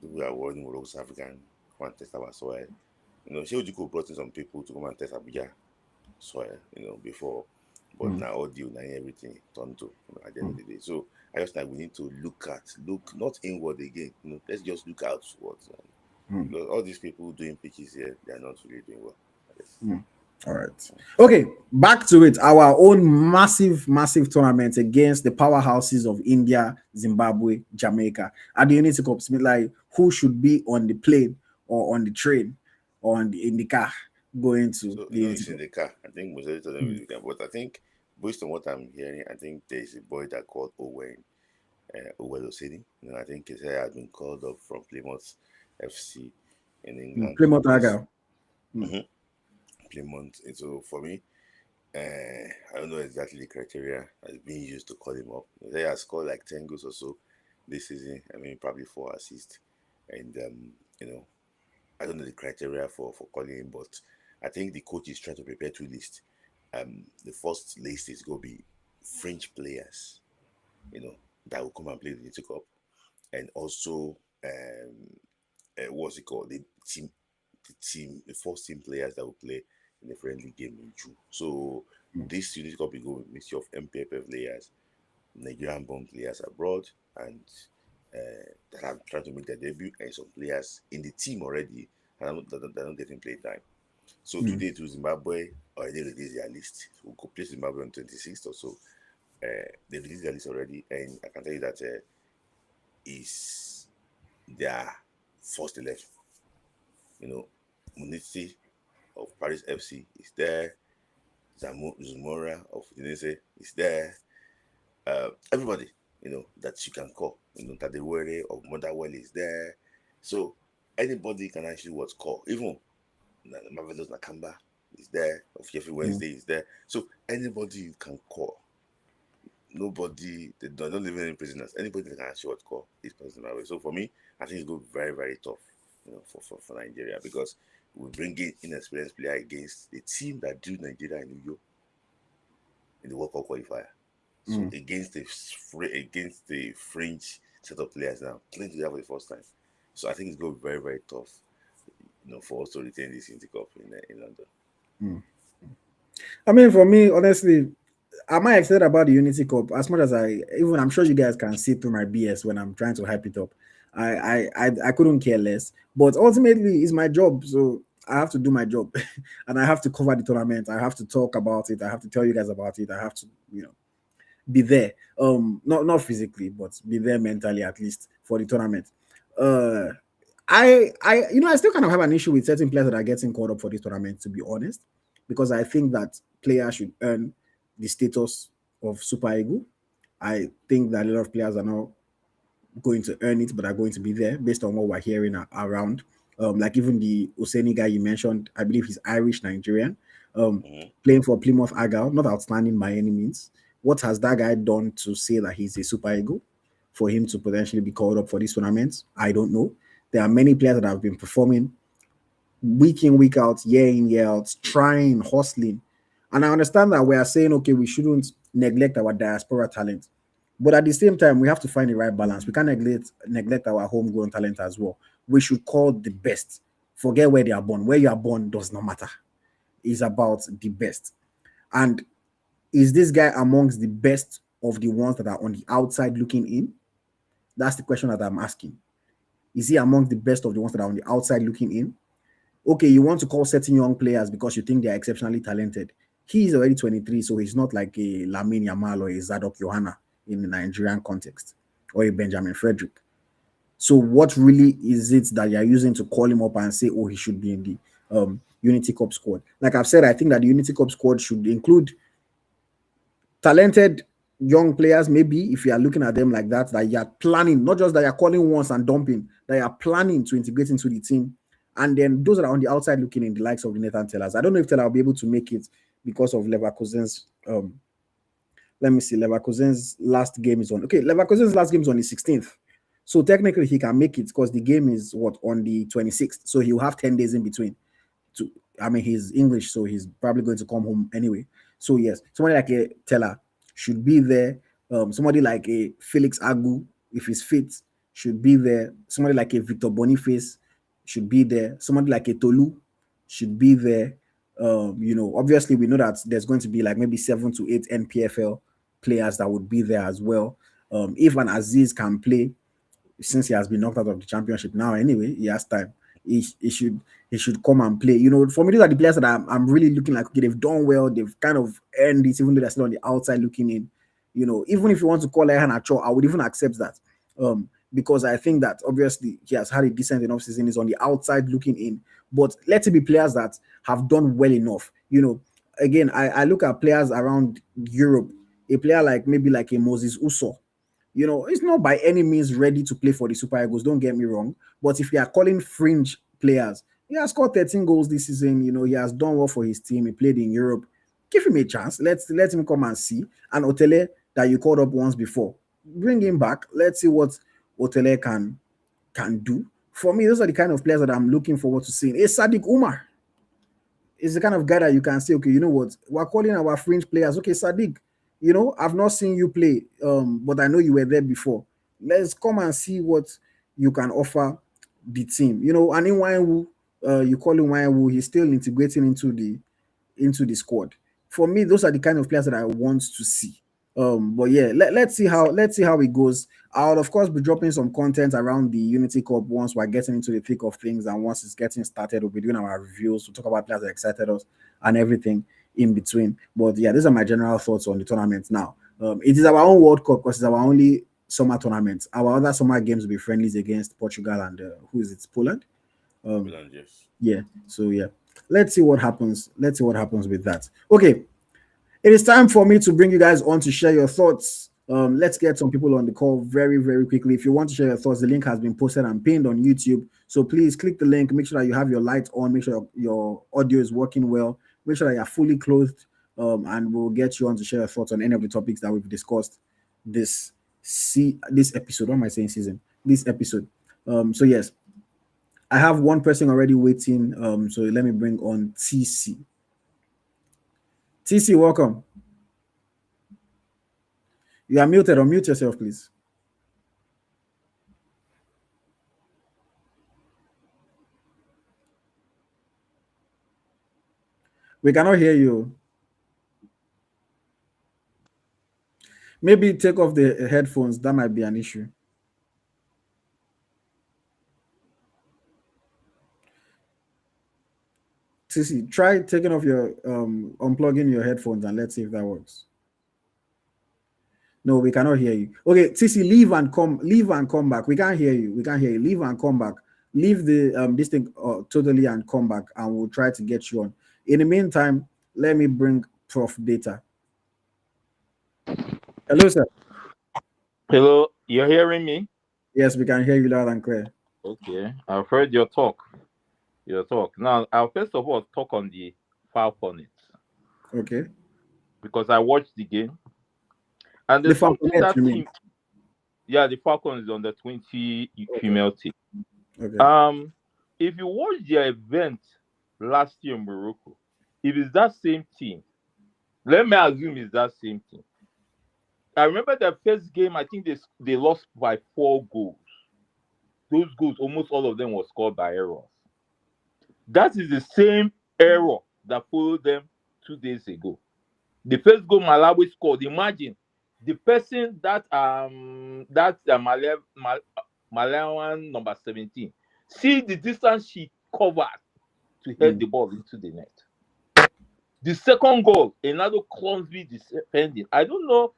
We are working Morocco's African, come and test our soil. Sheojiko brought in some people to come and test Abuja soil, before. But now audio, now everything turned to at the end of the day. So I just think we need to look not inward again. Let's just look outwards. Because all these people doing pitches here, they are not really doing well. Yes. All right. Okay, back to it. Our own massive tournament against the powerhouses of India, Zimbabwe, Jamaica. At the Unity Cup, like who should be on the plane or on the train or in the car going to So the Unity it's in Cup? the car. I think most of it in the car. But I think based on what I'm hearing, I think there's a boy that called OL Lyonnes. I think his hair has been called up from Plymouth FC in England. Plymouth Argyle. Plymouth. And so for me, I don't know exactly the criteria that's being used to call him up. They have scored like 10 goals or so this season. I mean, probably 4 assists. And, I don't know the criteria for calling him, but I think the coach is trying to prepare 2 lists. The first list is going to be French players, that will come and play the Unity Cup. And also, what's it called? The first team players that will play in the friendly game in June. So this Unity Cup will go with a mixture of NPFL players, Nigerian born players abroad, and that are trying to make their debut, and some players in the team already and they're not getting play time. So today to Zimbabwe already released their list. We'll go play Zimbabwe on 26th or so. They released their list already, and I can tell you that is their first 11. Munisi of Paris FC is there. Zumora of Udinese is there. Everybody, that you can call. Tadewere of Motherwell is there. So anybody can actually call. Even Marvelous Nakamba is there. Of Jeffrey Wednesday is there. So anybody you can call. Nobody, they don't live in any prisoners. Anybody that can actually call is person that way. So for me, I think it's going to be very, very tough, for Nigeria, because we bring in inexperienced player against the team that drew Nigeria in New York in the World Cup qualifier. So against the French set of players now, playing together for the first time. So I think it's going to be very, very tough, for us to retain this Unity Cup in London. I mean, for me, honestly, am I excited about the Unity Cup as much as I'm sure you guys can see through my BS when I'm trying to hype it up. I couldn't care less, but ultimately it's my job, so I have to do my job and I have to cover the tournament. I have to talk about it. I have to tell you guys about it. I have to, be there. Not physically, but be there mentally at least for the tournament. I still kind of have an issue with certain players that are getting called up for this tournament, to be honest, because I think that players should earn the status of Super Eagle. I think that a lot of players are not going to earn it, but are going to be there based on what we're hearing around. Like even the Oseni guy you mentioned, I believe he's Irish Nigerian, Mhm. playing for Plymouth Argyle, not outstanding by any means. What has that guy done to say that he's a Super Eagle for him to potentially be called up for this tournament? I don't know. There are many players that have been performing week in, week out, year in, year out, trying, hustling. And I understand that we are saying, okay, we shouldn't neglect our diaspora talent. But at the same time, we have to find the right balance. We can't neglect our homegrown talent as well. We should call the best. Forget where they are born. Where you are born does not matter. It's about the best. And is this guy amongst the best of the ones that are on the outside looking in? That's the question that I'm asking. Is he among the best of the ones that are on the outside looking in? Okay, you want to call certain young players because you think they are exceptionally talented. He's already 23, so he's not like a Lamine Yamal or a Zadok Johanna in the Nigerian context or a Benjamin Frederick. So what really is it that you're using to call him up and say, oh, he should be in the Unity Cup squad? Like I've said, I think that the Unity Cup squad should include talented young players, maybe if you are looking at them like that you're planning, not just that you're calling once and dumping, that you're planning to integrate into the team. And then those that are on the outside looking in, the likes of the Nathan Tellers. I don't know if Teller will be able to make it because of Leverkusen's let me see, Leverkusen's last game is on. Okay, Leverkusen's last game is on the 16th. So technically he can make it because the game is what on the 26th. So he'll have 10 days in between to I mean he's English, so he's probably going to come home anyway. So yes, somebody like a Teller should be there. Somebody like a Felix Agu, if he's fit, should be there. Somebody like a Victor Boniface should be there. Somebody like a Tolu should be there. Obviously we know that there's going to be like maybe 7 to 8 NPFL players that would be there as well. If an Aziz can play, since he has been knocked out of the championship now anyway, he has time. He should come and play. For me, these are the players that I'm really looking like, okay, they've done well, they've kind of earned it, even though they're still on the outside looking in. Even if you want to call Ehan Acho, I would even accept that. Because I think that obviously he has had a decent enough season, is on the outside looking in. But let it be players that have done well enough. Again, I look at players around Europe, a player like maybe like a Moses Uso. He's not by any means ready to play for the Super Eagles, don't get me wrong. But if you are calling fringe players, he has scored 13 goals this season. He has done well for his team. He played in Europe. Give him a chance. Let him come and see. And Otele, that you called up once before, bring him back. Let's see what Otele can do. For me, those are the kind of players that I'm looking forward to seeing. A Sadiq Umar is the kind of guy that you can say, okay, you know what? We're calling our fringe players. Okay, Sadiq, I've not seen you play, but I know you were there before. Let's come and see what you can offer the team. And in Wanwu, you call him Wanwu, he's still integrating into the squad. For me, those are the kind of players that I want to see. But yeah, let's see how it goes. I'll of course be dropping some content around the Unity Cup once we're getting into the thick of things, and once it's getting started, we'll be doing our reviews. We'll talk about players that excited us and everything in between. But yeah, these are my general thoughts on the tournament now. It is our own World Cup because it's our only summer tournament. Our other summer games will be friendlies against Portugal and who is it? Poland. Yes. Yeah. So yeah, let's see what happens. Let's see what happens with that. Okay, it is time for me to bring you guys on to share your thoughts. Let's get some people on the call very, very quickly. If you want to share your thoughts, the link has been posted and pinned on YouTube. So please click the link. Make sure that you have your lights on. Make sure your audio is working well. Make sure that you're fully clothed. And we'll get you on to share your thoughts on any of the topics that we've discussed this episode. What am I saying? Season. This episode. So yes, I have one person already waiting. So let me bring on TC. TC, welcome. You are muted. Unmute yourself, please. We cannot hear you. Maybe take off the headphones. That might be an issue. TC, try taking off your unplugging your headphones and let's see if that works. No, we cannot hear you. Okay, TC, leave and come back. We can't hear you. We can't hear you. Leave and come back. leave the this thing totally and come back, and we'll try to get you on. In the meantime, let me bring Prof Data. Hello, sir. Hello, you're hearing me? Yes, we can hear you loud and clear. Okay, I've heard your talk. Your talk. Now, I'll first of all talk on the Falconets Okay. because I watched the game, and The there's something Falconets, that you mean? team. Yeah, the Falcons is on the 20 Okay. female team. Okay. If you watch their event last year in Morocco, if it's that same team, let me assume it's that same team. I remember the first game. I think they lost by 4 goals. Those goals, almost all of them, were scored by errors. That is the same error that followed them 2 days ago. The first goal Malawi scored. Imagine the person Malawian number 17. See the distance she covered to head the ball into the net. The second goal, another clumsy defending. I don't know.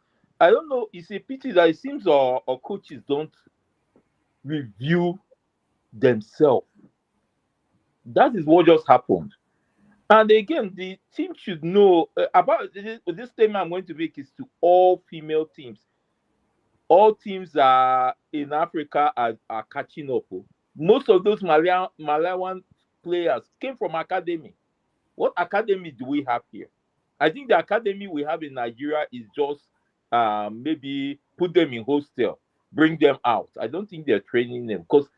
It's a pity that it seems our coaches don't review themselves. That is what just happened. And again, the team should know about this statement I'm going to make is to all female teams. All teams are in Africa are catching up. Most of those Malawian players came from academy. What academy do we have here? I think the academy we have in Nigeria is just maybe put them in hostel, bring them out. I don't think they're training them because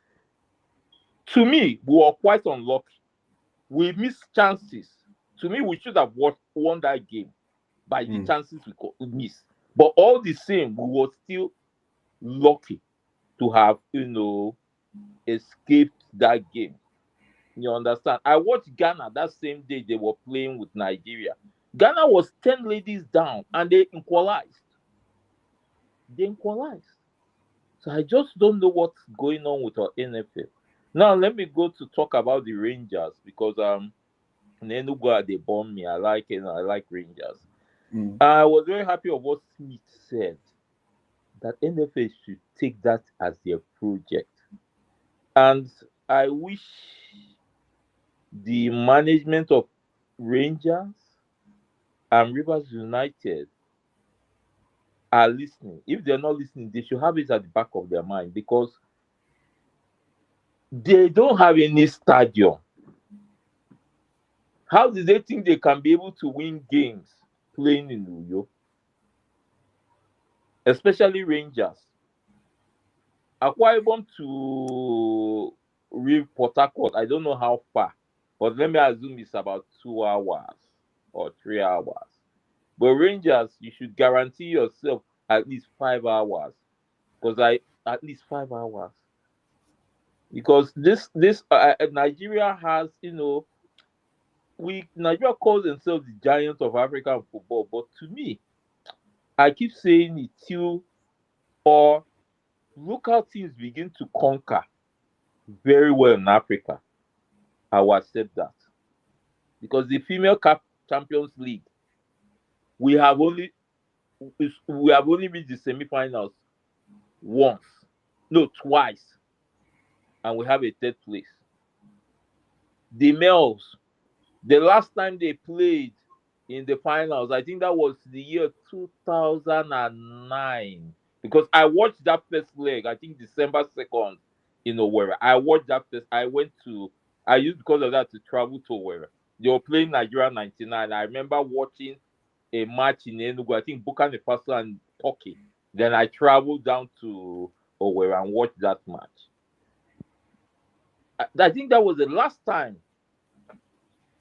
to me, we were quite unlucky. We missed chances. To me, we should have won that game by the chances we missed. But all the same, we were still lucky to have, escaped that game. You understand? I watched Ghana that same day they were playing with Nigeria. Ghana was 10 ladies down and they equalized. So I just don't know what's going on with our NFL. Now let me go to talk about the Rangers because Enugu they bomb me. I like it. I like Rangers. I was very happy of what Smith said that NFL should take that as their project, and I wish the management of Rangers and Rivers United are listening. If they're not listening, they should have it at the back of their mind because they don't have any stadium. How do they think they can be able to win games playing in New York? Especially Rangers. Akwa Ibom to Port Harcourt, I don't know how far, but let me assume it's about 2 hours or 3 hours. But Rangers, you should guarantee yourself at least 5 hours, because at least 5 hours, because this Nigeria has, Nigeria calls themselves the giant of African football, but to me, I keep saying it till or local teams begin to conquer very well in Africa, I will accept that. Because the female Champions League, we have only reached the semi-finals once, no, twice, and we have a third place. The males, the last time they played in the finals, I think that was the year 2009. Because I watched that first leg, I think December 2nd in Owerri. I watched that first. I used because of that to travel to Owerri. They were playing Nigeria 99. I remember watching a match in Enugu, I think Burkina Faso and Turkey. Then I traveled down to Owerri and watched that match. I think that was the last time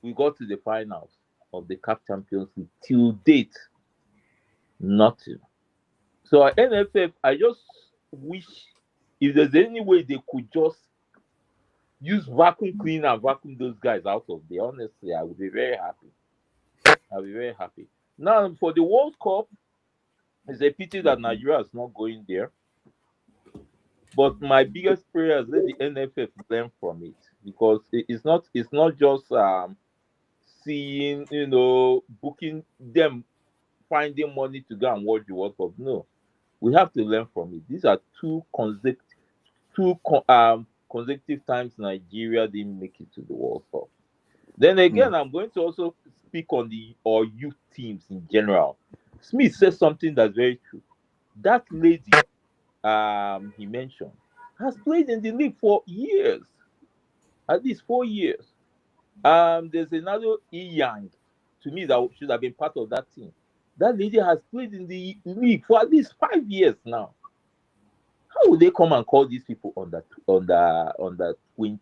we got to the finals of the CAF Champions League. Till date, nothing. So at NFF, I just wish if there's any way they could just use vacuum cleaner and vacuum those guys out of there. Honestly, I would be very happy. I'll be very happy. Now for the World Cup, it's a pity that Nigeria is not going there. But my biggest prayer is let the NFF learn from it, because it's not just seeing, booking them, finding money to go and watch the World Cup. No, we have to learn from it. These are two consecutive times Nigeria didn't make it to the World Cup. Then again, I'm going to also speak on the or youth teams in general. Smith says something that's very true. That lady, he mentioned, has played in the league for years, at least 4 years. There's another Yang, to me, that should have been part of that team. That lady has played in the league for at least 5 years now. How would they come and call these people on that 20?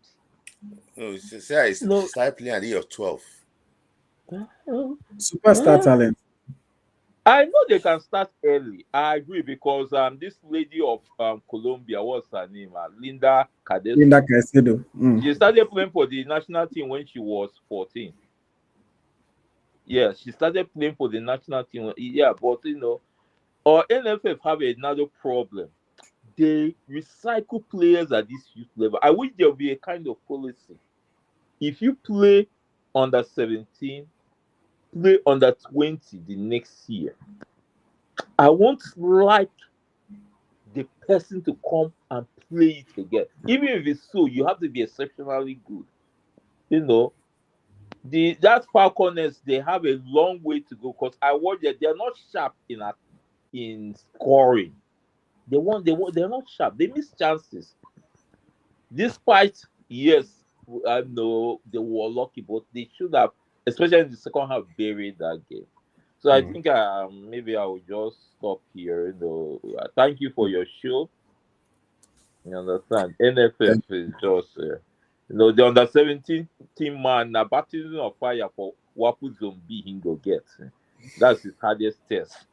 No, say I No, started playing at the age of 12. Superstar talent. I know they can start early. I agree because this lady of Colombia, what's her name? Linda Caicedo. Linda Caicedo. She started playing for the national team when she was 14. Yeah, she started playing for the national team. Yeah, but our NFF have another problem. They recycle players at this youth level. I wish there would be a kind of policy. If you play under 17, play under 20 the next year. I won't like the person to come and play it again. Even if it's so, you have to be exceptionally good. That Falconets, they have a long way to go because I watch that they're not sharp in scoring. They're not sharp. They miss chances. Despite, yes, I know they were lucky, but they should have, especially in the second half, buried that game. So I think maybe I will just stop here. Thank you for your show. You understand? NFF is just, the under 17 team man, a baptism of fire for Wapu Zombie he go get. That's his hardest test.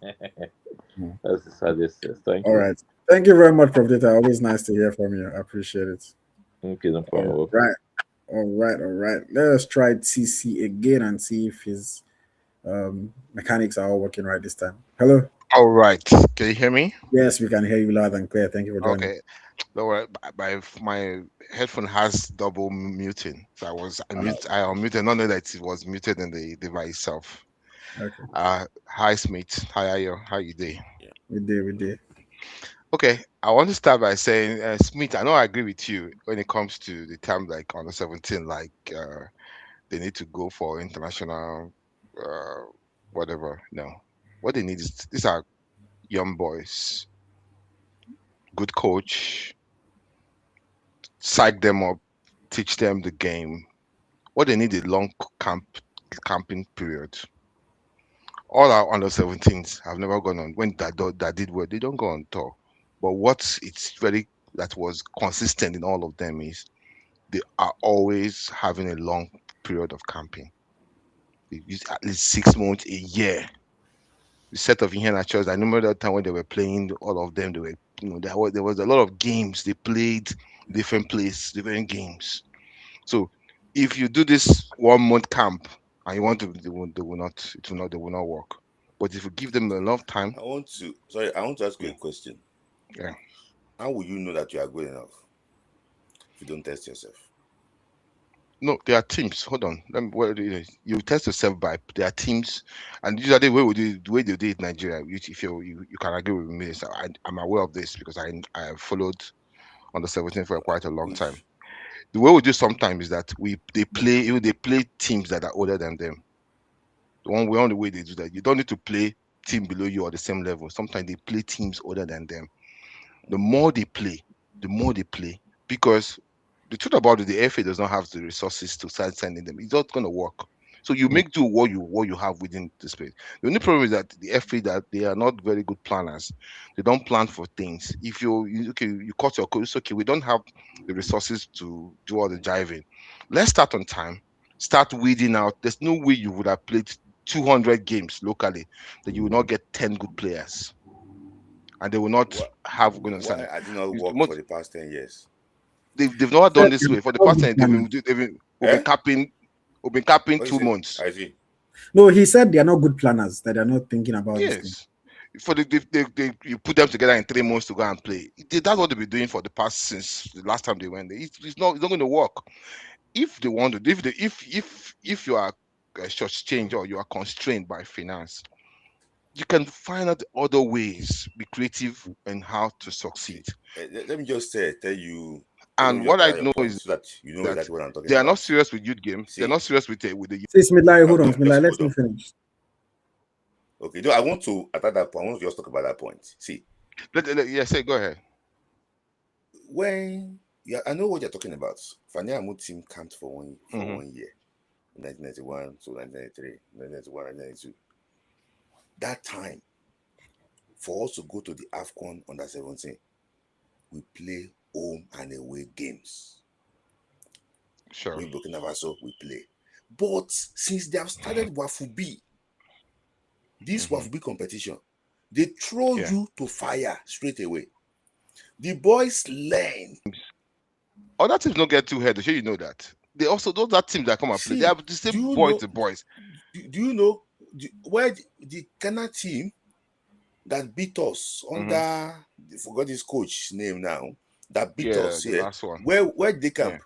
That's his hardest test. Thank All you. right. Thank you very much, Prof. Data. Always nice to hear from you. I appreciate it. Okay, no problem. All right. All right. Let us try TC again and see if his mechanics are all working right this time. Hello. All right. Can you hear me? Yes, we can hear you loud and clear. Thank you for joining. Okay. Don't worry. My headphone has double muting, so I unmuted, not know that it was muted in the device itself. Okay. Hi Smith. How are you doing? Yeah. We did. Okay. I want to start by saying, Smith, I know I agree with you when it comes to the time like under 17, like they need to go for international, whatever. No, what they need is these are young boys, good coach, psych them up, teach them the game. What they need is long camping period. All our under 17s have never gone on. When that did well, they don't go on tour. But what it's very that was consistent in all of them is they are always having a long period of camping. They use at least 6 months, a year. The set of Indian Nachos, I remember that time when they were playing, all of them, they were, there was a lot of games. They played different places, different games. So if you do this 1 month camp and you want to, they will not work. But if you give them enough time, I want to ask you a question. Yeah. How will you know that you are good enough if you don't test yourself? No, there are teams. Hold on. You test yourself by there are teams, and usually the way they do it in Nigeria. If you can agree with me, so I'm aware of this because I have followed under 17 for quite a long time. The way we do sometimes is that they play teams that are older than them. The only way they do that. You don't need to play team below you or the same level. Sometimes they play teams older than them. The more they play, because the truth about it, the FA does not have the resources to start sending them. It's not going to work. So you make do what you have within the space. The only problem is that the FA that they are not very good planners. They don't plan for things. If you cut your coat, it's okay. We don't have the resources to do all the jiving. Let's start on time. Start weeding out. There's no way you would have played 200 games locally that you will not get 10 good players, and they will not have good understanding. Why I did not work for the past 10 years? They've never done this way for the past 10. We've been capping 2 months. I see. No, he said they are not good planners, that they are not thinking about this thing. For you put them together in 3 months to go and play. That's what they've been doing for the past since the last time they went there. It's not going to work. If they want to, if you are shortchanged or you are constrained by finance, you can find out other ways. Be creative in how to succeed. Let me just tell you. And your what I your know point is so that you know that exactly what I'm talking they are not about. serious with youth game. They're See, not serious with the Say Smilai, hold on, no, just Smilai, let hold me on. finish. Okay, no, I want to attack that point. I want to just talk about that point. See, yeah, say go ahead. when I know what you're talking about. Fania team camped for Mm-hmm. 1 year, 1991 to 1993, 1991, 1992. That time, for us to go to the AFCON under 17, we play home and away games. Sure. We Burkina Faso, we play. But since they have started Wafubi, this Mm-hmm. Wafubi competition, they throw Yeah. you to fire straight away. The boys learn. Other teams don't get too head. I'm sure you know that. They also those are teams that come and play. They See, have the same do you boys, know? the boys. Do you know where the Ghana team that beat us under? Mm-hmm. I forgot his coach's name now. That beat Yeah, us the here. last one. Where did they camp? Yeah.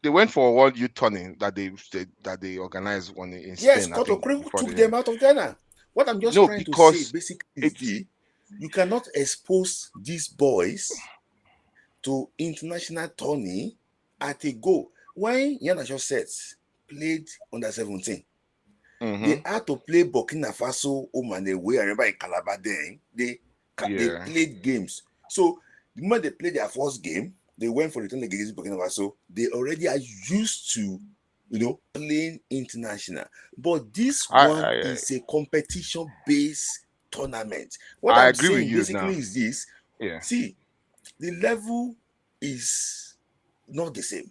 They went for a world youth tourney that they organized one in Yes, Spain, I think, Kotokri before took they them out of Ghana. What I'm just no, trying to say because basically is it's you cannot expose these boys to international tourney at a go. When Yana just said played under 17, mm-hmm. they had to play Burkina Faso home and away. I remember in Calabar then they Yeah. played games. So the moment they played their first game, they went for return leg against Burkina Faso. They already are used to playing international. But this I one I is a competition-based tournament. What I I'm agree with saying you basically now. is this: Yeah. see, the level is not the same.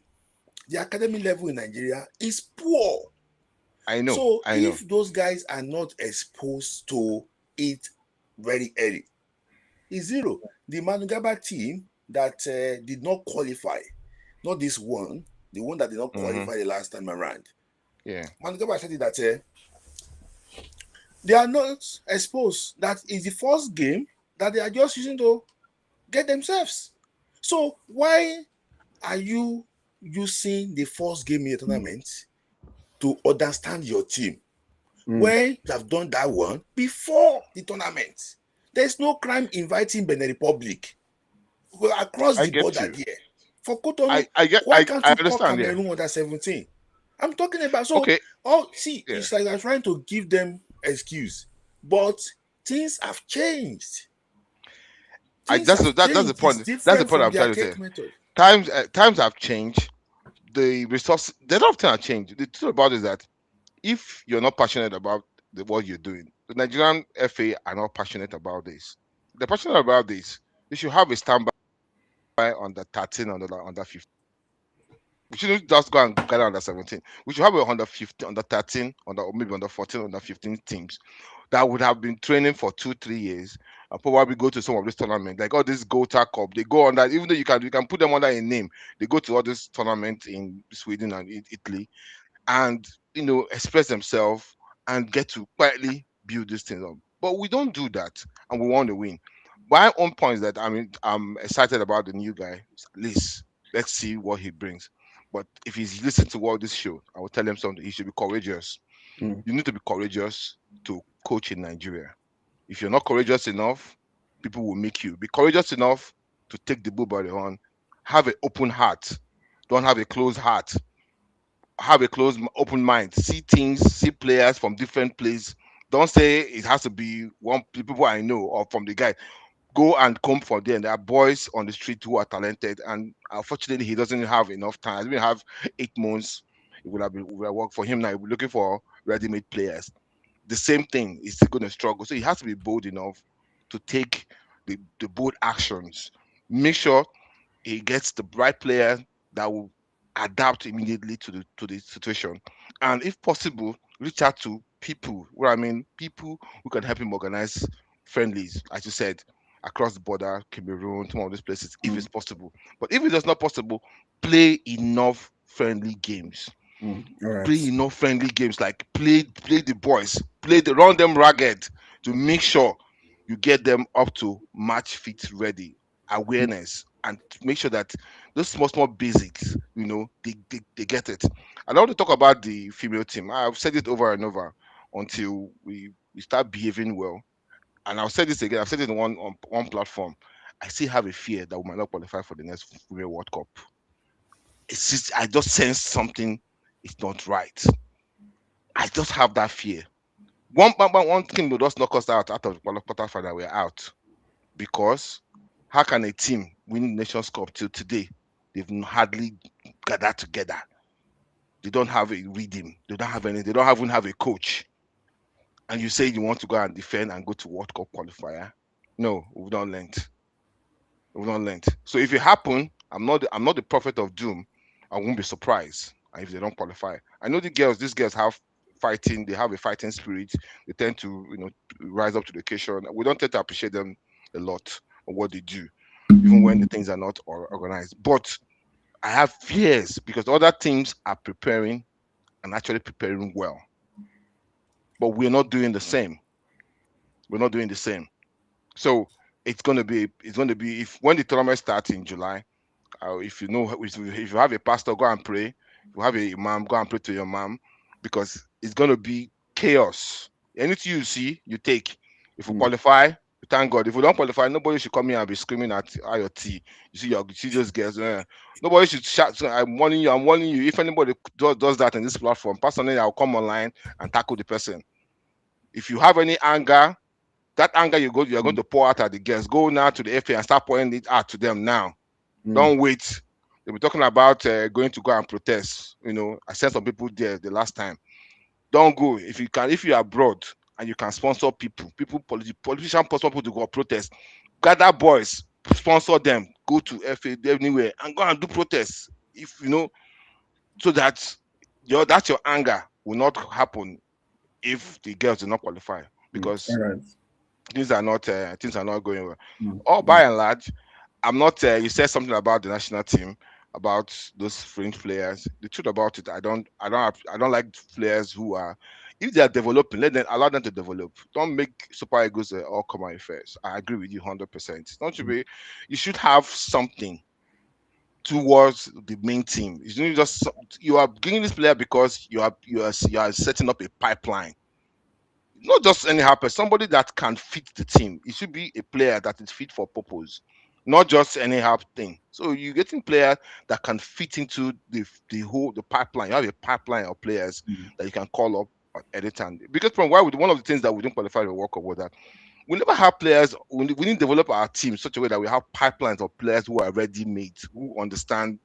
The academy level in Nigeria is poor. I know. So I know. if those guys are not exposed to it very early, it's zero. The Manugaba team that did not qualify, not this one, the one that did not Mm-hmm. qualify the last time around. Yeah. Manugaba said that they are not exposed. That is the first game that they are just using to get themselves. So why are you using the first game in the tournament to understand your team when you have done that one before the tournament? There's no crime inviting Benin Republic across I the get border you. there. For Cotonou, I get why can't I you call understand, yeah. Cameroon under 17? I'm talking about Okay. see, Yeah. it's like I'm trying to give them excuse, but things have changed. Things That's have the changed. It's point. That's the different point from I'm the trying to say. archaic method. Times have changed. The resource, the lot of things have changed. The truth about it is that if you're not passionate about what you're doing, the Nigerian FA are not passionate about this. They're passionate about this. They should have a standby on the 13, on the 15. We shouldn't just go and gather under 17. We should have a under 15, under 13, or maybe under 14, under 15 teams that would have been training for 2-3 years and probably go to some of this tournament. Like all this Gota Cup, they go on that, even though you can put them under a name, they go to all this tournament in Sweden and Italy and express themselves and get to quietly build this thing up. But we don't do that, and we want to win. My own point is that I'm excited about the new guy. At least let's see what he brings. But if he's listening to all this show, I will tell him something. He should be courageous. You need to be courageous to coach in Nigeria. If you're not courageous enough, people will make you. Be courageous enough to take the bull by the horn. Have an open heart. Don't have a closed heart. Have a closed, open mind. See things, see players from different places. Don't say it has to be one people I know or from the guy. Go and come for them. There are boys on the street who are talented, and unfortunately, he doesn't have enough time. He doesn't have 8 months. It would have worked for him now. He'll be looking for ready-made players. The same thing is still going to struggle. So he has to be bold enough to take the bold actions. Make sure he gets the right player that will adapt immediately to the situation, and if possible, reach out to people. What I mean, people who can help him organize friendlies, as you said, across the border, Cameroon, some of these places, if it's possible. But if it is not possible, play enough friendly games. All right. Play enough friendly games, like play the boys, run them ragged to make sure you get them up to match fit ready, awareness, and to make sure that those small basics, they get it. I don't want to talk about the female team. I've said it over and over until we start behaving well. And I'll say this again. I've said it on one platform. I still have a fear that we might not qualify for the next Women's World Cup. It's just, I just sense something is not right. I just have that fear. One thing will just knock us out of the quarterfinal. We're out because how can a team win Nations Cup till today? They've hardly gathered together. They don't have a rhythm. They don't have any. They don't even have a coach. And you say you want to go and defend and go to World Cup qualifier? No, we've not learned. We've not learned. So if it happen, I'm not the prophet of doom. I won't be surprised if they don't qualify. I know these girls have fighting. They have a fighting spirit. They tend to rise up to the occasion. We don't tend to appreciate them a lot of what they do, even when the things are not organized. But I have fears because other teams are preparing and actually preparing well. But we're not doing the same. We're not doing the same. So it's gonna be if when the tournament starts in July, if you have a pastor, go and pray. If you have a imam, go and pray to your mom, because it's gonna be chaos. Anything you see, you take. If we qualify, thank God. If we don't qualify, nobody should come here and be screaming at IoT. You see those girls. Nobody should shout. I'm warning you. If anybody does that in this platform, personally, I'll come online and tackle the person. If you have any anger, that anger you're going to pour out at the girls. Go now to the FA and start pouring it out to them now. Don't wait. They were talking about going to go and protest. I sent some people there the last time. Don't go. If you are abroad and you can sponsor politicians sponsor people to go protest. Gather boys, sponsor them, go to FA anywhere and go and do protests. So that that's your anger will not happen if the girls do not qualify, because things are not going well. Or by and large, I'm not. You said something about the national team, about those fringe players. The truth about it, I don't like players who are, if they are developing, allow them to develop. Don't make Super Eagles all common affairs. I agree with you 100%. Don't you be? You should have something towards the main team. You are giving this player because you are setting up a pipeline. Not just anyhow, but somebody that can fit the team. It should be a player that is fit for purpose, not just anyhow thing. So you're getting players that can fit into the pipeline. You have a pipeline of players that you can call up at any time. Because from one of the things that we didn't qualify the World Cup was that we never have players. We didn't develop our team such a way that we have pipelines of players who are ready made, who understand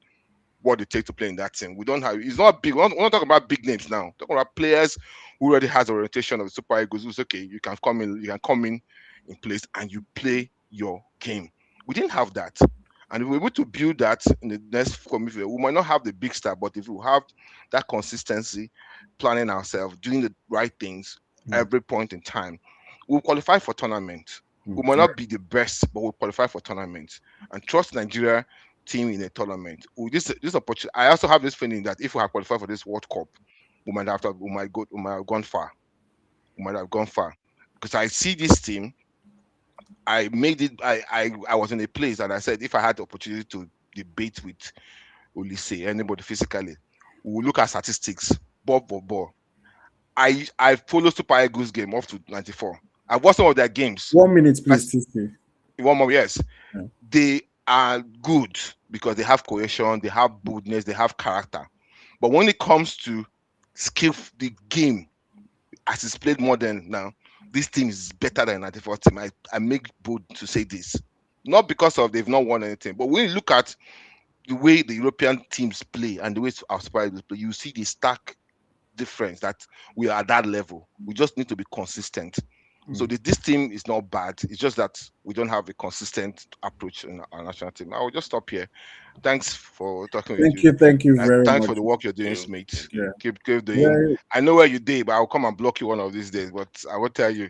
what it takes to play in that team. We don't have. It's not big. We're not talking about big names now. We're talking about players who already has orientation of the Super Eagles. Who's okay. You can come in place and you play your game. We didn't have that, and if we're able to build that in the next committee, we might not have the big star, but if we have that consistency, planning ourselves, doing the right things every point in time, we'll qualify for tournament. We might not be the best, but we'll qualify for tournament. And trust Nigeria team in a tournament. This opportunity. I also have this feeling that if we have qualified for this World Cup, we might have gone far. We might have gone far. Because I see this team. I made it. I was in a place and I said if I had the opportunity to debate with Olise, anybody physically, we will look at statistics, ball for ball. I follow Super Eagles game up to 94. I watched some of their games. 1 minute, please. 1 more, yes. Yeah. They are good because they have cohesion, they have boldness, they have character. But when it comes to skill, the game as it's played modern now, this team is better than 94 team. I make bold to say this, not because of they've not won anything, but when you look at the way the European teams play and the way our Super Eagles play, you see the stark difference that we are at that level. We just need to be consistent. So this team is not bad. It's just that we don't have a consistent approach in our national team. I will just stop here. Thanks for talking with you. Thank you very much. Thanks for the work you're doing, Smith. Yeah. Keep doing. Yeah. I know where you did, but I'll come and block you one of these days. But I will tell you.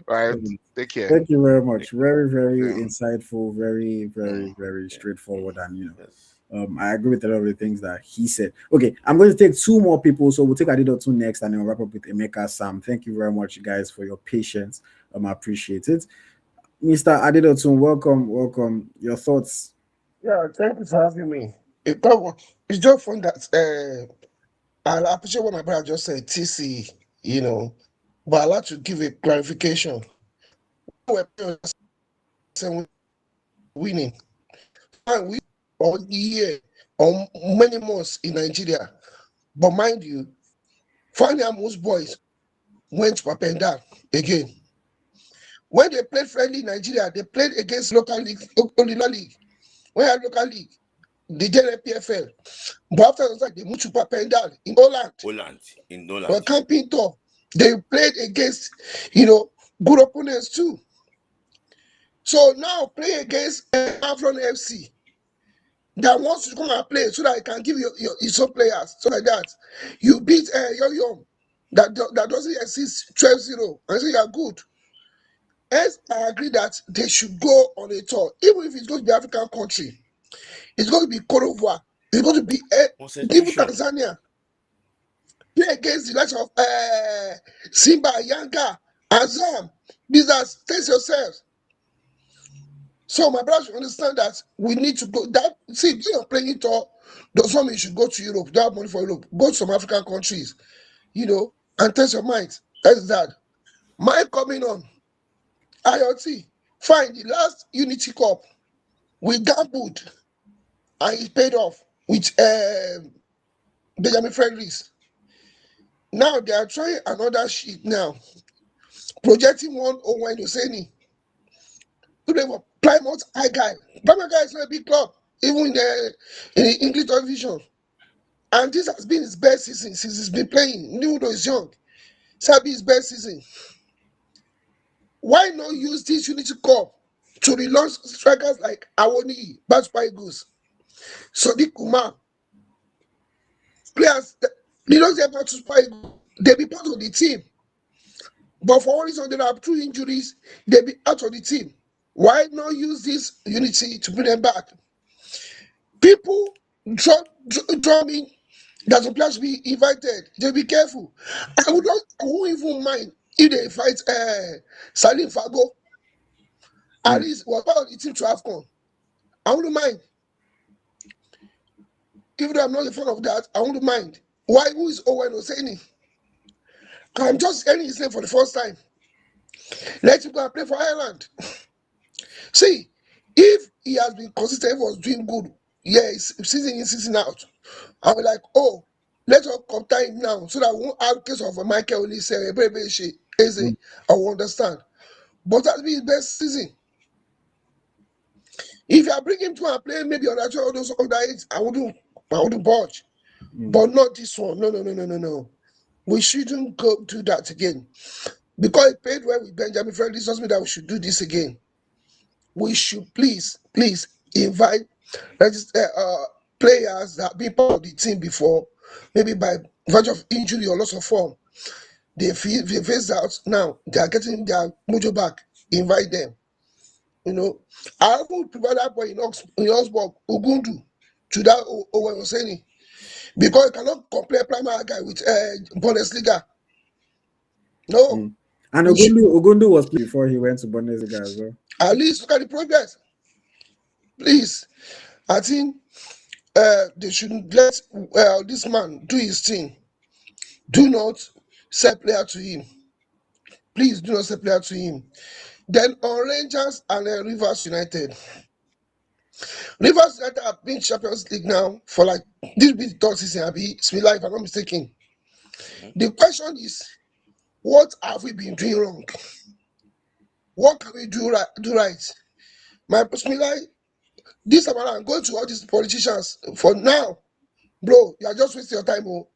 Right. Take care. Thank you very much. Very, very insightful. Very, very, very straightforward. And I agree with a lot of the things that he said. Okay, I'm going to take two more people. So we'll take Adidotun next and then we'll wrap up with Emeka Sam. Thank you very much, guys, for your patience. I appreciate it. Mr. Adidotun, welcome. Your thoughts? Yeah, thank you for having me. It's just fun that I appreciate what my brother just said, TC, but I'd like to give a clarification. winning. And we all year or many months in Nigeria. But mind you, finally most boys went to up and down again. When they played friendly in Nigeria, they played against local league, Olina League. When had local league, they did NPFL. But after that, they moved to up and down in Holland. In Were Holland. camping top. They played against, good opponents too. So now play against Afron FC that wants to come and play so that I can give you some players, so like that. You beat Young that doesn't exist 12-0 and say you are good. As I agree that they should go on a tour, even if it's going to be African country, it's going to be Cote d'Ivoire, it's going to be even Tanzania. Play against the likes of Simba, Yanga, Azam. These are test yourselves. So my brothers understand that we need to go. That see, if you're playing tour, does not mean you should go to Europe. Don't have money for Europe. Go to some African countries, and test your mind. That's that. Mine coming on. IoT. Fine. The last Unity Cup, we gambled and it paid off with Benjamin Fredericks. Now they are trying another shit now, projecting one Owen Oseni. Plymouth High Guy. Plymouth Guy is not a big club, even in the English division. And this has been his best season since he's been playing, even though he's young. It's has been his best season. Why not use this Unity Cup to relaunch strikers like Awoni, Baspa Eagles, Sadiq Kumar? Players, they don't get back to Super Eagles. They be part of the team. But for one reason, they have 2 injuries, they be out of the team. Why not use this Unity to bring them back? People draw me that the players be invited. They be careful. I won't even mind if they invite Salim Fago. At least we're part of the team to AFCON. I wouldn't mind. Even though I'm not a fan of that, I wouldn't mind. Why? Who is Owen Oseni? I'm just hearing his name for the first time. Let him go and play for Ireland. See, if he has been consistent, was doing good, season in, season out, I'll be like, oh, let us come time now so that we won't have case of Michael Olise, Eze. I will understand. But that's been his best season. If I bring him to and play maybe on all those other eight, I wouldn't budge. But not this one. No. We shouldn't go do that again. Because it paid well with Benjamin Franklin, doesn't mean that we should do this again. We should please invite players that have been part of the team before, maybe by virtue of injury or loss of form. They phased out. Now they are getting their mojo back. Invite them. I would prefer that boy in Augsburg, Ugundu, to that Owen Oseni, because you cannot compare primary guy with Bundesliga. No. And Ugundu was playing before he went to Bundesliga as well. At least look at the progress. Please, I think they should let this man do his thing. Do not sell player to him. Please do not sell player to him. Then on Rangers and Rivers United. Rivers United have been Champions League now for like this will be the third season. Bismillah, if I'm not mistaken. The question is, what have we been doing wrong? What can we do right? My Bismillah, this time around, go to all these politicians for now. Bro, you are just wasting your time. Oh.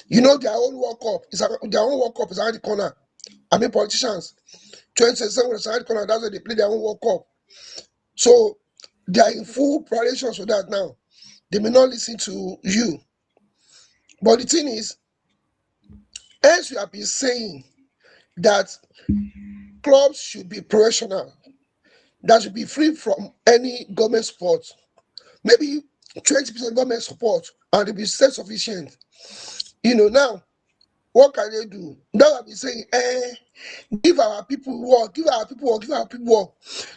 Their own World Cup is around the corner. I mean, politicians, 2027 is around the corner. That's why they play their own World Cup. So they are in full preparations for that now. They may not listen to you. But the thing is, as we have been saying, that clubs should be professional, that should be free from any government support. Maybe 20% government support and they'll be self-sufficient. Now, what can they do? Now I've been saying, give our people work.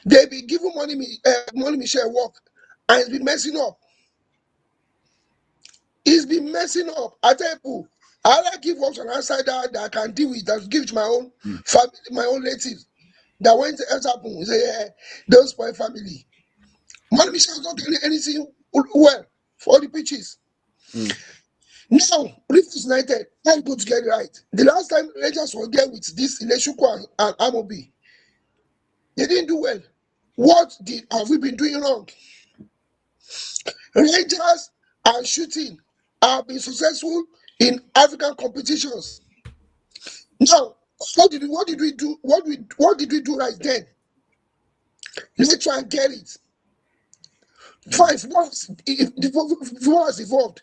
They be giving money Michelle work, and it's been messing up. I tell you, I like give work on outside that I can deal with, that give to my own family, my own relatives. that when it else happen, you say, yeah, don't spoil family. Man, Michel has not done anything well for the pitches. Now, Rivers United can't go to get it right. The last time Rangers were there with this Ileshuku and Amobi, they didn't do well. What have we been doing wrong? Rangers and shooting have been successful in African competitions. Now, what did we do? What did we do right then? Let's try and get it. Fine, if the football has evolved,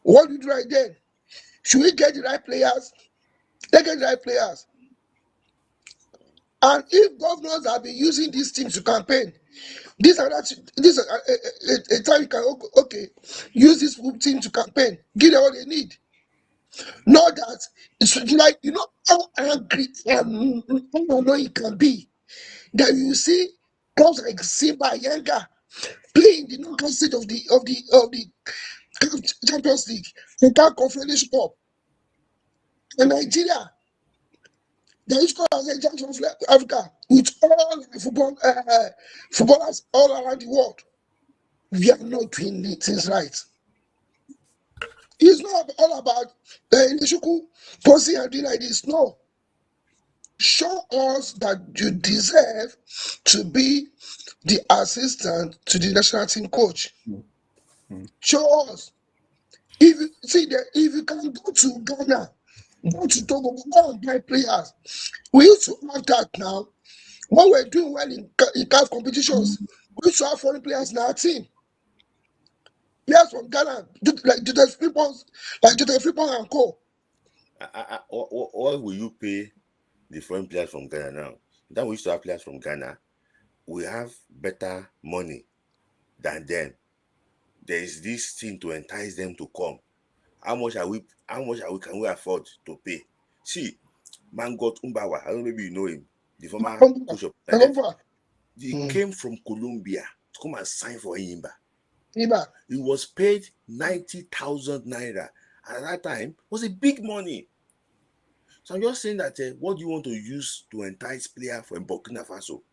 what do we do right then? Should we get the right players? Let's get the right players. And if governors have been using these teams to campaign, this is a time you can use this team to campaign, give them what they need. Not that it's like how angry and how annoying it can be that you see clubs like Simba Yanga playing the knockout stage of the Champions League, the Conference Cup, and Nigeria. There is called as a Champion of Africa with all footballers all around the world. We are not doing things right. It's not all about Nishuku posting and doing like this. No. Show us that you deserve to be the assistant to the national team coach. Show us. If you can go to Ghana, go to Togo, go and buy players. We used to have that now. When we're doing well in CAF competitions, we used to have foreign players in our team. Players from Ghana, like Joseph Frimpong and Co. What will you pay the foreign players from Ghana now? Then we used to have players from Ghana. We have better money than them. There is this thing to entice them to come. How much can we afford to pay? See, Mangot Umbawa, I don't know, maybe you know him, the former coach of he came from Colombia to come and sign for Enyimba. He was paid 90,000 naira. At that time, it was a big money. So I'm just saying that what do you want to use to entice players from Burkina Faso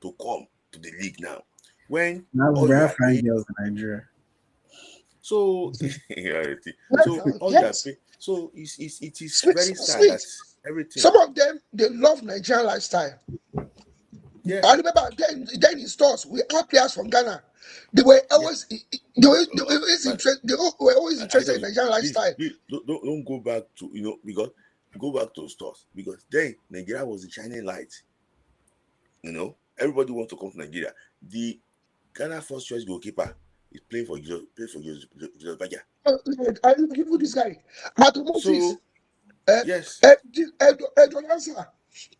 to come to the league now? When now we have fine girls in Nigeria. So, all that pay. So it is very sad that everything. Some of them, they love Nigerian lifestyle. Yeah. I remember then in stores we had players from Ghana. They were always interested in Nigerian lifestyle. Don't go back to because go back to stores because then Nigeria was the shining light. Everybody wants to come to Nigeria. The Ghana first choice goalkeeper is playing for Joseph Baja. I give you this guy. Moses. Yes. Edonansa.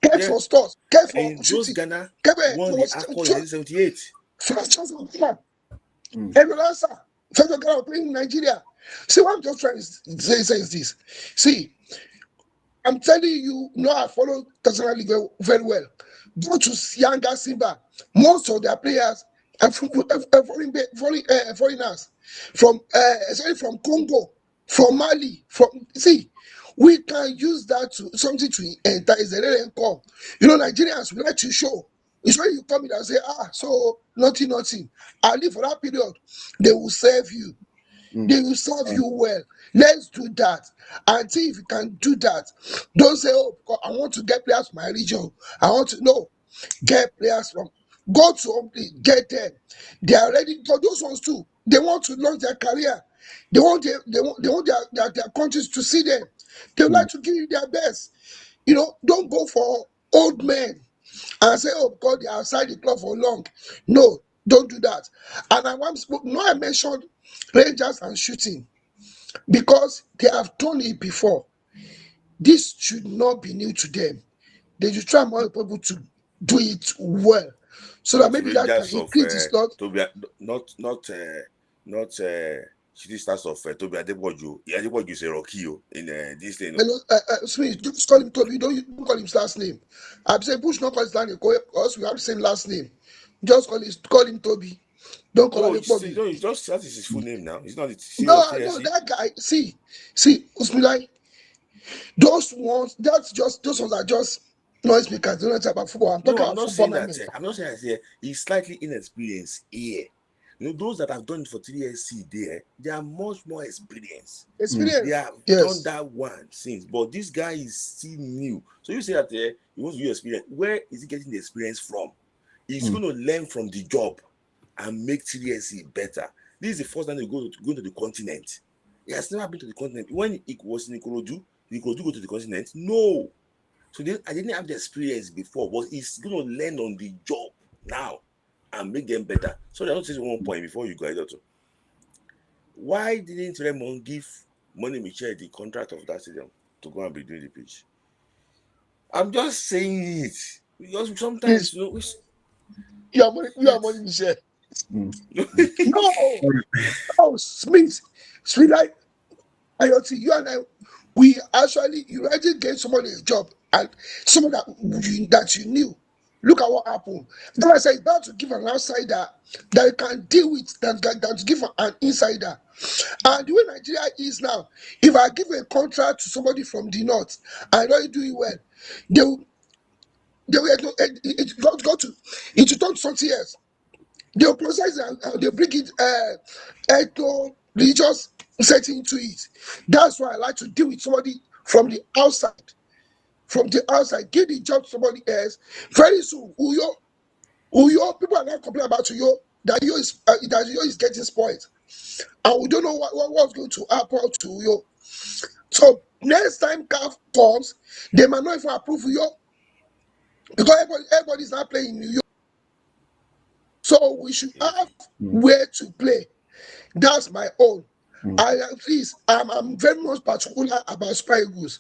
Kept for stores. Kept for shooting. Ghana won the Akor in 1978. First chance of Ghana. Edonansa. First of Ghana playing in Nigeria. See, what I'm just trying to say is this. See, I'm telling you, I follow personally very, very well. Go to Yanga Simba. Most of their players are from foreigners, especially from Congo, from Mali. We can use that to something to entice the Nigerian call. Nigerians, we like to show. It's when you come in and say, so nothing. At least for that period, they will serve you. They will serve you well. Let's do that. And see if you can do that. Don't say, I want to get players from my region. I want to get players from. Go to get them. They are ready for those ones too. They want to launch their career. They want their countries to see them. They would like to give you their best. Don't go for old men and say, God, they are outside the club for long. No, don't do that. And I mentioned Rangers and shooting because they have done it before. This should not be new to them. They should try more people to do it well, so that maybe that can increase the slot. Not shooting stars of Toby Adeboju. Adeboju is a Rocky in this thing. Smith, just call him Toby. Don't call him his last name. I'm saying Bush not call his last name because we have the same last name. Just call him Toby. Don't call him Toby. Just that is his full name now. It's not. No, that guy. See, Usmilai. Those ones are just noise speakers. Don't talk about football. I'm talking No, I'm about not football saying that. moment. I'm not saying that. He's slightly inexperienced here. Those that have done it for 3 years there, they are much more experienced. They have done that one since. But this guy is still new. So you say that he wants to use experience. Where is he getting the experience from? He's going to learn from the job and make 3SC better. This is the first time they go to the continent. He has never been to the continent. When it was in Ikorodu, did Ikorodu go to the continent? No. So I didn't have the experience before, but he's going to learn on the job now and make them better. So I want to say one point before you go ahead. Why didn't Raymond give Money Michel the contract of that stadium to go and be doing the pitch? I'm just saying it because sometimes you are Money Michel. No, Smith, like IoT, you and I, you already gave somebody a job and someone that you knew. Look at what happened. Then I said it's better to give an outsider that you can deal with than to give an insider. And the way Nigeria is now, if I give a contract to somebody from the north and I know you do it well, they will go to it will turn to something else. They'll process it and they'll bring it religious setting into it. That's why I like to deal with somebody from the outside. From the outside, give the job to somebody else. Very soon, Uyo, people are not complaining about Uyo, that Uyo is getting spoiled. And we don't know what's going to happen to Uyo. So next time CAF comes, they might not even approve Uyo. Because everybody's not playing in Uyo. So we should have where to play. That's my own. I'm very much particular about Super Eagles.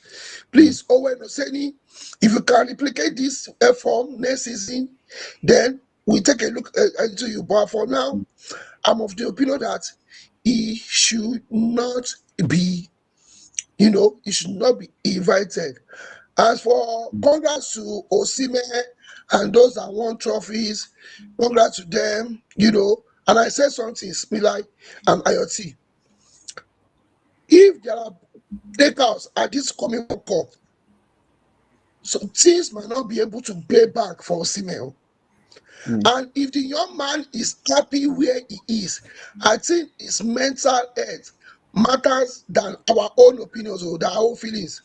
Please, Owen Oseni, if you can replicate this form next season, then we take a look into you. But for now, I'm of the opinion that he should not be, he should not be invited. As for congrats to Osimhen and those that won trophies, congrats to them, and I said something similar and IoT. If there are breakouts at this coming World Cup, some teams might not be able to play back for Osimhen. And if the young man is happy where he is, I think his mental health matters than our own opinions or our own feelings.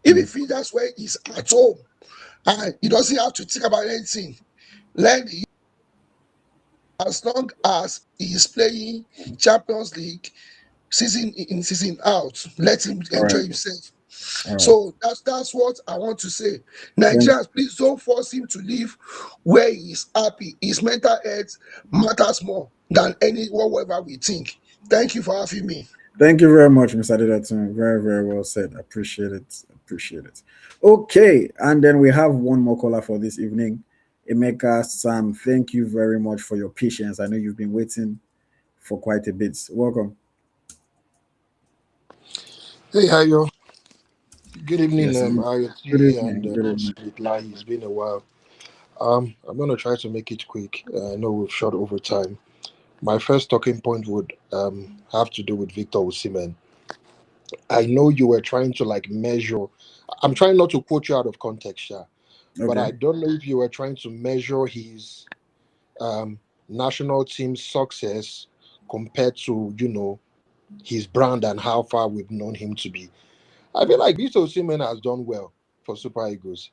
If he feels that's where he's at home and he doesn't have to think about anything, as long as he is playing Champions League season in, season out, let him enjoy himself. So that's what I want to say. Nigerians, please don't force him to leave where he is happy. His mental health matters more than whatever we think. Thank you for having me. Thank you very much, Mr. Adedatun. Very, very well said. Appreciate it. Okay, and then we have one more caller for this evening. Emeka Sam, thank you very much for your patience. I know you've been waiting for quite a bit. Welcome. Hey, how you? Good evening, Yes, IoT good evening. and It's been a while. I'm gonna try to make it quick. I know we've shot over time. My first talking point would have to do with Victor Osimhen. I know you were trying to measure. I'm trying not to quote you out of context, yeah, but I don't know if you were trying to measure his national team success compared to his brand and how far we've known him to be. I feel like Victor Osimhen has done well for Super Eagles.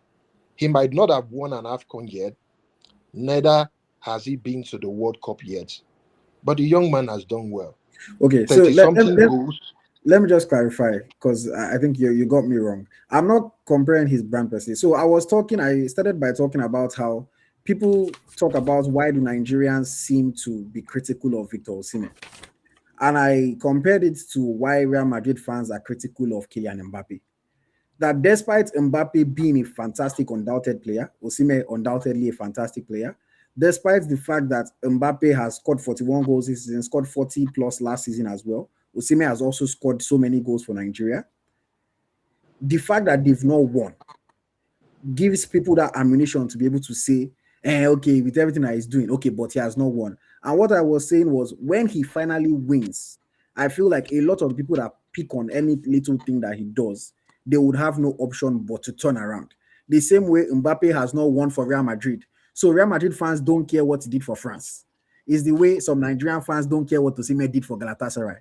He might not have won an AFCON yet, neither has he been to the World Cup yet. But the young man has done well. Okay, so let me just clarify, because I think you got me wrong. I'm not comparing his brand per se. So I started by talking about how people talk about why do Nigerians seem to be critical of Victor Osimhen. And I compared it to why Real Madrid fans are critical of Kylian Mbappe. That despite Mbappe being a fantastic, undoubted player, Osimhen undoubtedly a fantastic player, despite the fact that Mbappe has scored 41 goals this season, scored 40 plus last season as well, Osimhen has also scored so many goals for Nigeria. The fact that they've not won gives people that ammunition to be able to say, okay, with everything that he's doing, okay, but he has not won. And what I was saying was, when he finally wins, I feel like a lot of people that pick on any little thing that he does, they would have no option but to turn around. the same way Mbappe has not won for Real Madrid. So Real Madrid fans don't care what he did for France. It's the way some Nigerian fans don't care what Osimhen did for Galatasaray.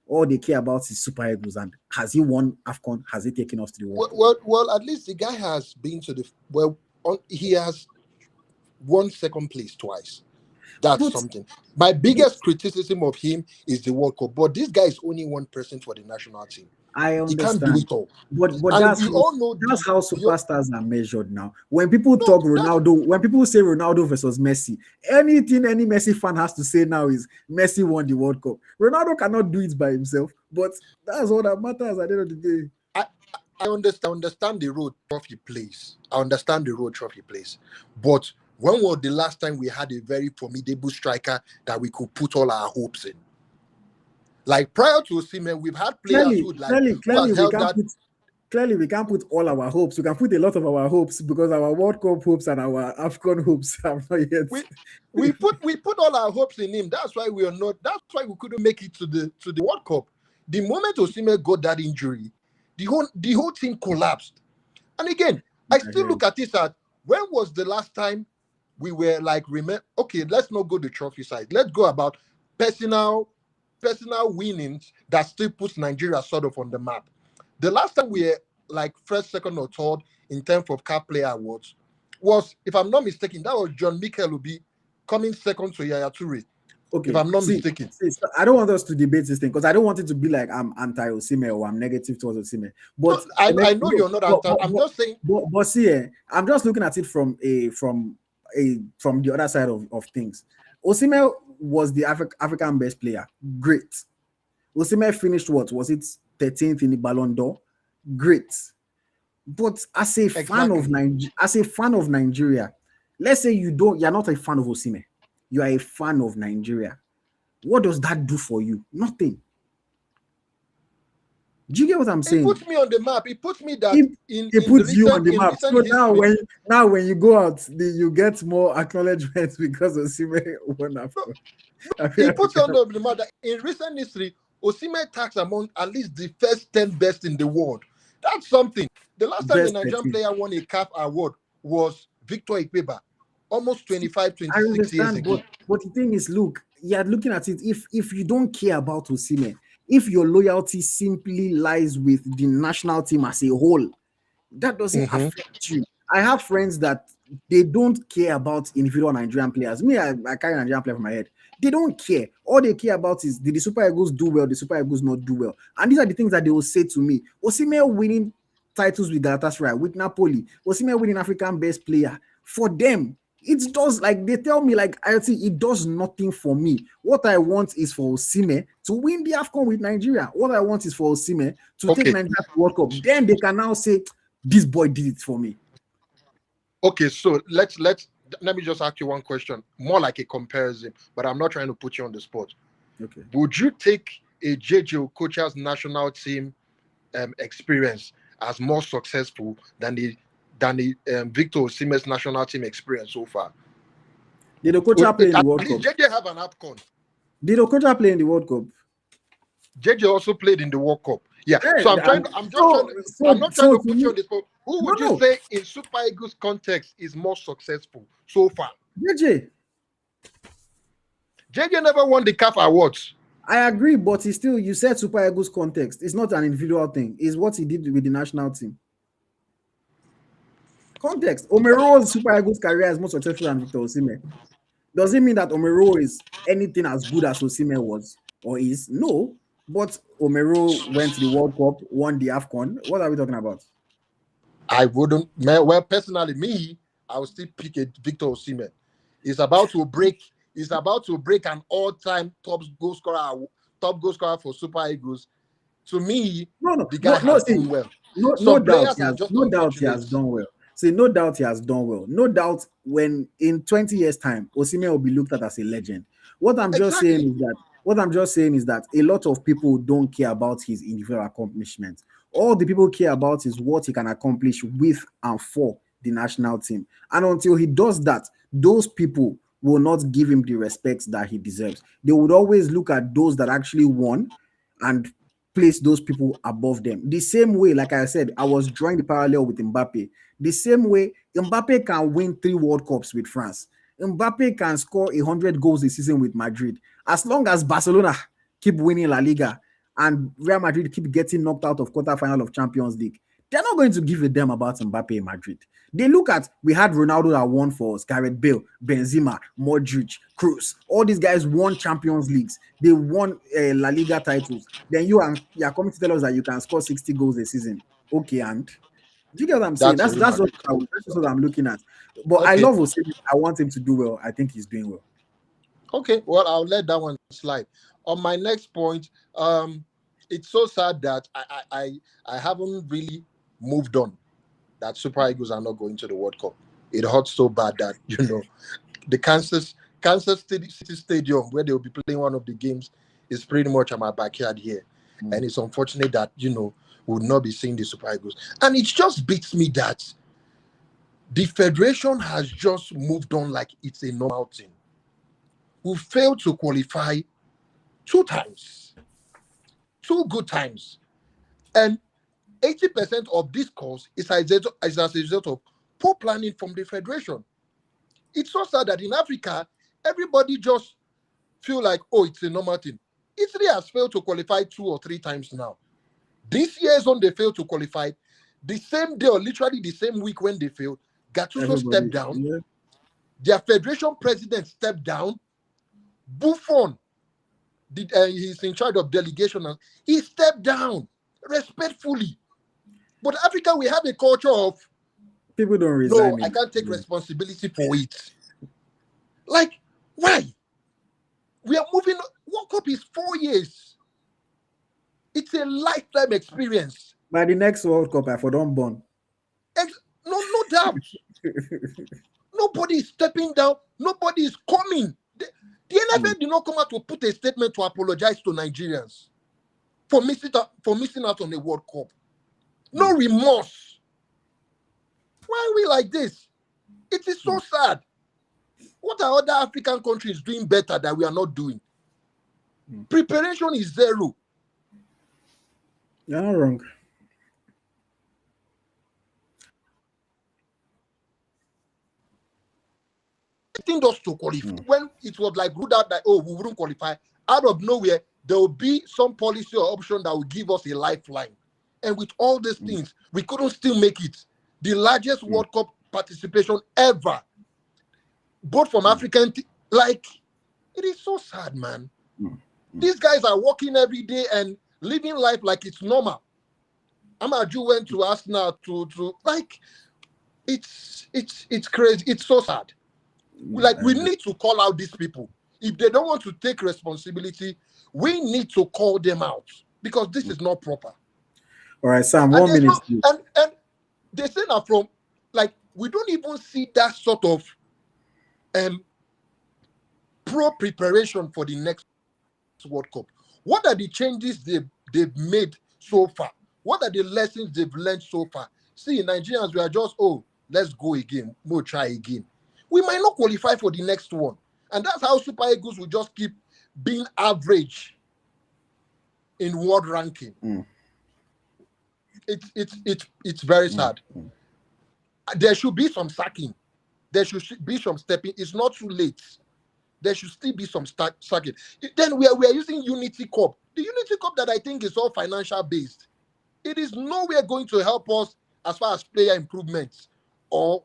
All they care about is Super Eagles. And has he won AFCON? Has he taken us to the World Cup? Well, at least the guy has been to the he has won second place twice. That's something. My biggest criticism of him is the World Cup. But this guy is only 1% for the national team. I understand. He can't do it all. But and that's we all know that's how superstars are measured now. When people talk Ronaldo, when people say Ronaldo versus Messi, anything any Messi fan has to say now is Messi won the World Cup. Ronaldo cannot do it by himself, but that's all that matters at the end of the day. I understand the road trophy plays. I understand the road trophy plays. But when was the last time we had a very formidable striker that we could put all our hopes in? Like prior to Osimhen, we've had players clearly we can't put all our hopes. We can put a lot of our hopes because our World Cup hopes and our AFCON hopes have not yet. We put all our hopes in him. That's why we couldn't make it to the World Cup. The moment Osimhen got that injury, the whole team collapsed. And again, I still look at this as when was the last time we were like, okay, let's not go the trophy side. Let's go about personal winnings that still puts Nigeria sort of on the map. The last time we were like first, second, or third in terms of CAF Player Awards was, if I'm not mistaken, that was John Mikel Obi coming second to Yaya Toure. Okay, if I'm not mistaken. I don't want us to debate this thing because I don't want it to be like I'm anti-Osimhen or I'm negative towards Osimhen. But no, I know you're not anti. I'm just saying. But see, I'm just looking at it from the other side of things. Osimhen was the African best player. Great. Osimhen finished what? Was it 13th in the Ballon d'Or? Great. But as a fan of Nigeria, let's say you're not a fan of Osimhen. You are a fan of Nigeria. What does that do for you? Nothing. Do you get what I'm saying? It puts me on the map. It puts me that it puts you on the map. So now when you go out, you get more acknowledgement because Osimhen won AFCON. He puts you on the map that in recent history, Osimhen tags among at least the first 10 best in the world. That's something. The last time a Nigerian player won a CAF award was Victor Ikpeba, almost 26 years ago. But the thing is, look, you're looking at it. If you don't care about Osimhen, if your loyalty simply lies with the national team as a whole, that doesn't affect you. I have friends that they don't care about individual Nigerian players. Me, I carry a Nigerian player from my head. They don't care. All they care about is, did the Super Eagles do well? The Super Eagles not do well? And these are the things that they will say to me. Osimhen winning titles with Galatasaray, with Napoli, Osimhen winning African best player. For them, it does, like, they tell me, like, I see it does nothing for me. What I want is for Osimhen to win the AFCON with Nigeria. What I want is for Osimhen to take Nigeria to the World Cup. Then they can now say, this boy did it for me. Okay, so let me just ask you one question, more like a comparison, but I'm not trying to put you on the spot. Okay. Would you take a JJ Okocha's national team experience as more successful than the Victor Osimhen's national team experience so far? Did Okocha play in the World Cup? Did JJ have an AFCON? Did Okocha play in the World Cup? JJ also played in the World Cup. Yeah. So I'm not trying to put you on the spot. Who would you say in Super Eagles context is more successful so far? JJ. JJ never won the CAF awards. I agree, but he still, you said Super Eagles context. It's not an individual thing. It's what he did with the national team. Context. Omero's Super Eagles career is more successful than Victor Osimhen. Does it mean that Omero is anything as good as Osimhen was or is? No. But Omero went to the World Cup, won the AFCON. What are we talking about? I wouldn't. Well, personally, I would still pick a Victor Osimhen. He's about to break an all-time top goal scorer for Super Eagles. To me, the guy has done well. No doubt he has done well. See, no doubt he has done well. No doubt when in 20 years' time, Osimhen will be looked at as a legend. What I'm just saying is that a lot of people don't care about his individual accomplishments. All the people care about is what he can accomplish with and for the national team. And until he does that, those people will not give him the respect that he deserves. They would always look at those that actually won and place those people above them. The same way, like I said, I was drawing the parallel with Mbappe. The same way, Mbappe can win 3 World Cups with France. Mbappe can score 100 goals a season with Madrid. As long as Barcelona keep winning La Liga and Real Madrid keep getting knocked out of quarterfinal of Champions League, they're not going to give a damn about Mbappe in Madrid. They look at, we had Ronaldo that won for us, Gareth Bale, Benzema, Modric, Kroos. All these guys won Champions Leagues. They won La Liga titles. Then you are coming to tell us that you can score 60 goals a season. Okay, and do you get what I'm saying? That's just what I'm looking at. But okay. I love Osimhen. I want him to do well. I think he's doing well. Okay, well, I'll let that one slide. On my next point, it's so sad that I haven't really moved on that Super Eagles are not going to the World Cup. It hurts so bad that, the Kansas City Stadium, where they'll be playing one of the games, is pretty much in my backyard here. And it's unfortunate that, we would not be seeing the Super Eagles. And it just beats me that the Federation has just moved on like it's a normal thing. We failed to qualify 2 times. 2 good times. And 80% of this cause is as a result of poor planning from the Federation. It's so sad that in Africa, everybody just feel like, it's a normal thing. Italy has failed to qualify 2 or 3 times now. This year's on, they failed to qualify. The same day or literally the same week when they failed, Gattuso stepped down. Yeah. Their Federation president stepped down. Buffon, he's in charge of delegation. He stepped down respectfully. But Africa, we have a culture of people don't resign. No, I can't take responsibility for it. Like, why? We are moving. World Cup is 4 years. It's a lifetime experience. By the next World Cup, I for don't born. No doubt. Nobody is stepping down. Nobody is coming. The NFL did not come out to put a statement to apologize to Nigerians for missing out on the World Cup. No remorse. Why are we like this? It is so sad. What are other African countries doing better that we are not doing? Preparation is zero. You're not wrong. I think those to qualify. When it was like ruled out that, we wouldn't qualify, out of nowhere, there will be some policy or option that will give us a lifeline. And with all these things, we couldn't still make it. The largest World Cup participation ever. Both from African, it is so sad, man. These guys are working every day and living life like it's normal. Amaju went to Arsenal to it's crazy. It's so sad. We need to call out these people. If they don't want to take responsibility, we need to call them out because this is not proper. All right, Sam, 1 minute. And they say that from, we don't even see that sort of pro-preparation for the next World Cup. What are the changes they've made so far? What are the lessons they've learned so far? See, Nigerians, we are just, let's go again. We'll try again. We might not qualify for the next one. And that's how Super Eagles will just keep being average in world ranking. It's very sad. There should be some sacking. There should be some stepping. It's not too late. There should still be some sacking. Then we are using Unity Cup. The Unity Cup that I think is all financial based. It is nowhere going to help us as far as player improvements or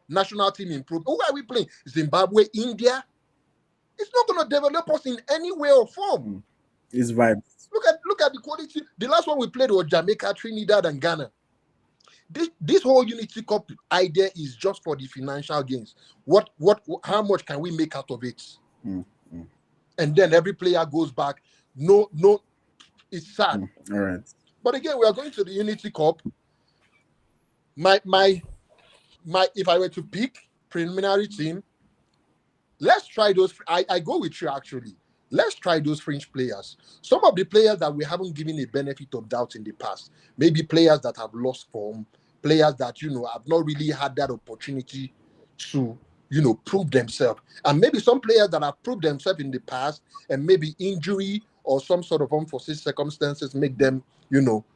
national team improvement. Who are we playing? Zimbabwe, India? It's not going to develop us in any way or form. It's vibes. Look at the quality. The last one we played was Jamaica, Trinidad, and Ghana. This whole Unity Cup idea is just for the financial gains. How much can we make out of it? And then every player goes back. No, it's sad. All right. But again, we are going to the Unity Cup. My if I were to pick preliminary team, let's try those. I go with you actually. Let's try those fringe players. Some of the players that we haven't given a benefit of doubt in the past. Maybe players that have lost form, players that, have not really had that opportunity to, prove themselves. And maybe some players that have proved themselves in the past and maybe injury or some sort of unforeseen circumstances make them,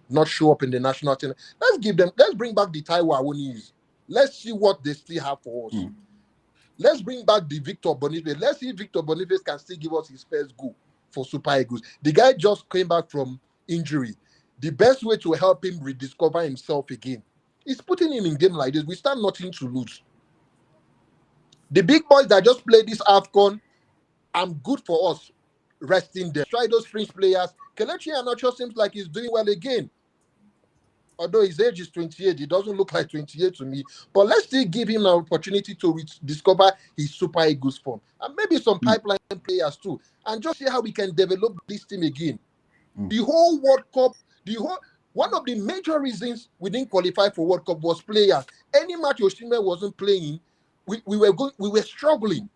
not show up in the national team. Let's bring back the Taiwo Awonis. Let's see what they still have for us. Let's bring back the Victor Boniface. Let's see if Victor Boniface can still give us his first goal for Super Eagles. The guy just came back from injury. The best way to help him rediscover himself again is putting him in game like this. We stand nothing to lose. The big boys that just played this AFCON, I'm good for us resting them. Try those French players. Kelechi Iheanacho seems like he's doing well again. Although his age is 28, he doesn't look like 28 to me. But let's still give him an opportunity to discover his Super Eagles form. And maybe some pipeline players too. And just see how we can develop this team again. The whole World Cup, one of the major reasons we didn't qualify for World Cup was players. Any match Osimhen wasn't playing, we were struggling.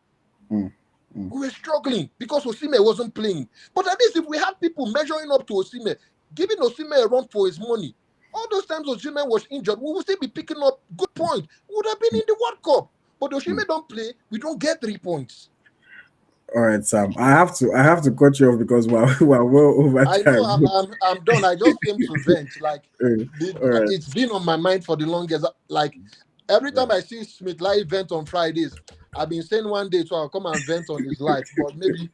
We were struggling because Osimhen wasn't playing. But at least if we had people measuring up to Osimhen, giving Osimhen a run for his money, all those times Osimhen was injured, we would still be picking up good points. We would have been in the World Cup. But Osimhen don't play, we don't get 3 points. All right, Sam. I have to cut you off because we're well over time. I know I'm done. I just came to vent. It's been on my mind for the longest. Like every time I see Smith live vent on Fridays, I've been saying one day, so I'll come and vent on his life. But maybe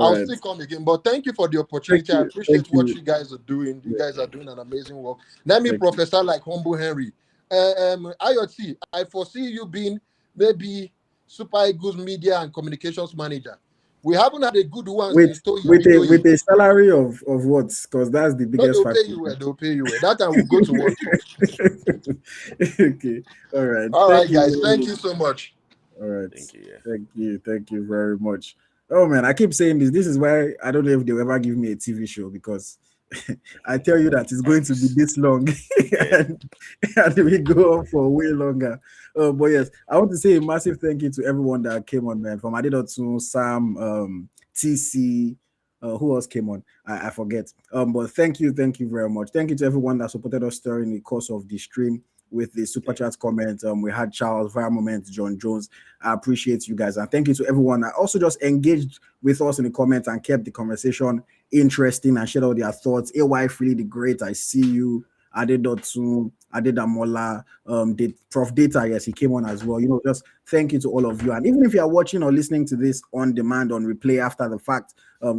I'll still come again. But thank you for the opportunity. I appreciate what you guys are doing. You guys are doing an amazing work. Let me professor like Humble Henry. IoT, I foresee you being maybe Super Eagles media and communications manager. We haven't had a good one with a salary of what? Because that's the biggest factor. They'll pay you well. That time we'll go to World Cup. Okay. All right. All right, guys. Thank you so much. All right. Thank you very much. Oh man, I keep saying this. This is why I don't know if they'll ever give me a TV show because I tell you that it's going to be this long and we go on for way longer. But yes, I want to say a massive thank you to everyone that came on, man. From Adedotu, Sam, TC, who else came on? I forget. But thank you very much. Thank you to everyone that supported us during the course of the stream with the super chat comment. We had Charles, Via Moment, John Jones. I appreciate you guys. And thank you to everyone that also just engaged with us in the comments and kept the conversation interesting and shared all their thoughts. AY Freely the Great, I see you. Adedotu, Adedamola, Prof Data, yes, he came on as well. Just thank you to all of you. And even if you are watching or listening to this on demand, on replay after the fact,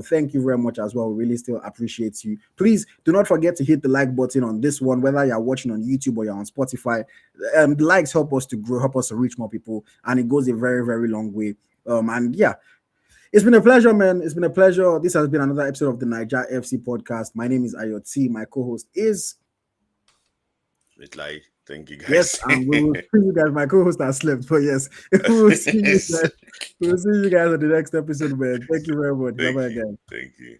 thank you very much as well. We really still appreciate you. Please do not forget to hit the like button on this one, whether you're watching on YouTube or you're on Spotify. The likes help us to grow, help us to reach more people, and it goes a very, very long way. And yeah, it's been a pleasure, man. It's been a pleasure. This has been another episode of the Naija FC podcast. My name is IoT. My co-host is Thank you, guys. Yes, and we will see you guys. My co-host has slept, but yes, we'll see you guys. We'll see you guys at the next episode, man. Thank you very much. Bye-bye, guys. Thank you.